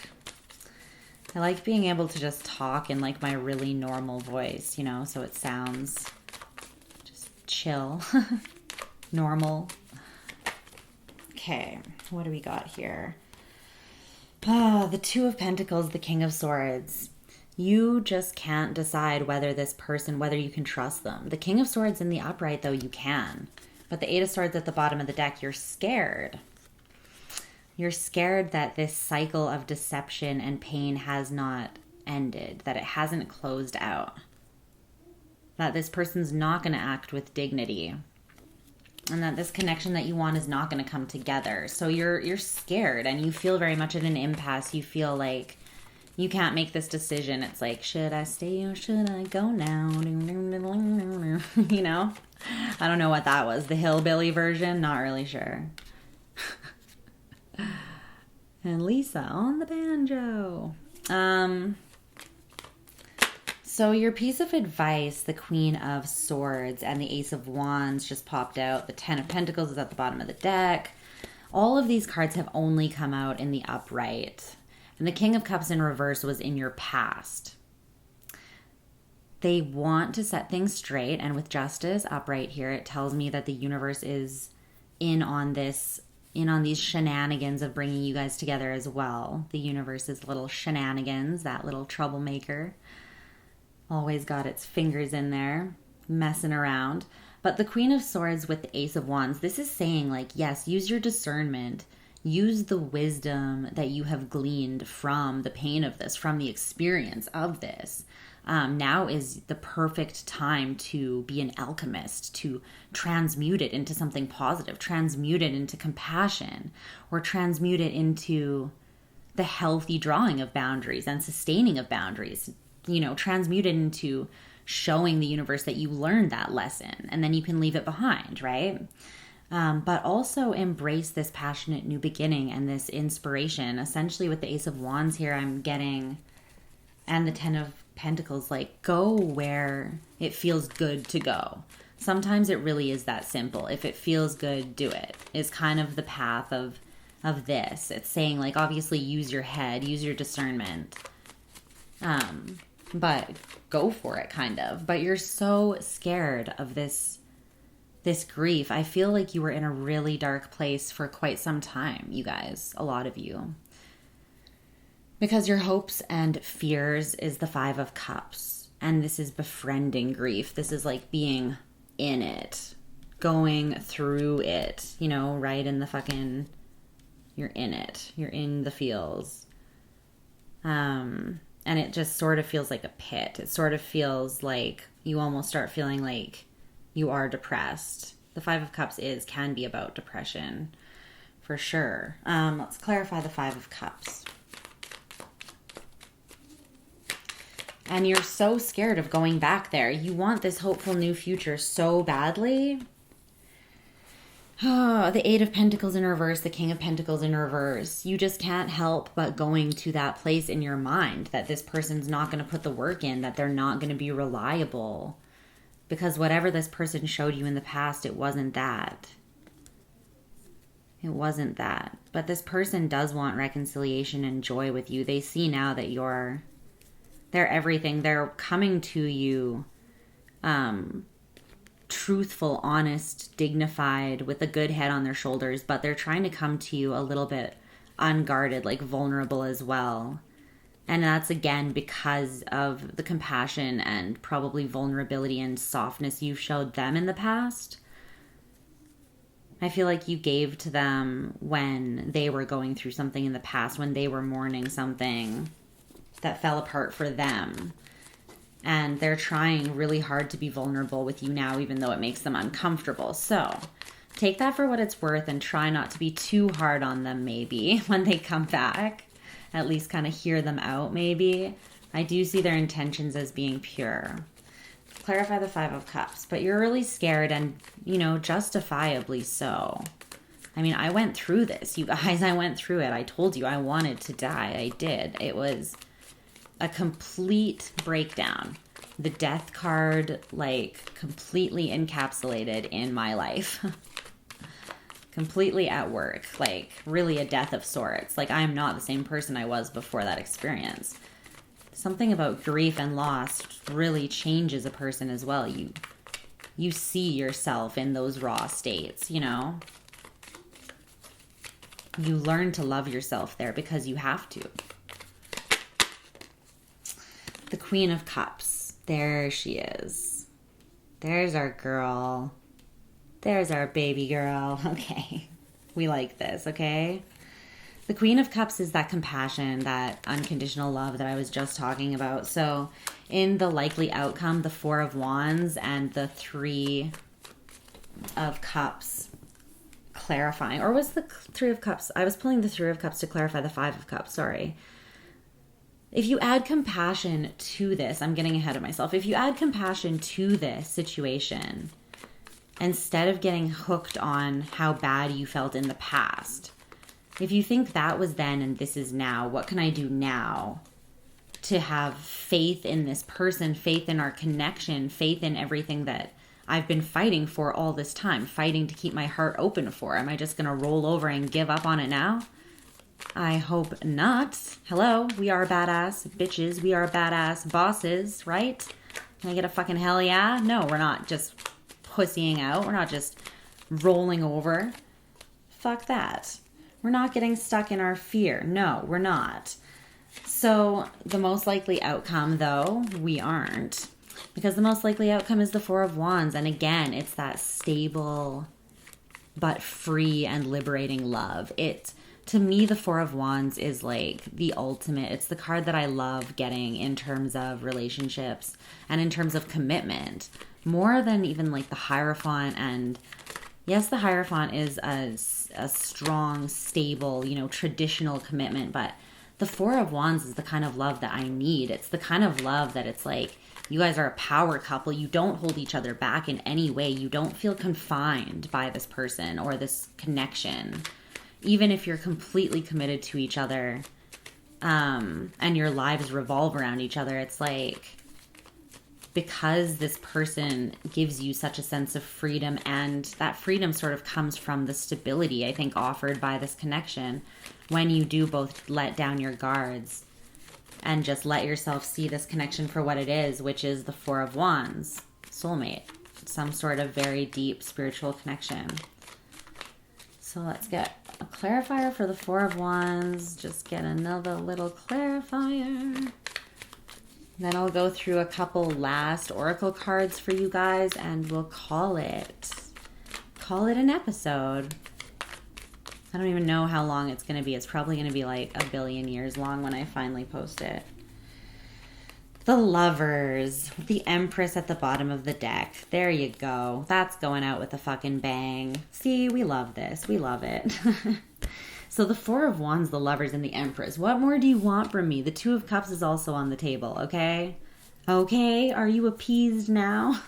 I like being able to just talk in like my really normal voice, you know, so it sounds just chill, normal. Okay, what do we got here? Oh, the Two of Pentacles, the King of Swords. You just can't decide whether this person, whether you can trust them. The King of Swords in the upright, though, you can. But the Eight of Swords at the bottom of the deck, you're scared. You're scared that this cycle of deception and pain has not ended, that it hasn't closed out, that this person's not going to act with dignity, and that this connection that you want is not going to come together. So you're scared, and you feel very much at an impasse. You feel like you can't make this decision. It's like, should I stay or should I go now? You know? I don't know what that was. The hillbilly version? Not really sure. And Lisa on the banjo. So your piece of advice, the Queen of Swords and the Ace of Wands just popped out. The Ten of Pentacles is at the bottom of the deck. All of these cards have only come out in the upright. And the King of Cups in reverse was in your past. They want to set things straight. And with Justice upright here, it tells me that the universe is in on this, in on these shenanigans of bringing you guys together as well. The universe's little shenanigans, that little troublemaker. Always got its fingers in there, messing around. But the Queen of Swords with the Ace of Wands, this is saying like, yes, use your discernment. Use the wisdom that you have gleaned from the pain of this, from the experience of this. Now is the perfect time to be an alchemist, to transmute it into something positive, transmute it into compassion, or transmute it into the healthy drawing of boundaries and sustaining of boundaries. You know, transmute it into showing the universe that you learned that lesson, and then you can leave it behind, right? But also embrace this passionate new beginning and this inspiration. Essentially with the Ace of Wands here, I'm getting, and the Ten of Pentacles, like go where it feels good to go. Sometimes it really is that simple. If it feels good, do it. Is kind of the path of this. It's saying like, obviously use your head, use your discernment. But go for it kind of. But you're so scared of this grief. I feel like you were in a really dark place for quite some time, you guys, a lot of you. Because your hopes and fears is the Five of Cups. And this is befriending grief. This is like being in it, going through it, you know, right in the fucking, you're in it. You're in the feels. And it just sort of feels like a pit. It sort of feels like you almost start feeling like you are depressed. The Five of Cups can be about depression, for sure. Let's clarify the Five of Cups. And you're so scared of going back there. You want this hopeful new future so badly. Oh, the Eight of Pentacles in reverse, the King of Pentacles in reverse. You just can't help but going to that place in your mind that this person's not going to put the work in, that they're not going to be reliable. Because whatever this person showed you in the past, it wasn't that. It wasn't that. But this person does want reconciliation and joy with you. They see now that they're everything. They're coming to you truthful, honest, dignified, with a good head on their shoulders, but they're trying to come to you a little bit unguarded, like vulnerable as well. And that's again because of the compassion and probably vulnerability and softness you've showed them in the past. I feel like you gave to them when they were going through something in the past, when they were mourning something that fell apart for them. And they're trying really hard to be vulnerable with you now, even though it makes them uncomfortable. So take that for what it's worth and try not to be too hard on them maybe when they come back. At least kind of hear them out maybe. I do see their intentions as being pure. Clarify the Five of Cups. But you're really scared and, you know, justifiably so. I mean, I went through this, you guys. I went through it. I told you I wanted to die. I did. It was a complete breakdown. The death card, like, completely encapsulated in my life. Completely at work. Like, really a death of sorts. Like, I am not the same person I was before that experience. Something about grief and loss really changes a person as well. You see yourself in those raw states, you know? You learn to love yourself there because you have to. The Queen of Cups. There she is. There's our girl. There's our baby girl. Okay. We like this, okay? The Queen of Cups is that compassion, that unconditional love that I was just talking about. So in the likely outcome, the Four of Wands and the Three of Cups clarifying. Or was the Three of Cups? I was pulling the Three of Cups to clarify the Five of Cups. Sorry. If you add compassion to this, I'm getting ahead of myself. If you add compassion to this situation, instead of getting hooked on how bad you felt in the past, if you think that was then and this is now, what can I do now to have faith in this person, faith in our connection, faith in everything that I've been fighting for all this time, fighting to keep my heart open for? Am I just going to roll over and give up on it now? I hope not. Hello, we are badass bitches. We are badass bosses, right? Can I get a fucking hell yeah? No, we're not just pussying out. We're not just rolling over. Fuck that. We're not getting stuck in our fear. No, we're not. So the most likely outcome, though, we aren't. Because the most likely outcome is the Four of Wands. And again, it's that stable but free and liberating love. To me, the Four of Wands is like the ultimate. It's the card that I love getting in terms of relationships and in terms of commitment. More than even like the Hierophant. And yes, the Hierophant is a strong, stable, traditional commitment. But the Four of Wands is the kind of love that I need. It's the kind of love that it's like, you guys are a power couple. You don't hold each other back in any way. You don't feel confined by this person or this connection. Even if you're completely committed to each other, and your lives revolve around each other, it's like, because this person gives you such a sense of freedom, and that freedom sort of comes from the stability, I think, offered by this connection, when you do both let down your guards and just let yourself see this connection for what it is, which is the Four of Wands, soulmate, some sort of very deep spiritual connection. So let's get a clarifier for the Four of Wands. Just get another little clarifier. Then I'll go through a couple last oracle cards for you guys, and we'll call it an episode. I don't even know how long it's going to be. It's probably going to be like 1 billion years long when I finally post it. The Lovers, the Empress at the bottom of the deck. There you go. That's going out with a fucking bang. See, we love this. We love it. So the Four of Wands, the Lovers, and the Empress. What more do you want from me? The Two of Cups is also on the table, okay? Okay, are you appeased now?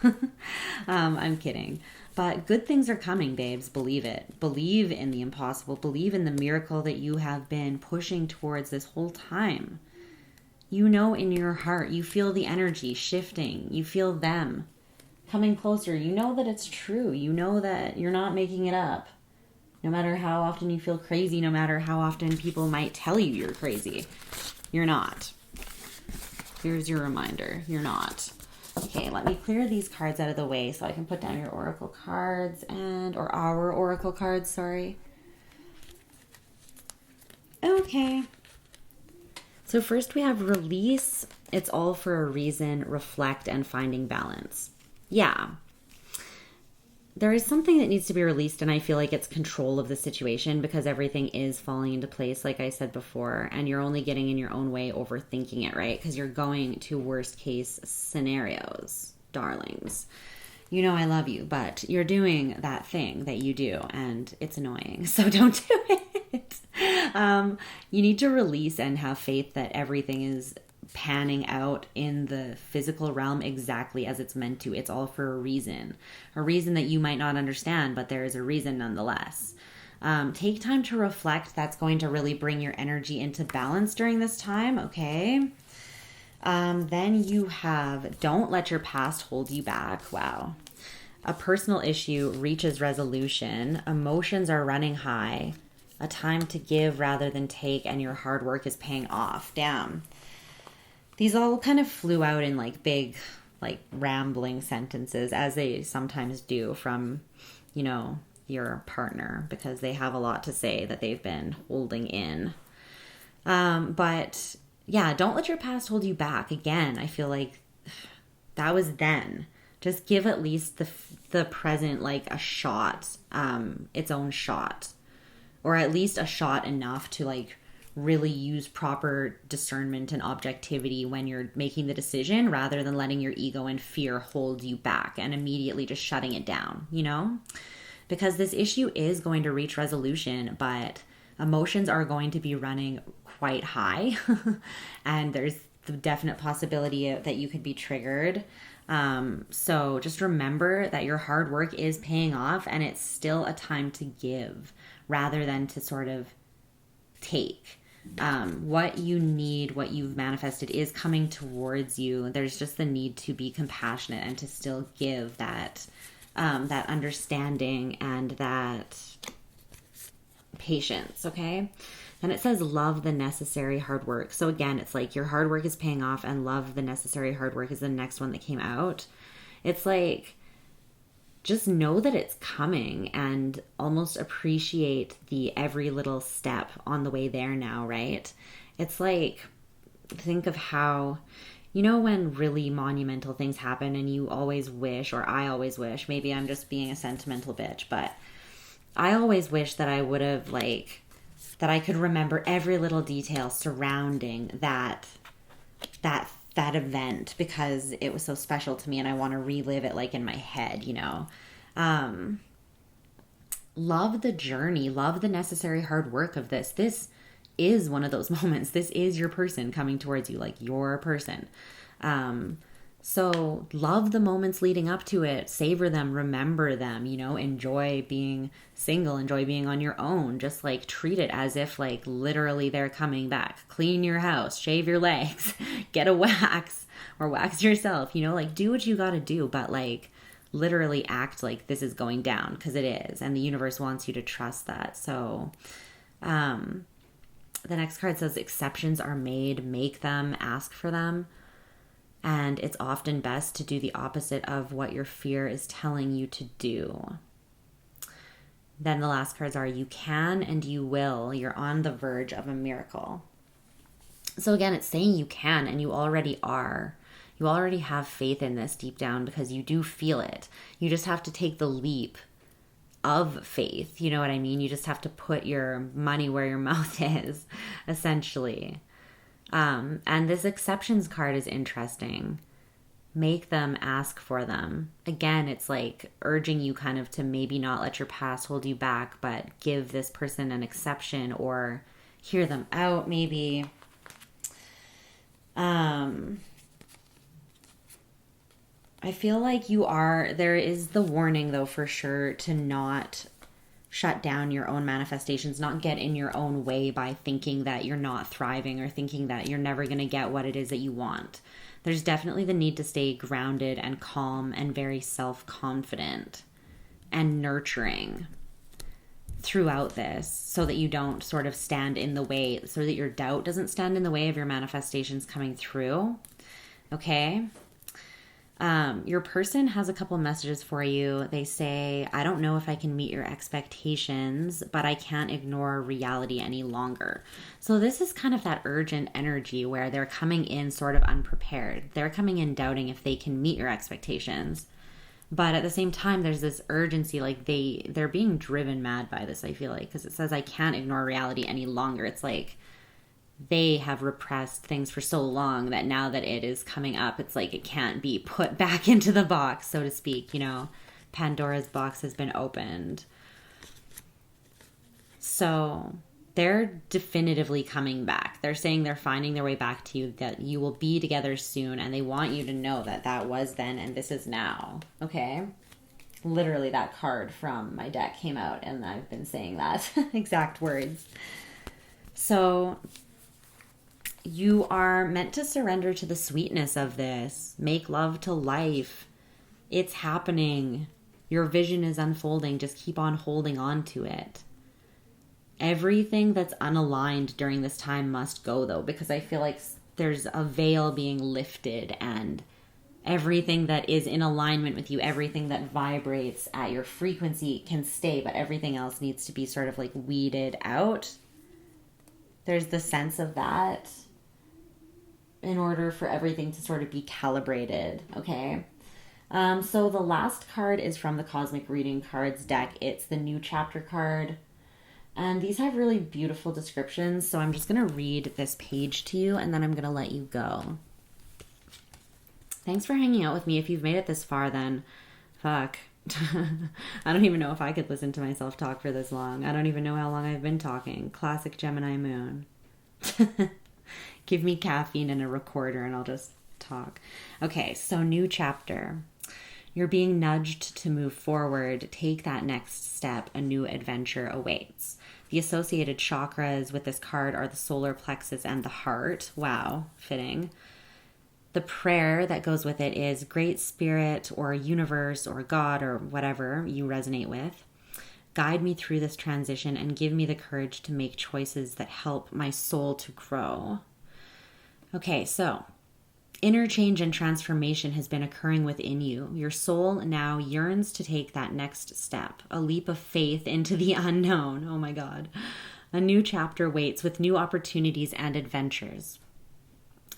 I'm kidding. But good things are coming, babes. Believe it. Believe in the impossible. Believe in the miracle that you have been pushing towards this whole time. You know in your heart, you feel the energy shifting. You feel them coming closer. You know that it's true. You know that you're not making it up. No matter how often you feel crazy, no matter how often people might tell you you're crazy, you're not. Here's your reminder. You're not. Okay, let me clear these cards out of the way so I can put down your oracle cards or our oracle cards, sorry. Okay. So first we have release. It's all for a reason, reflect, and finding balance. Yeah. There is something that needs to be released, and I feel like it's control of the situation because everything is falling into place, like I said before, and you're only getting in your own way overthinking it, right? Because you're going to worst case scenarios, darlings. You know I love you, but you're doing that thing that you do, and it's annoying, so don't do it. You need to release and have faith that everything is panning out in the physical realm exactly as it's meant to. It's all for a reason that you might not understand, but there is a reason nonetheless. Take time to reflect. That's going to really bring your energy into balance during this time, okay? Then you have don't let your past hold you back. Wow. A personal issue reaches resolution. Emotions are running high. A time to give rather than take, and your hard work is paying off. Damn. These all kind of flew out in like big, like rambling sentences, as they sometimes do from, you know, your partner, because they have a lot to say that they've been holding in. But yeah, don't let your past hold you back. Again, I feel like that was then. Just give at least the present like a shot, its own shot, or at least a shot enough to like really use proper discernment and objectivity when you're making the decision, rather than letting your ego and fear hold you back and immediately just shutting it down, you know? Because this issue is going to reach resolution, but emotions are going to be running quite high. And there's the definite possibility that you could be triggered. So just remember that your hard work is paying off, and it's still a time to give rather than to sort of take. What you need, what you've manifested is coming towards you. There's just the need to be compassionate and to still give that understanding and that patience, okay? Then it says love the necessary hard work. So again, it's like your hard work is paying off, and love the necessary hard work is the next one that came out. It's like, just know that it's coming and almost appreciate the every little step on the way there now, right? It's like, think of how, you know, when really monumental things happen and you always wish, or I always wish, maybe I'm just being a sentimental bitch, but I always wish that I would have that I could remember every little detail surrounding that event, because it was so special to me and I want to relive it like in my head, you know. Love the journey, love the necessary hard work of this. This is one of those moments. This is your person coming towards you, like your person. So love the moments leading up to it, savor them, remember them, you know, enjoy being single, enjoy being on your own, just like treat it as if like literally they're coming back. Clean your house, shave your legs, get a wax or wax yourself, you know, like do what you got to do, but like literally act like this is going down, because it is, and the universe wants you to trust that. So the next card says exceptions are made, make them, ask for them. And it's often best to do the opposite of what your fear is telling you to do. Then the last cards are you can and you will. You're on the verge of a miracle. So again, it's saying you can, and you already are. You already have faith in this deep down, because you do feel it. You just have to take the leap of faith. You know what I mean? You just have to put your money where your mouth is, essentially. And this exceptions card is interesting. Make them, ask for them. Again, it's like urging you kind of to maybe not let your past hold you back, but give this person an exception or hear them out maybe. I feel like there is the warning though, for sure, to not shut down your own manifestations, not get in your own way by thinking that you're not thriving or thinking that you're never going to get what it is that you want. There's definitely the need to stay grounded and calm and very self-confident and nurturing throughout this, so that you don't sort of stand in the way, so that your doubt doesn't stand in the way of your manifestations coming through. Okay? Your person has a couple messages for you. They say, I don't know if I can meet your expectations, but I can't ignore reality any longer. So this is kind of that urgent energy where they're coming in sort of unprepared. They're coming in doubting if they can meet your expectations. But at the same time, there's this urgency, like they're being driven mad by this, I feel like, because it says, I can't ignore reality any longer. It's like they have repressed things for so long that now that it is coming up, it's like it can't be put back into the box, so to speak, you know. Pandora's box has been opened. So they're definitively coming back. They're saying they're finding their way back to you, that you will be together soon, and they want you to know that that was then and this is now. Okay? Literally, that card from my deck came out, and I've been saying that exact words. So you are meant to surrender to the sweetness of this. Make love to life. It's happening. Your vision is unfolding. Just keep on holding on to it. Everything that's unaligned during this time must go, though, because I feel like there's a veil being lifted, and everything that is in alignment with you, everything that vibrates at your frequency can stay, but everything else needs to be sort of like weeded out. There's the sense of that in order for everything to sort of be calibrated, okay? So the last card is from the Cosmic Reading Cards deck. It's the New Chapter card. And these have really beautiful descriptions, so I'm just going to read this page to you, and then I'm going to let you go. Thanks for hanging out with me. If you've made it this far, then fuck. I don't even know if I could listen to myself talk for this long. I don't even know how long I've been talking. Classic Gemini moon. Give me caffeine and a recorder and I'll just talk. Okay, so new chapter. You're being nudged to move forward. Take that next step. A new adventure awaits. The associated chakras with this card are the solar plexus and the heart. Wow, fitting. The prayer that goes with it is Great Spirit or Universe or God or whatever you resonate with. Guide me through this transition and give me the courage to make choices that help my soul to grow. Okay, so inner change and transformation has been occurring within you. Your soul now yearns to take that next step, a leap of faith into the unknown. Oh my God. A new chapter waits with new opportunities and adventures.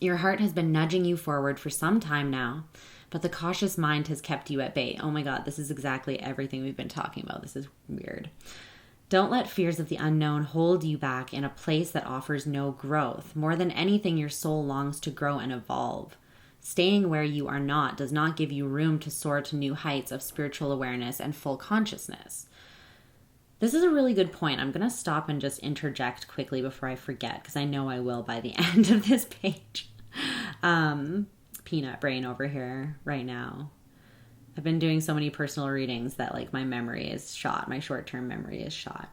Your heart has been nudging you forward for some time now, but the cautious mind has kept you at bay. Oh my God, this is exactly everything we've been talking about. This is weird. Don't let fears of the unknown hold you back in a place that offers no growth. More than anything, your soul longs to grow and evolve. Staying where you are not does not give you room to soar to new heights of spiritual awareness and full consciousness. This is a really good point. I'm going to stop and just interject quickly before I forget, because I know I will by the end of this page. Peanut brain over here right now. I've been doing so many personal readings that like my memory is shot. My short-term memory is shot.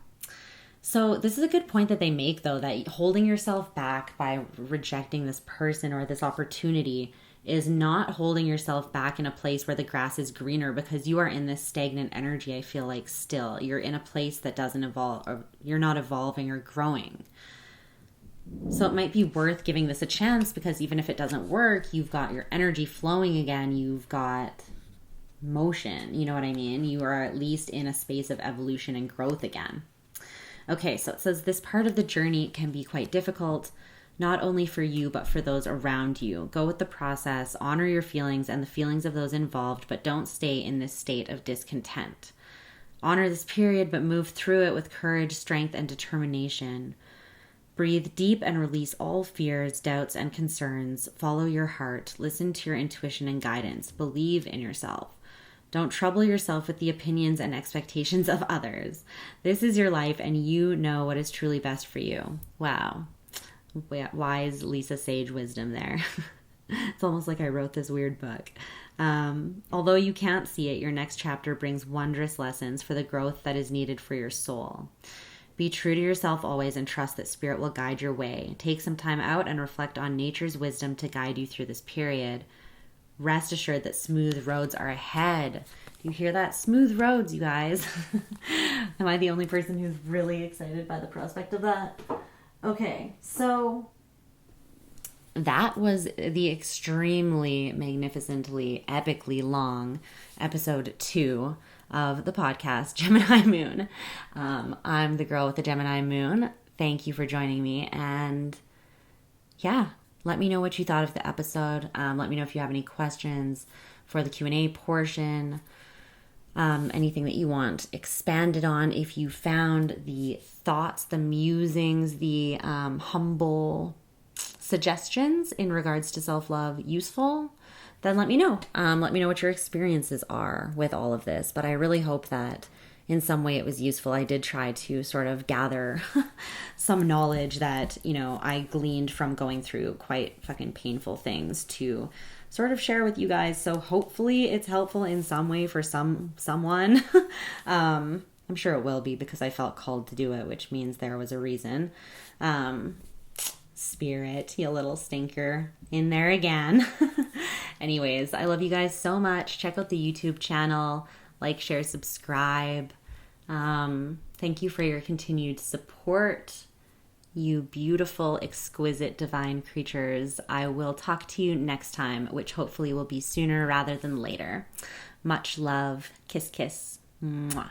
So this is a good point that they make, though, that holding yourself back by rejecting this person or this opportunity is not holding yourself back in a place where the grass is greener, because you are in this stagnant energy. I feel like still you're in a place that doesn't evolve, or you're not evolving or growing. So it might be worth giving this a chance, because even if it doesn't work, you've got your energy flowing again. You've got motion. You know what I mean? You are at least in a space of evolution and growth again. Okay, so it says this part of the journey can be quite difficult, not only for you, but for those around you. Go with the process, honor your feelings and the feelings of those involved, but don't stay in this state of discontent. Honor this period, but move through it with courage, strength, and determination. Breathe deep and release all fears, doubts, and concerns. Follow your heart. Listen to your intuition and guidance. Believe in yourself. Don't trouble yourself with the opinions and expectations of others. This is your life, and you know what is truly best for you. Wow. Wise Lisa Sage wisdom there. It's almost like I wrote this weird book. Although you can't see it, your next chapter brings wondrous lessons for the growth that is needed for your soul. Be true to yourself always and trust that spirit will guide your way. Take some time out and reflect on nature's wisdom to guide you through this period. Rest assured that smooth roads are ahead. Do you hear that? Smooth roads, you guys. Am I the only person who's really excited by the prospect of that? Okay, so that was the extremely magnificently, epically long episode 2 of the podcast, Gemini Moon. I'm the girl with the Gemini Moon. Thank you for joining me. And yeah, let me know what you thought of the episode. Let me know if you have any questions for the Q&A portion. Anything that you want expanded on. If you found the thoughts, the musings, the humble suggestions in regards to self-love useful, then let me know. Let me know what your experiences are with all of this. But I really hope that in some way it was useful. I did try to sort of gather some knowledge that, you know, I gleaned from going through quite fucking painful things to sort of share with you guys. So hopefully it's helpful in some way for someone. I'm sure it will be, because I felt called to do it, which means there was a reason. Spirit, you little stinker, in there again. Anyways, I love you guys so much. Check out the YouTube channel. Like, share, subscribe. Thank you for your continued support. You beautiful, exquisite, divine creatures. I will talk to you next time, which hopefully will be sooner rather than later. Much love. Kiss, kiss. Mwah.